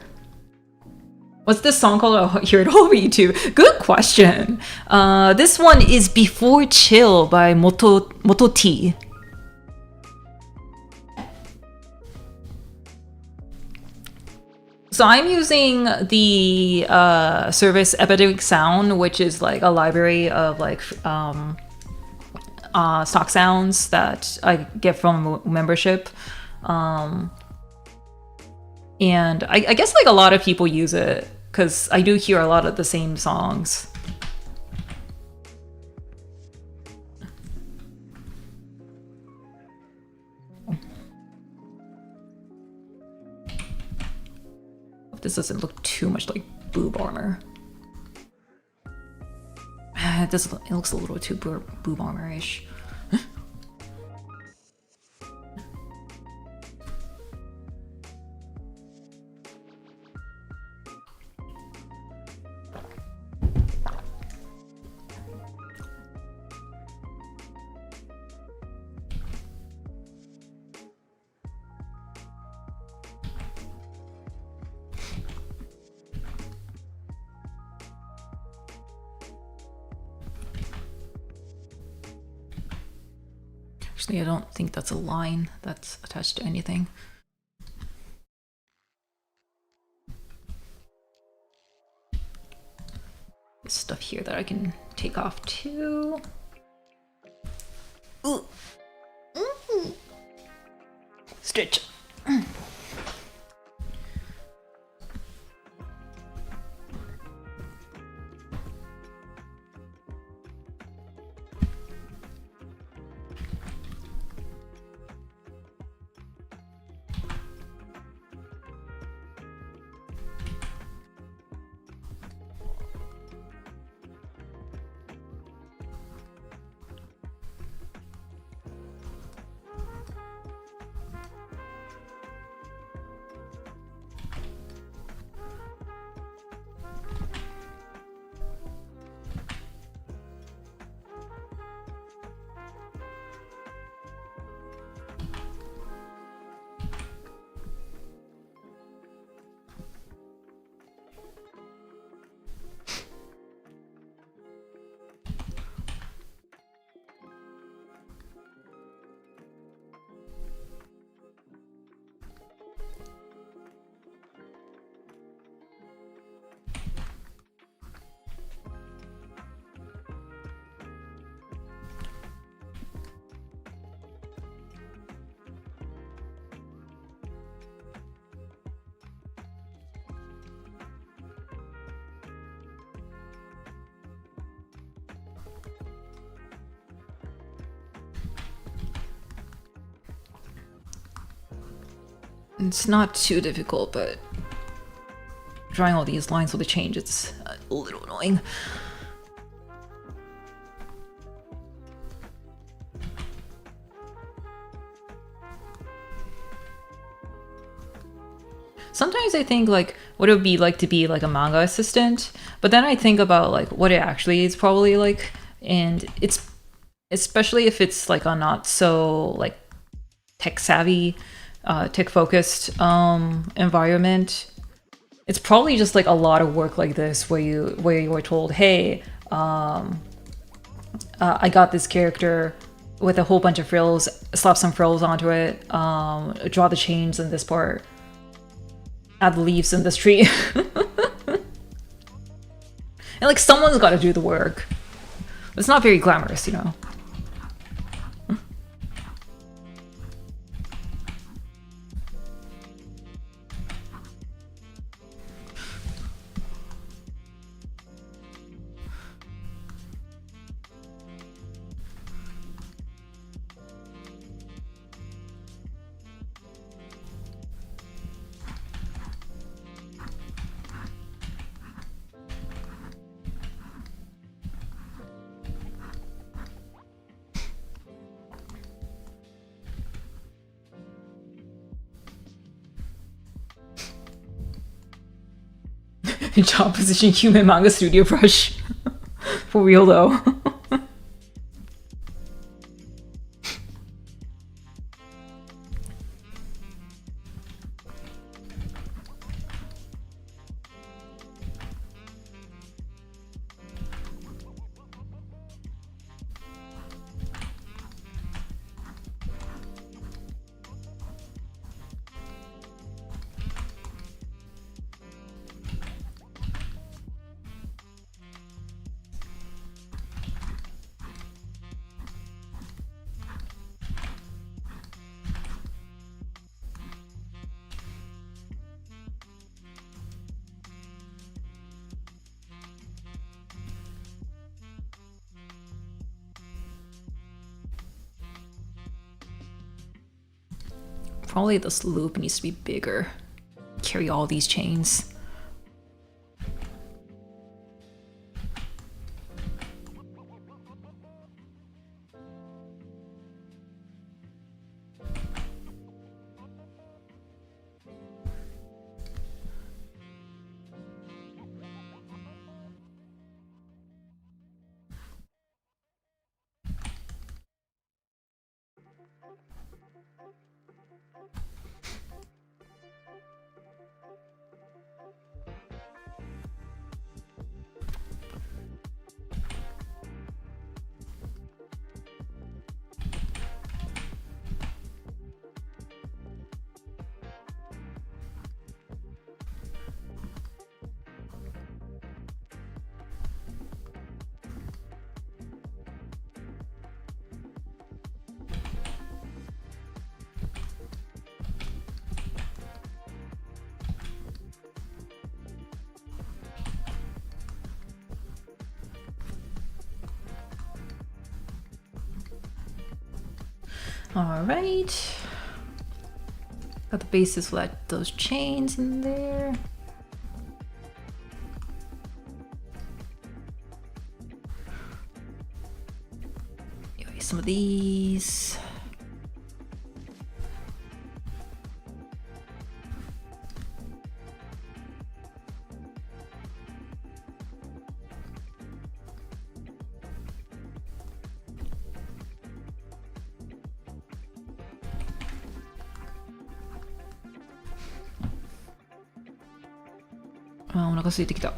What's this song called? I'll hear it all over YouTube. Good question. This one is Before Chill by Moto T. So I'm using the service Epidemic Sound, which is like a library of like stock sounds that I get from membership. And I guess like a lot of people use it because I do hear a lot of the same songs. This doesn't look too much like boob armor. It looks a little too boob armor-ish. Actually, I don't think that's a line that's attached to anything. There's stuff here that I can take off too. Ooh. Stitch. It's not too difficult, but drawing all these lines with a change, it's a little annoying. sometimes I think like what it would be like to be like a manga assistant, but then I think about like what it actually is probably like, and it's especially if it's like a not so like tech savvy, tech focused environment. It's probably just like a lot of work like this where you were told, hey, I got this character with a whole bunch of frills, slap some frills onto it, draw the chains in this part, add the leaves in this tree. And like someone's got to do the work. It's not very glamorous, you know. Job position human manga studio brush. For real though. Probably this loop needs to be bigger. Carry all these chains. All right. Got the bases for like those chains in there. Anyway, some of these.あ、お腹空いてきた。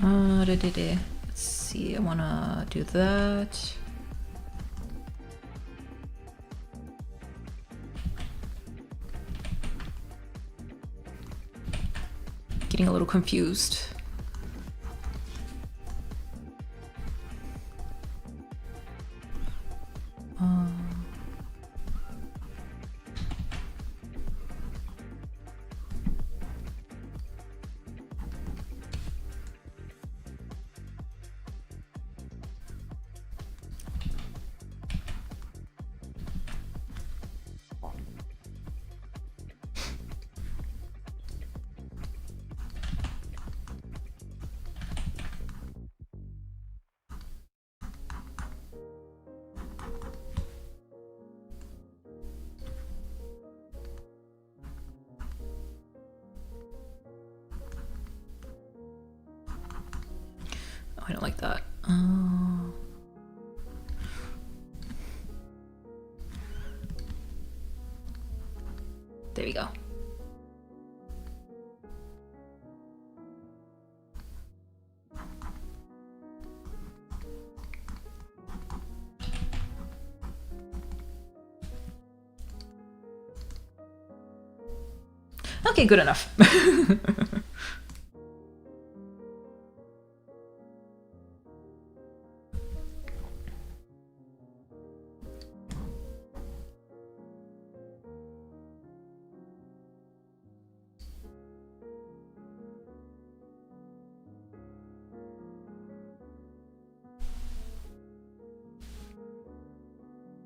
Let's see, I wanna do that. Getting a little confused. I don't like that. There we go. Okay, good enough.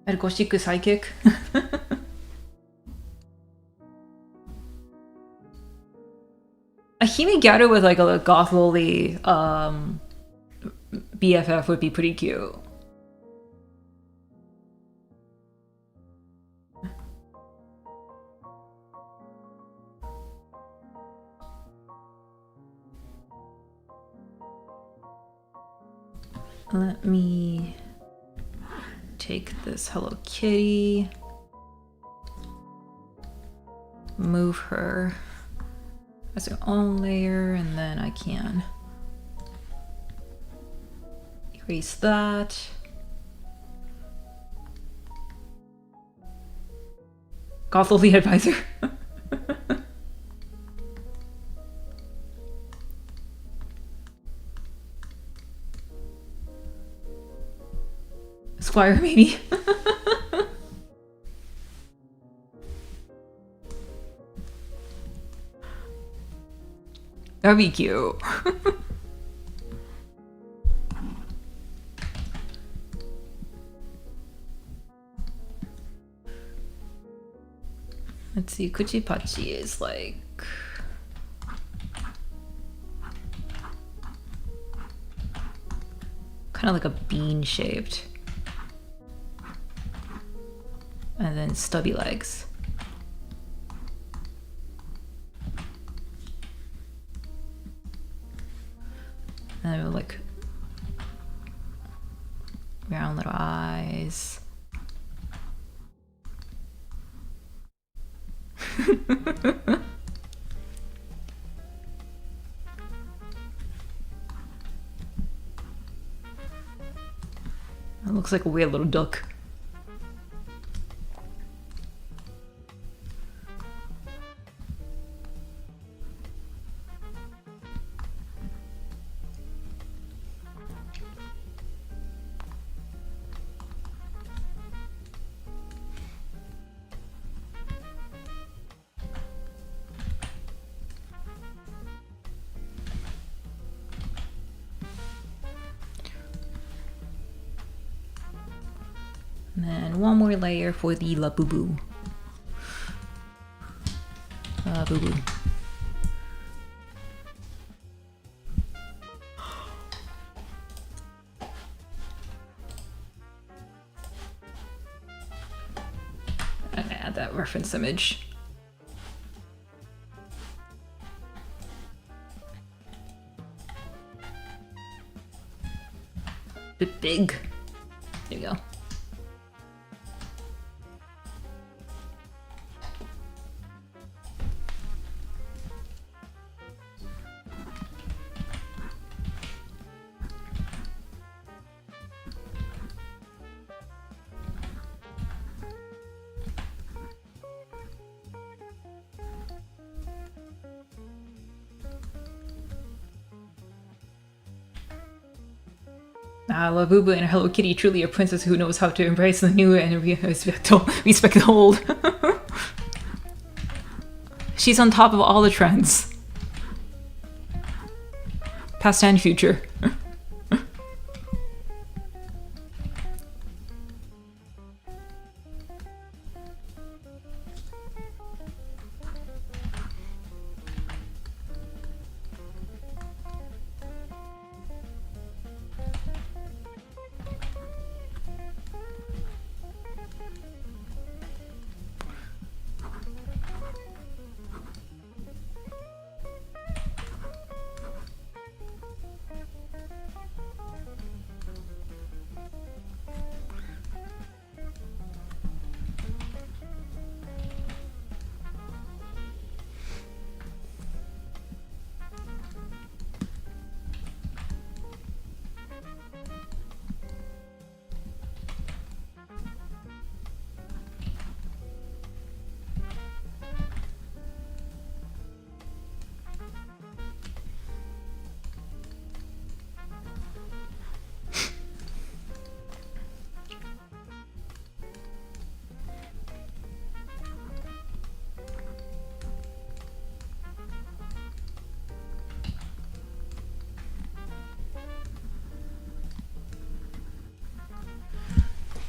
Ergoshiku psychic. A Hime Gyaru with like a goth loli BFF would be pretty cute. Let me take this Hello Kitty, move her as her own layer, and then I can erase that. Gothel the advisor. Squire, maybe. That'd be cute. Let's see, Kuchipachi is like... kind of like a bean shaped. And then stubby legs. And then like round little eyes. It looks like a weird little duck. And then one more layer for the Labubu. Labubu. And add that reference image. Bit big. There you go. Labubu and Hello Kitty, truly a princess who knows how to embrace the new and respect the old. She's on top of all the trends. Past and future.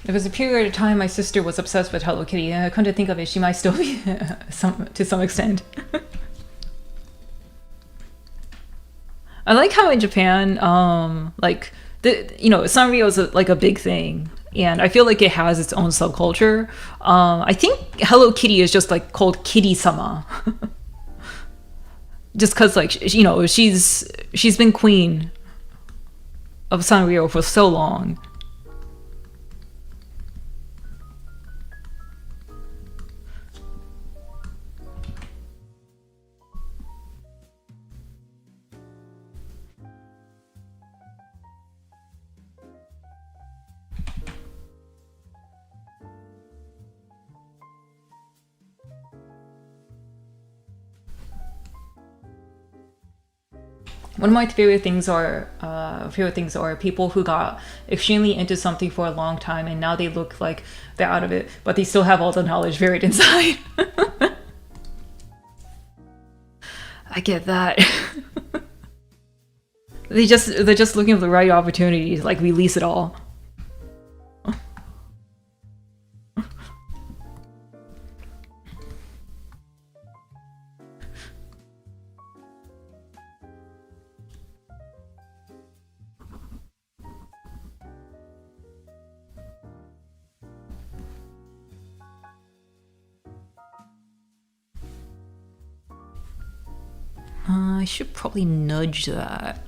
There was a period of time my sister was obsessed with Hello Kitty, and I come to think of it, she might still be to some extent. I like how in Japan, like Sanrio is like a big thing, and I feel like it has its own subculture. I think Hello Kitty is just like called Kitty-sama, just because like she's been queen of Sanrio for so long. One of my favorite things are people who got extremely into something for a long time and now they look like they're out of it, but they still have all the knowledge buried inside. I get that. They're just looking for the right opportunity to like release it all. I should probably nudge that.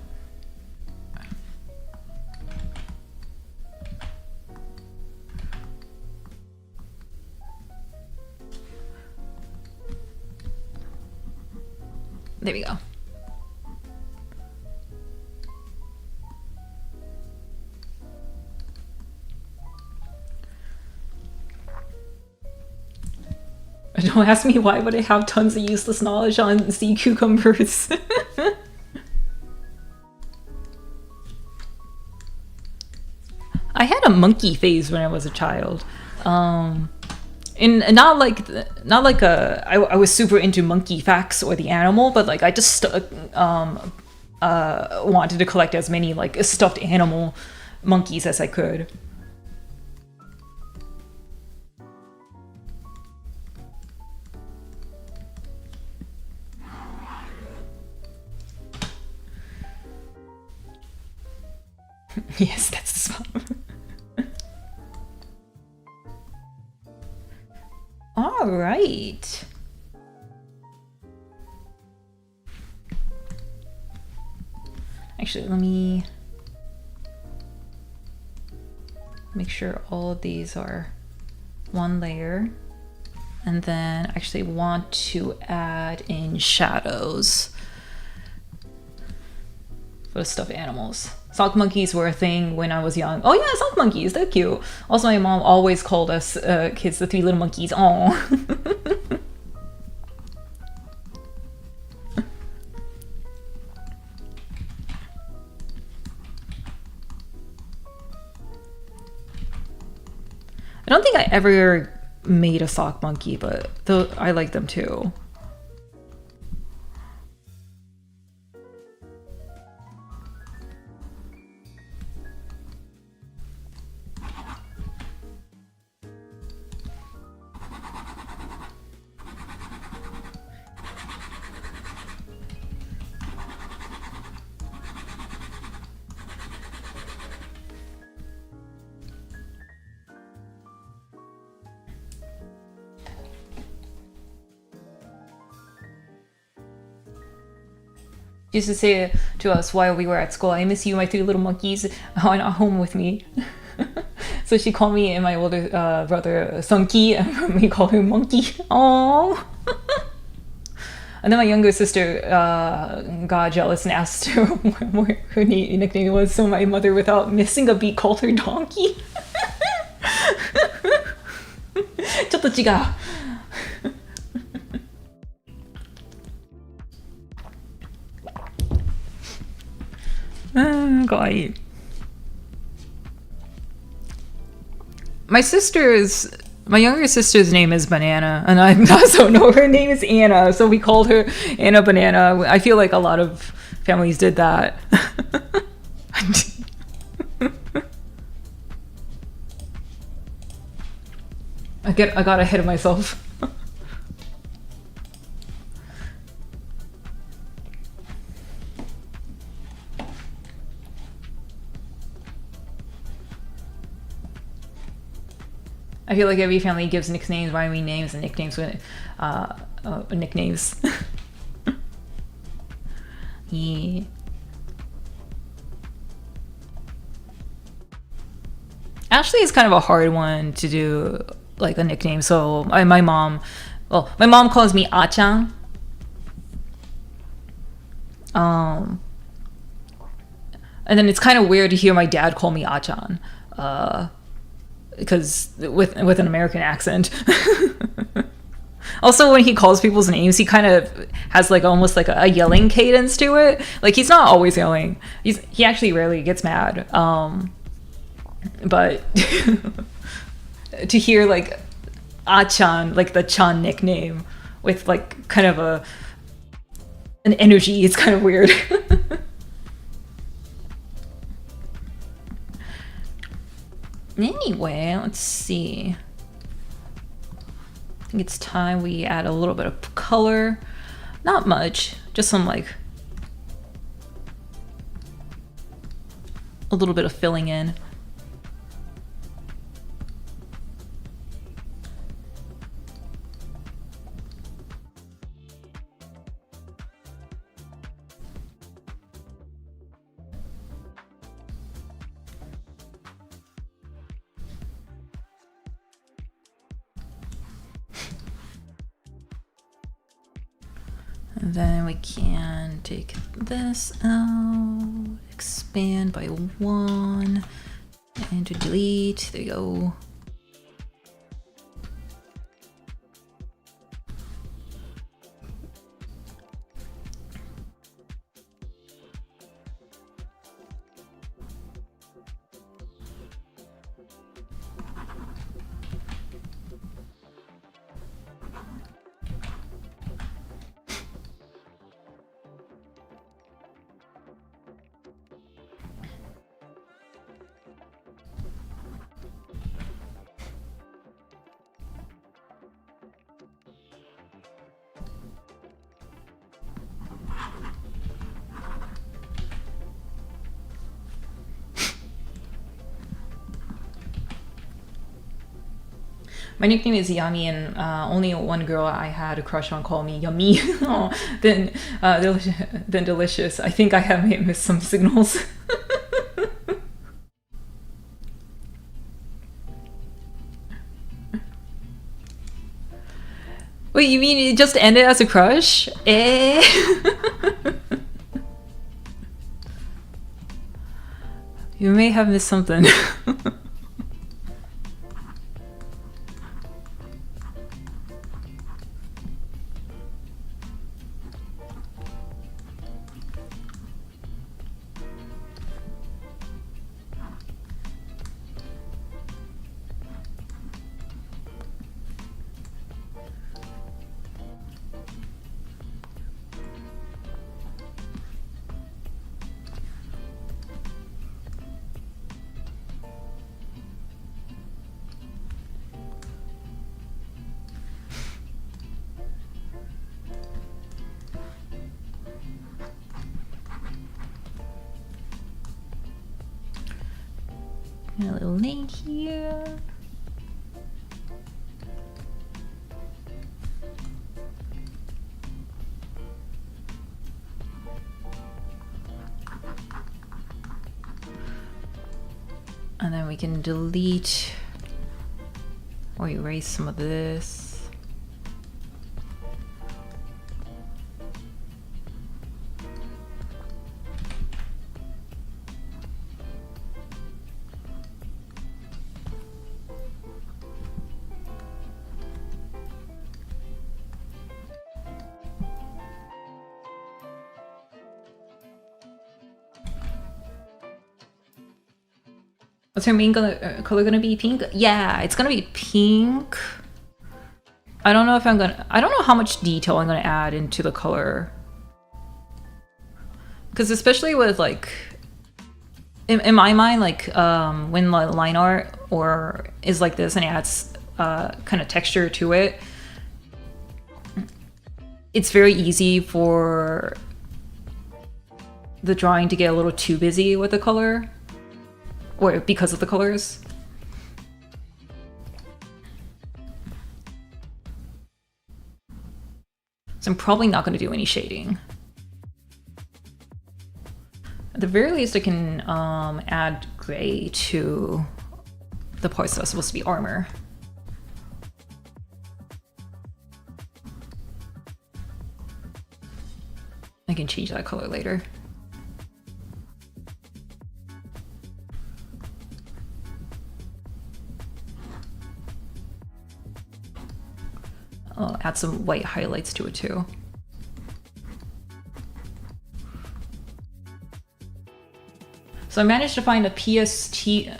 There we go. Don't ask me why would I have tons of useless knowledge on sea cucumbers. I had a monkey phase when I was a child. And not like I was super into monkey facts or the animal, but like I just wanted to collect as many like stuffed animal monkeys as I could. Yes, that's the spot. All right. Actually, let me make sure all of these are one layer. And then actually want to add in shadows for the stuffed animals. Sock monkeys were a thing when I was young. Oh yeah, sock monkeys, they're cute. Also, my mom always called us kids the three little monkeys. Aww. I don't think I ever made a sock monkey, but I like them too. She used to say to us while we were at school, "I miss you, my three little monkeys, are not home with me." So she called me and my older brother Sunky, and we called him Monkey. Aww. And then my younger sister got jealous and asked her what her nickname was, so my mother, without missing a beat, called her Donkey. ちょっと違う。かわいい。My younger sister's name is Banana, and I also know her name is Anna, so we called her Anna Banana. I feel like a lot of families did that. I got ahead of myself. I feel like every family gives nicknames, rhyming names, and nicknames with nicknames. Yeah. Ashley is kind of a hard one to do, like a nickname. So my mom calls me Ah-chan. And then it's kind of weird to hear my dad call me Ah-chan. Because with an American accent. Also, when he calls people's names, he kind of has like almost like a yelling cadence to it. Like, he's not always yelling. He actually rarely gets mad. But to hear like Ah-chan, like the Chan nickname, with like kind of an energy, it's kind of weird. Anyway, let's see. I think it's time we add a little bit of color. Not much, just some like a little bit of filling in. And then we can take this out, expand by 1, and to delete. There you go. My nickname is Yummy, and only one girl I had a crush on called me Yummy. Then Delicious. I think I have missed some signals. Wait, you mean it just ended as a crush? Eh? You may have missed something. A little link here. And then we can delete or erase some of this. What's her main color gonna be? Pink? Yeah, it's gonna be pink. I don't know if I don't know how much detail I'm gonna add into the color. Because especially with like, in my mind, like when the line art is like this and it adds kind of texture to it, it's very easy for the drawing to get a little too busy with the color. Or because of the colors. So I'm probably not going to do any shading. At the very least, I can add gray to the parts that are supposed to be armor. I can change that color later. I'll add some white highlights to it too. So I managed to find a PSTV,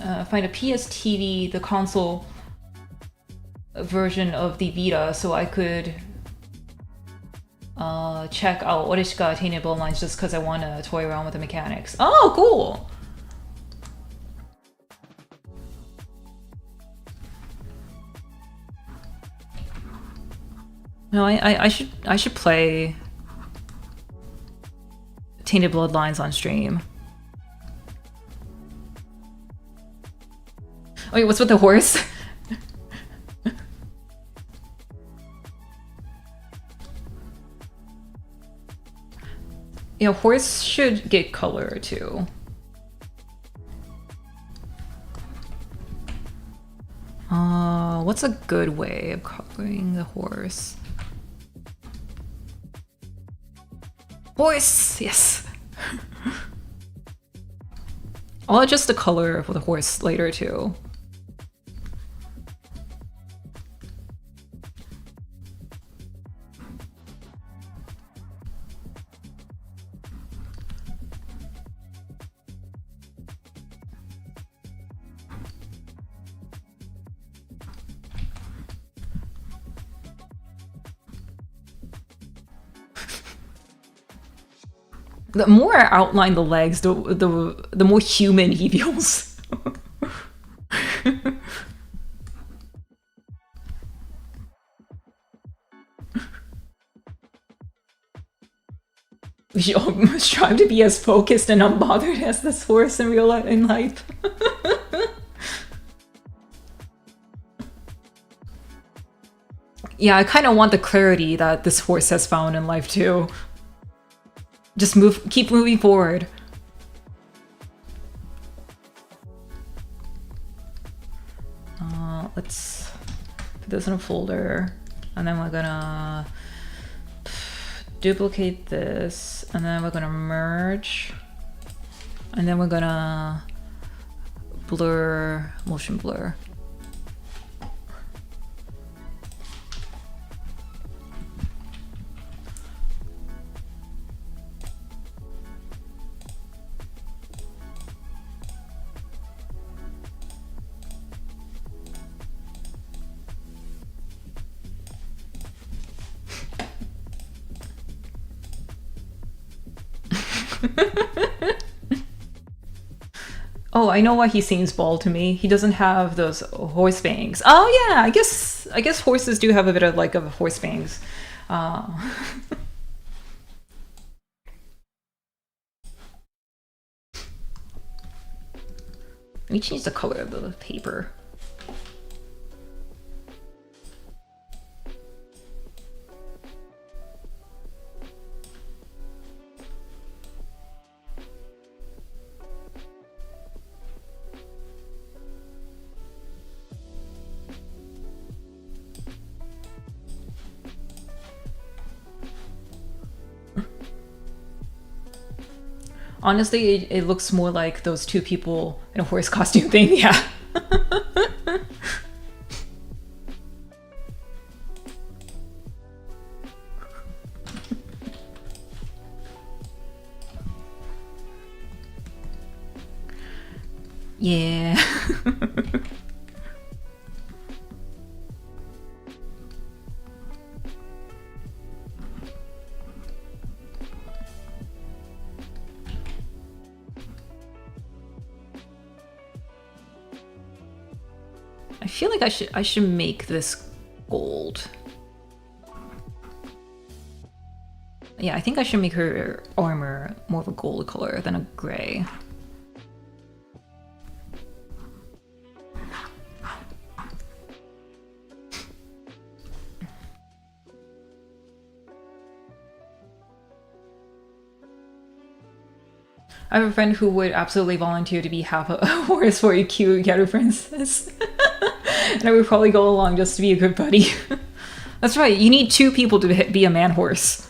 the console version of the Vita, so I could check out Oreshika attainable lines just because I want to toy around with the mechanics. Oh, cool! No, I should play Tainted Bloodlines on stream. Oh wait, what's with the horse? You know, horse should get color too. What's a good way of coloring the horse? Horse! Yes! I'll adjust the color for the horse later too. The more I outline the legs, the more human he feels. We should all strive to be as focused and unbothered as this horse in real life. In life. Yeah, I kind of want the clarity that this horse has found in life too. Just keep moving forward. Let's put this in a folder, and then we're gonna duplicate this, and then we're gonna merge, and then we're gonna blur, motion blur. Oh, I know why he seems bald to me. He doesn't have those horse fangs. Oh yeah, I guess horses do have a bit of like of horse fangs. Let me change the color of the paper. Honestly, it looks more like those two people in a horse costume thing, yeah. Yeah. I feel like I should make this gold. Yeah, I think I should make her armor more of a gold color than a gray. I have a friend who would absolutely volunteer to be half a horse for a cute Yaru princess. And I would probably go along just to be a good buddy. That's right, you need two people to be a man horse.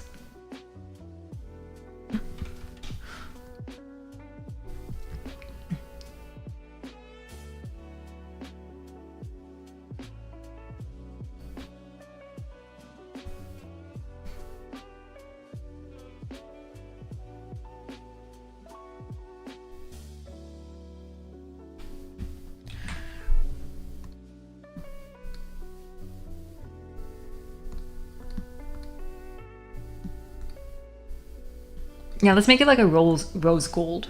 Yeah, let's make it like a rose gold.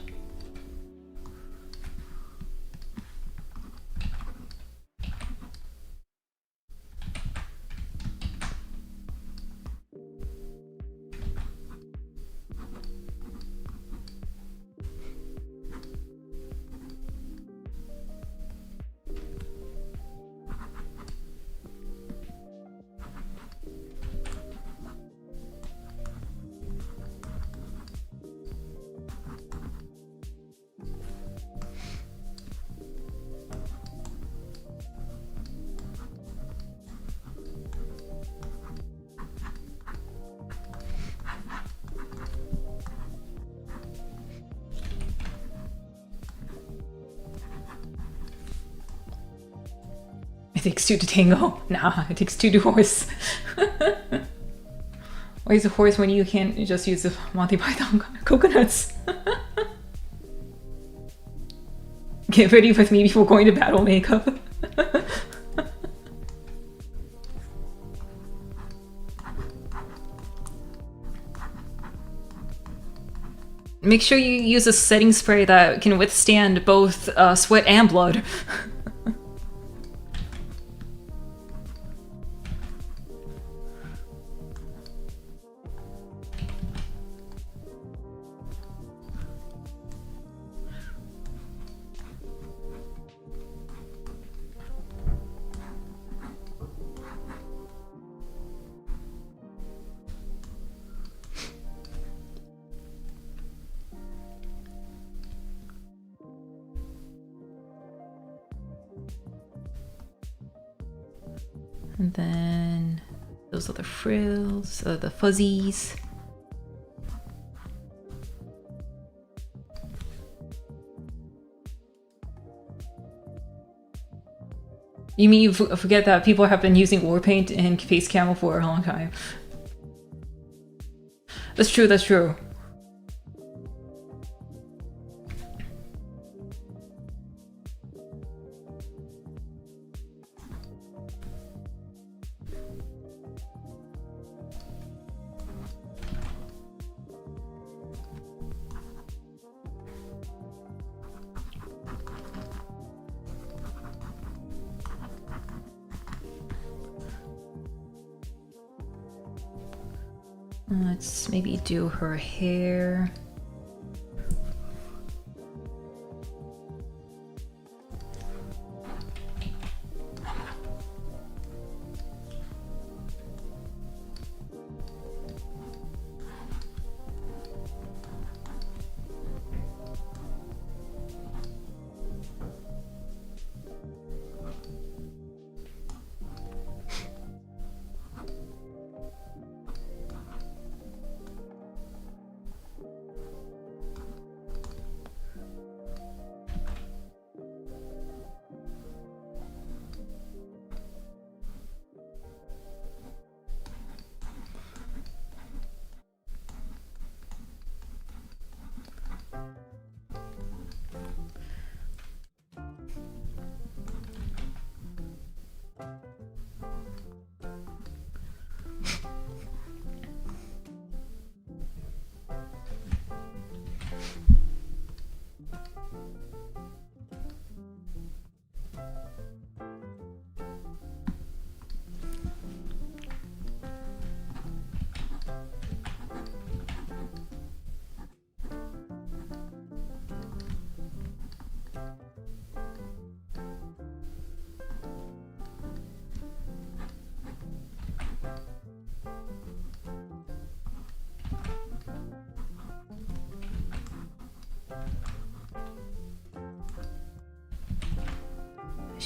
It takes two to tango. Nah, it takes two to horse. Why is a horse when you can't just use the Monty Python coconuts? Get ready with me before going to battle makeup. Make sure you use a setting spray that can withstand both sweat and blood. And then those are the frills, the fuzzies. You mean you forget that people have been using war paint and face camo for a long time? That's true, that's true. Let's maybe do her hair.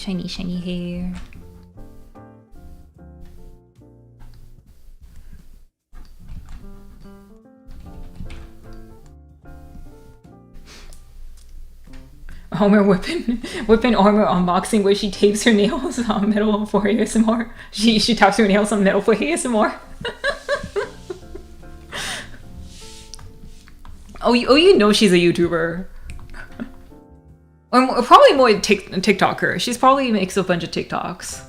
Shiny, shiny hair. Homer whipping armor unboxing where she tapes her nails on metal for ASMR. She taps her nails on metal for ASMR. Oh, you know she's a YouTuber. Or probably more TikToker. She's probably makes a bunch of TikToks.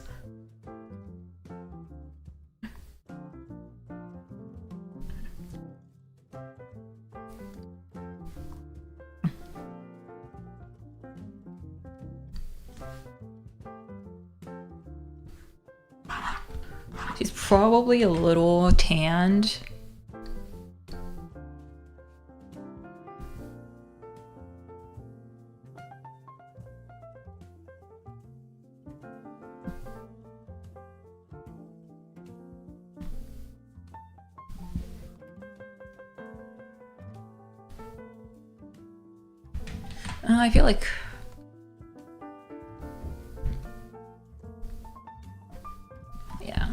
She's probably a little tanned. I feel like yeah.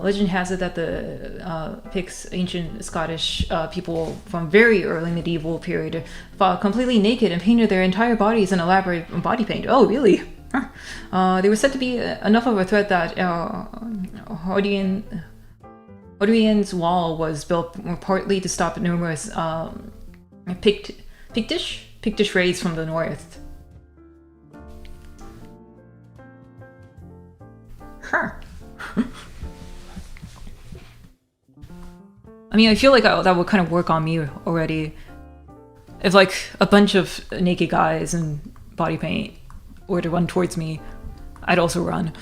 Legend has it that the Picts, ancient Scottish people from very early medieval period, fought completely naked and painted their entire bodies in elaborate body paint. Oh, really? They were said to be enough of a threat that Hadrian's Wall was built partly to stop numerous Pictish raids from the north. Huh. I mean, I feel like that would kind of work on me already. If like a bunch of naked guys in body paint were to run towards me, I'd also run.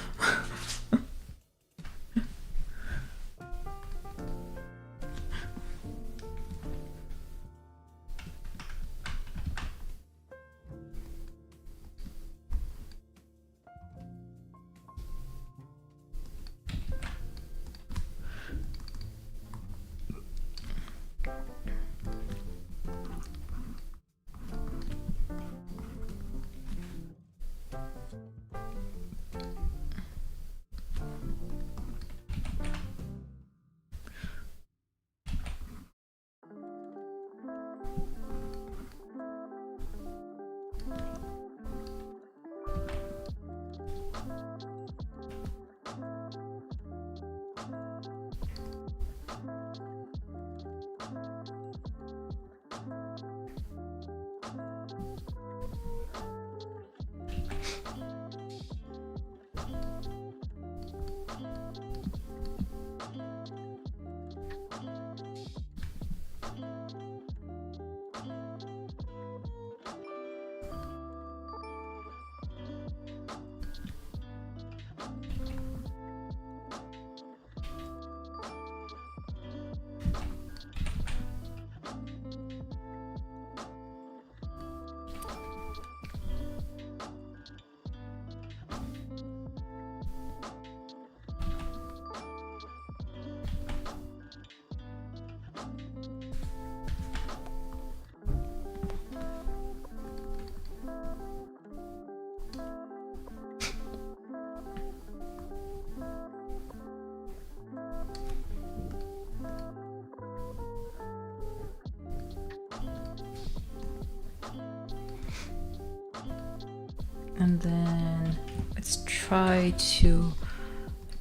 And then let's try to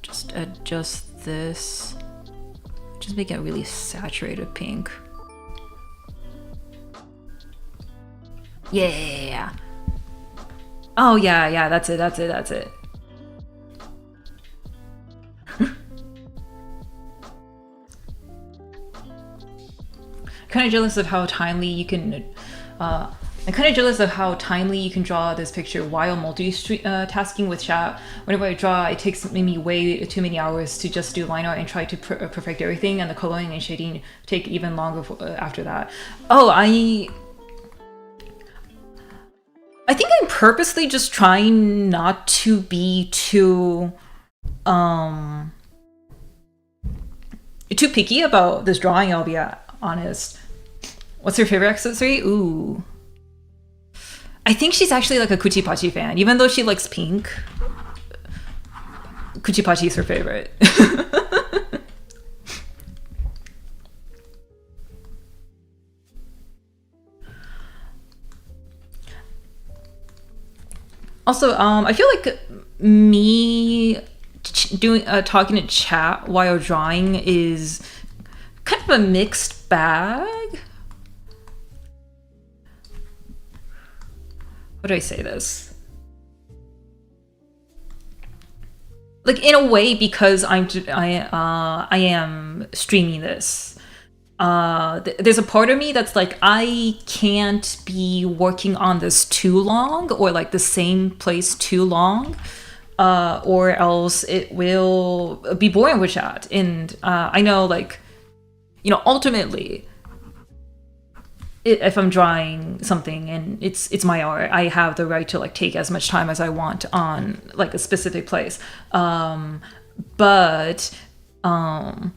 just adjust this Just make it really saturated pink. Yeah. Oh yeah, that's it. Kind of jealous of how timely you can. I'm kind of jealous of how timely you can draw this picture while multitasking with chat. Whenever I draw, it takes me way too many hours to just do line art and try to perfect everything, and the coloring and shading take even longer after that. Oh, I think I'm purposely just trying not to be too picky about this drawing, I'll be honest. What's your favorite accessory? Ooh. I think she's actually like a Kuchipachi fan. Even though she likes pink, Kuchipachi is her favorite. Also, I feel like me talking to chat while drawing is kind of a mixed bag. How do I say this? Like, in a way, because I am streaming this. There's a part of me that's like, I can't be working on this too long, or like the same place too long, or else it will be boring with chat. And I know, like, you know, ultimately, if I'm drawing something and it's my art, I have the right to like take as much time as I want on like a specific place. But I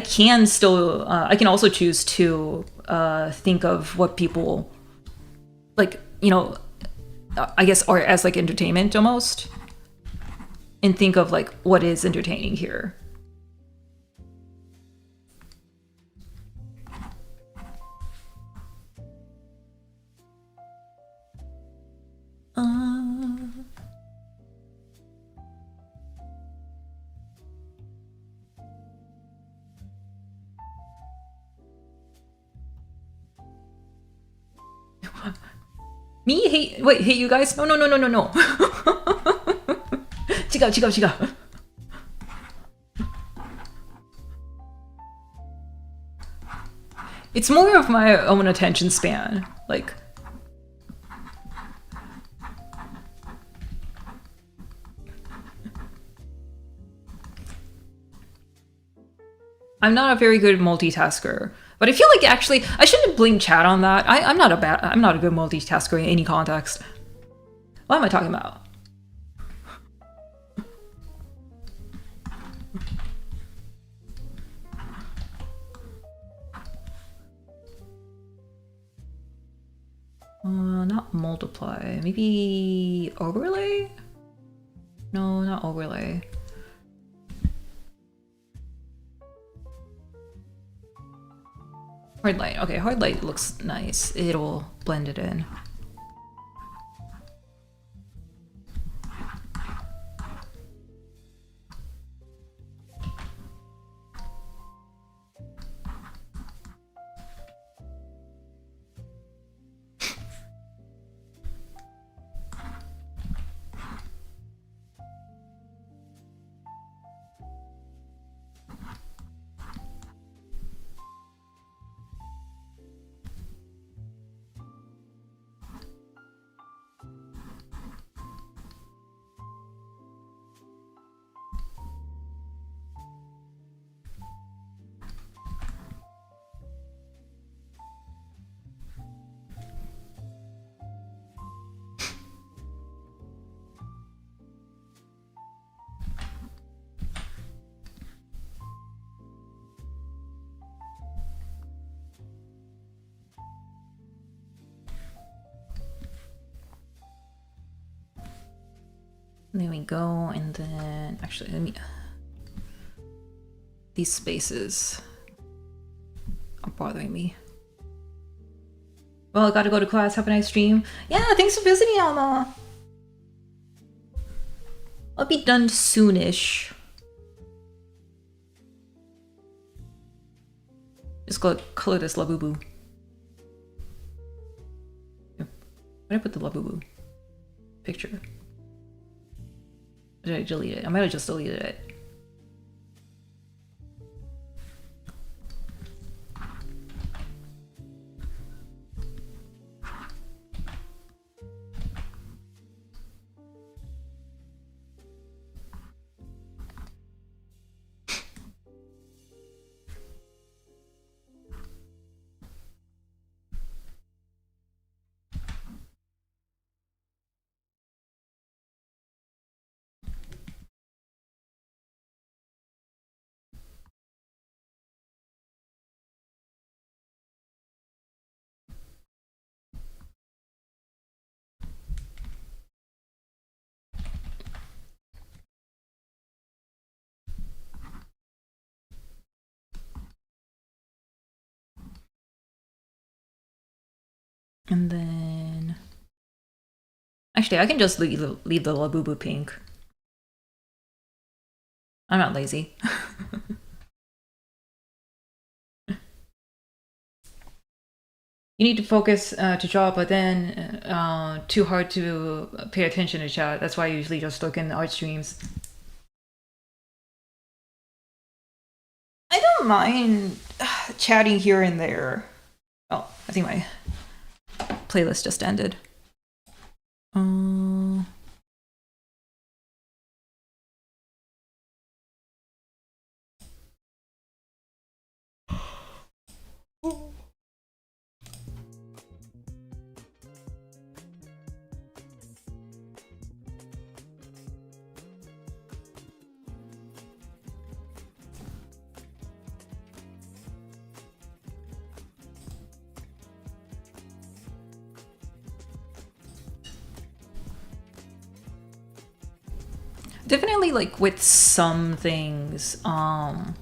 can still I can also choose to think of what people like, you know, I guess art as like entertainment almost, and think of like what is entertaining here. Me hate you guys? No. 違う. It's more of my own attention span. Like, I'm not a very good multitasker, but I feel like actually I shouldn't blame chat on that. I'm not a good multitasker in any context. What am I talking about? Not multiply. Maybe overlay? No, not overlay. Hard light. Okay, hard light looks nice. It'll blend it in. There we go, and then actually let me. These spaces are bothering me. Well, I gotta go to class. Have a nice stream. Yeah, thanks for visiting, Alma. I'll be done soonish. Just go color this Labubu. Where did I put the Labubu picture? Or did I delete it? I might have just deleted it. And then... Actually, I can just leave the Labubu pink. I'm not lazy. You need to focus to draw, but then too hard to pay attention to chat. That's why I usually just look in art streams. I don't mind chatting here and there. Oh, I think my playlist just ended. Definitely, like, with some things, like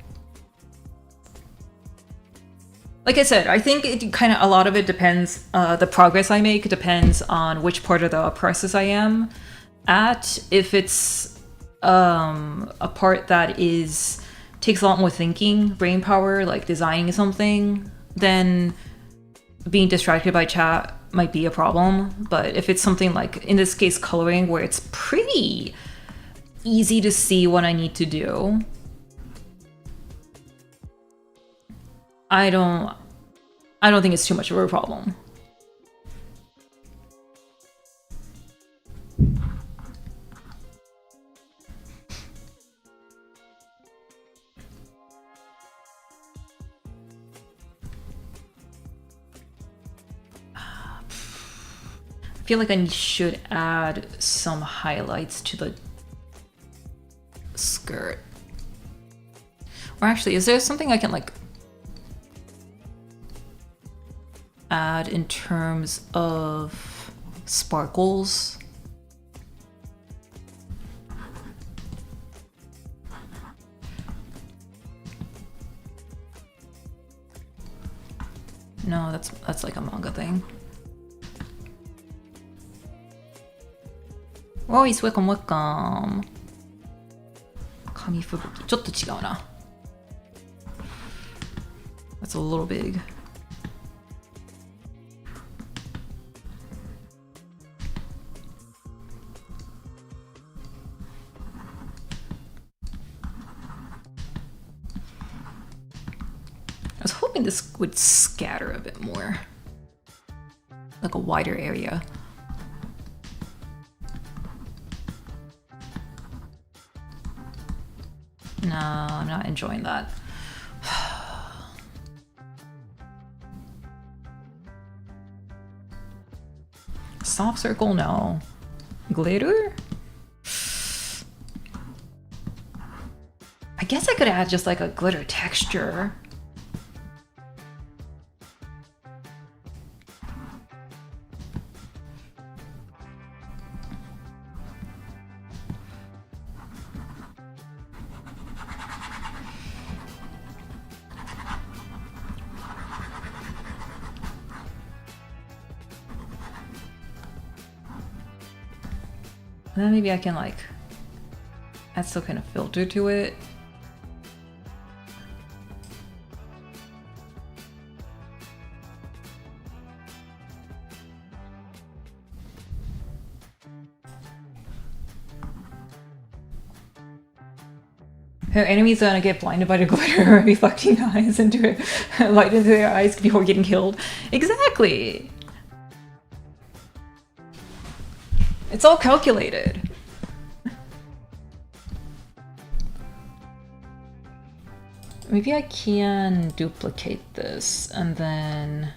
I said, I think it kind of, a lot of it depends, the progress I make depends on which part of the process I am at. If it's a part that takes a lot more thinking, brain power, like designing something, then being distracted by chat might be a problem. But if it's something like, in this case, coloring, where it's pretty easy to see what I need to do, I don't think it's too much of a problem. I feel like I should add some highlights to the skirt. Or actually, is there something I can like add in terms of sparkles? No, that's like a manga thing. Royce, welcome, welcome. 紙吹雪ちょっと違うな。That's a little big. I was hoping this would scatter a bit more, like a wider area. No, I'm not enjoying that. Soft circle, no. Glitter? I guess I could add just like a glitter texture. And then maybe I can like adds some kind of filter to it. Her enemies are gonna get blinded by the glitter or reflecting eyes into it, light into their eyes before getting killed. Exactly! It's all calculated. Maybe I can duplicate this and then...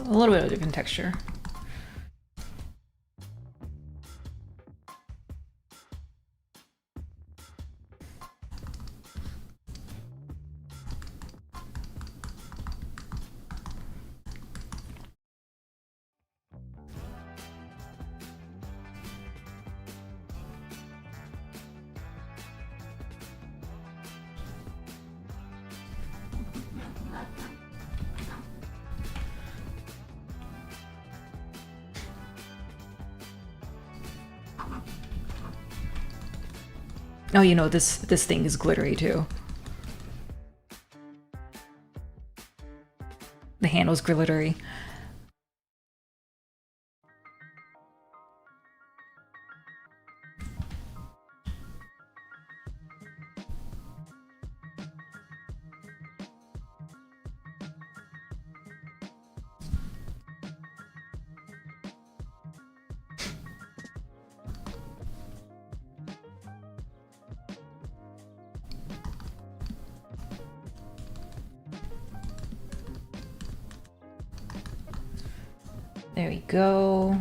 A little bit of different texture. Oh, you know, this thing is glittery too. The handle's glittery. There we go.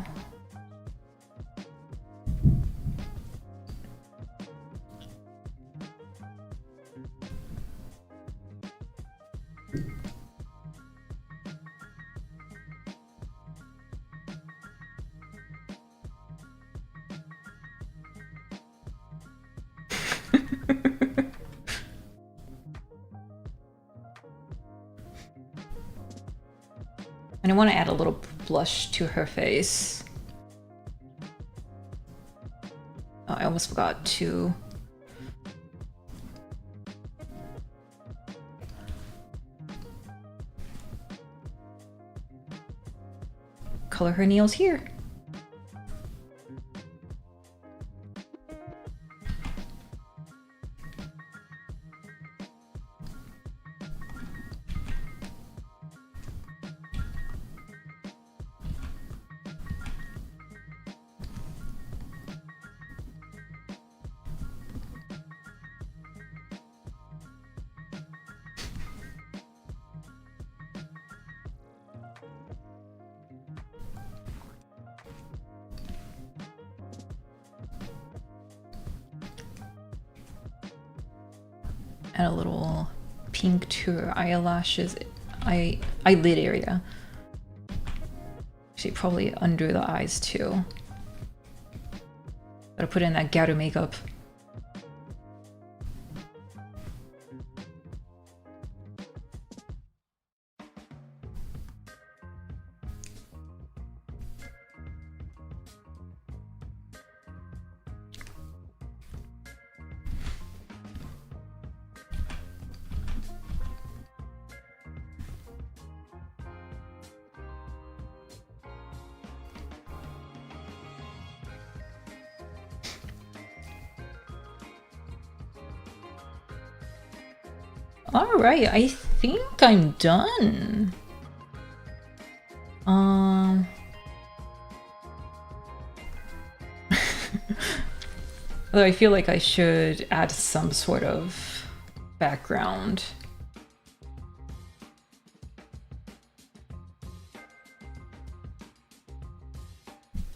And I want to add a little blush to her face. Oh, I almost forgot to... color her nails here. Add a little pink to her eyelashes, eyelid area. Actually, probably under the eyes too. Gotta put in that Garu makeup. Alright, I think I'm done. Although I feel like I should add some sort of background.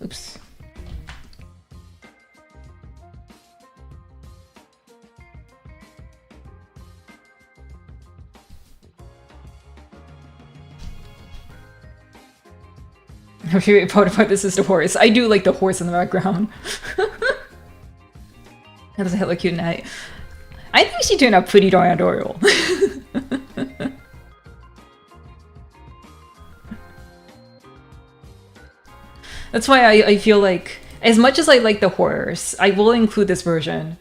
Oops. My favorite part about this is the horse. I do like the horse in the background. That was hella cute, and I think she turned out pretty darn adorable. That's why I feel like, as much as I like the horse, I will include this version.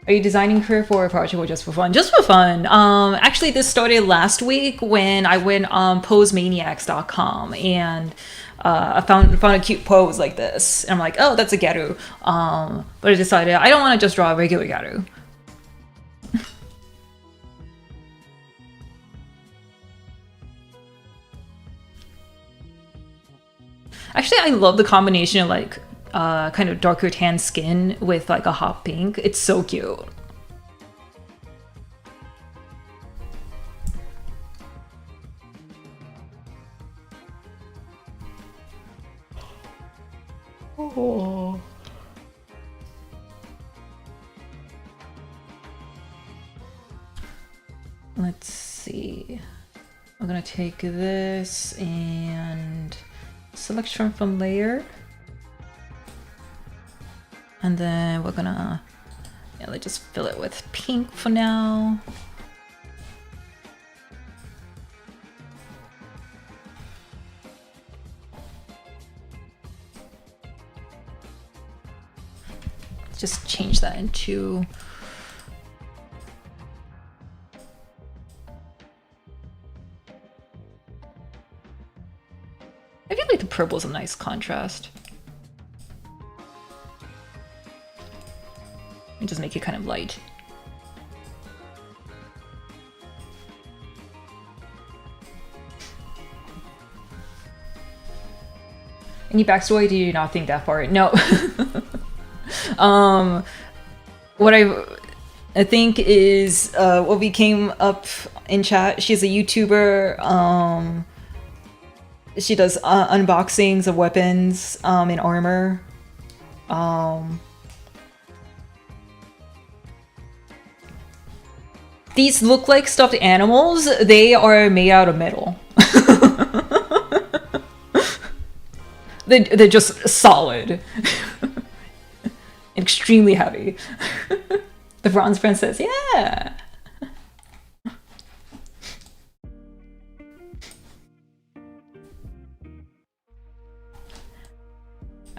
Are you designing her for a project or just for fun? Just for fun. Actually, this started last week when I went on posemaniacs.com and I found a cute pose like this. And I'm like, oh, that's a Garu. But I decided I don't want to just draw a regular Garu. Actually, I love the combination of like kind of darker tan skin with like a hot pink. It's so cute. Oh. Let's see. I'm gonna take this and selection from layer. And then we're gonna, yeah, let's just fill it with pink for now. Let's just change that into I feel like the purple is a nice contrast. And just make it kind of light. Any backstory? Do you not think that far? No. What I think is what we came up in chat. She's a YouTuber. She does unboxings of weapons and armor. These look like stuffed animals. They are made out of metal. They're just solid. Extremely heavy. The Bronze Princess, yeah!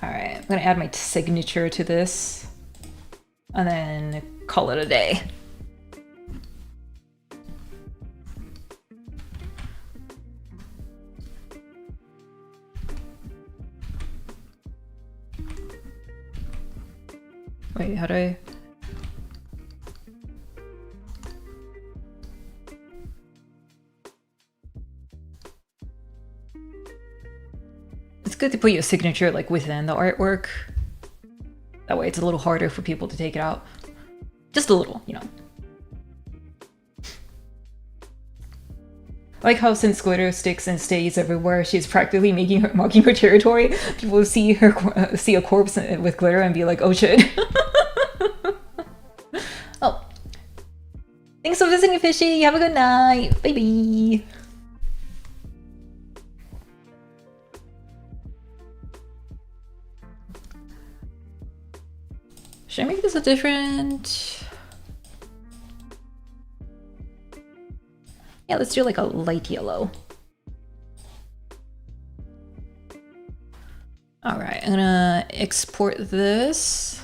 Alright, I'm gonna add my signature to this. And then call it a day. Wait, how do I... It's good to put your signature like within the artwork. That way it's a little harder for people to take it out. Just a little, you know. I like how since glitter sticks and stays everywhere, she's practically marking her territory. People see her see a corpse with glitter and be like, "Oh shit!" Oh, thanks for visiting, Fishy. Have a good night. Bye bye. Should I make this a different? Yeah, let's do like a light yellow. All right, I'm gonna export this.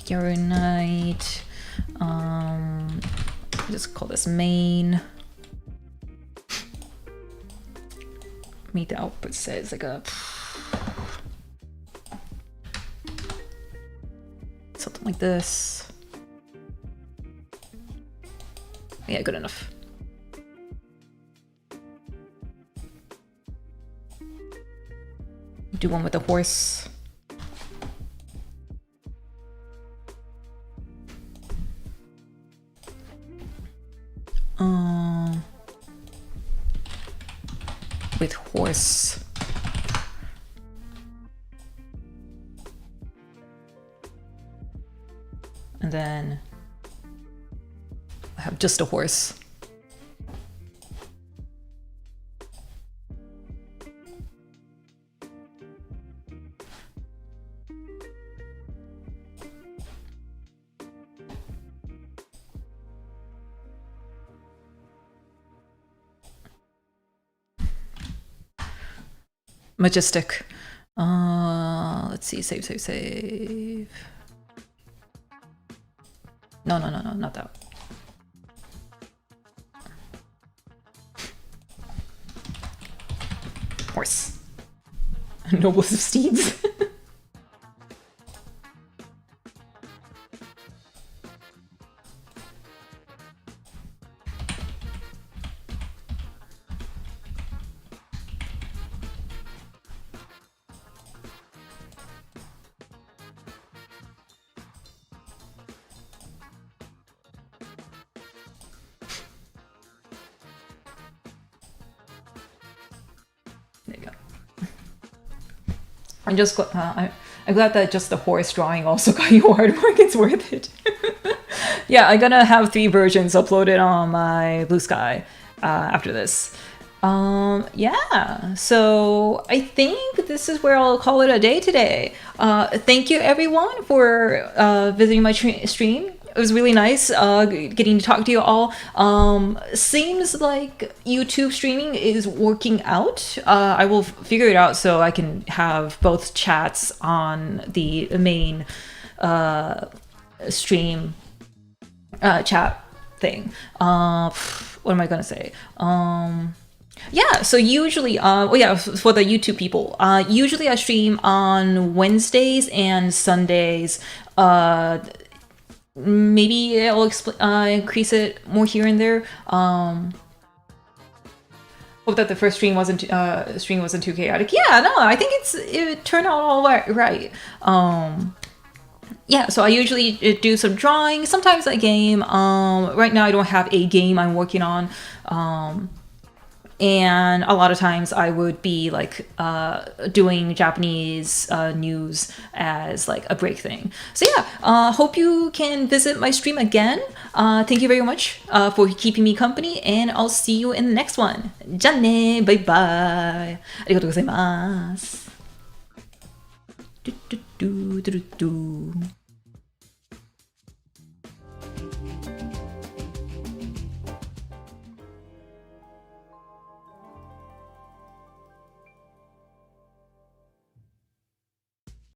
Uranite. Just call this main. Meet the output says like a something like this. Yeah, good enough. do one with the horse. With horse. And then I have just a horse. Majestic. Let's see. Save. No, not that. Horse. Noblest of steeds. There you go. I'm just I'm glad that just the horse drawing also got you artwork. It's worth it. Yeah, I'm gonna have 3 versions uploaded on my Blue Sky after this. Yeah, so I think this is where I'll call it a day today. Thank you everyone for visiting my stream. It was really nice getting to talk to you all. Seems like YouTube streaming is working out. I will figure it out so I can have both chats on the main stream chat thing. What am I gonna say? Yeah, so usually, for the YouTube people, usually I stream on Wednesdays and Sundays. Maybe I'll increase it more here and there. Hope that the first stream wasn't too chaotic. Yeah, no, I think it turned out all right. Yeah, so I usually do some drawing, sometimes a game. Right now I don't have a game I'm working on. And a lot of times I would be like doing Japanese news as like a break thing. So yeah, hope you can visit my stream again. Thank you very much for keeping me company, and I'll see you in the next one. じゃあね、バイバイ。ありがとうございます。ドゥドゥドゥドゥドゥ。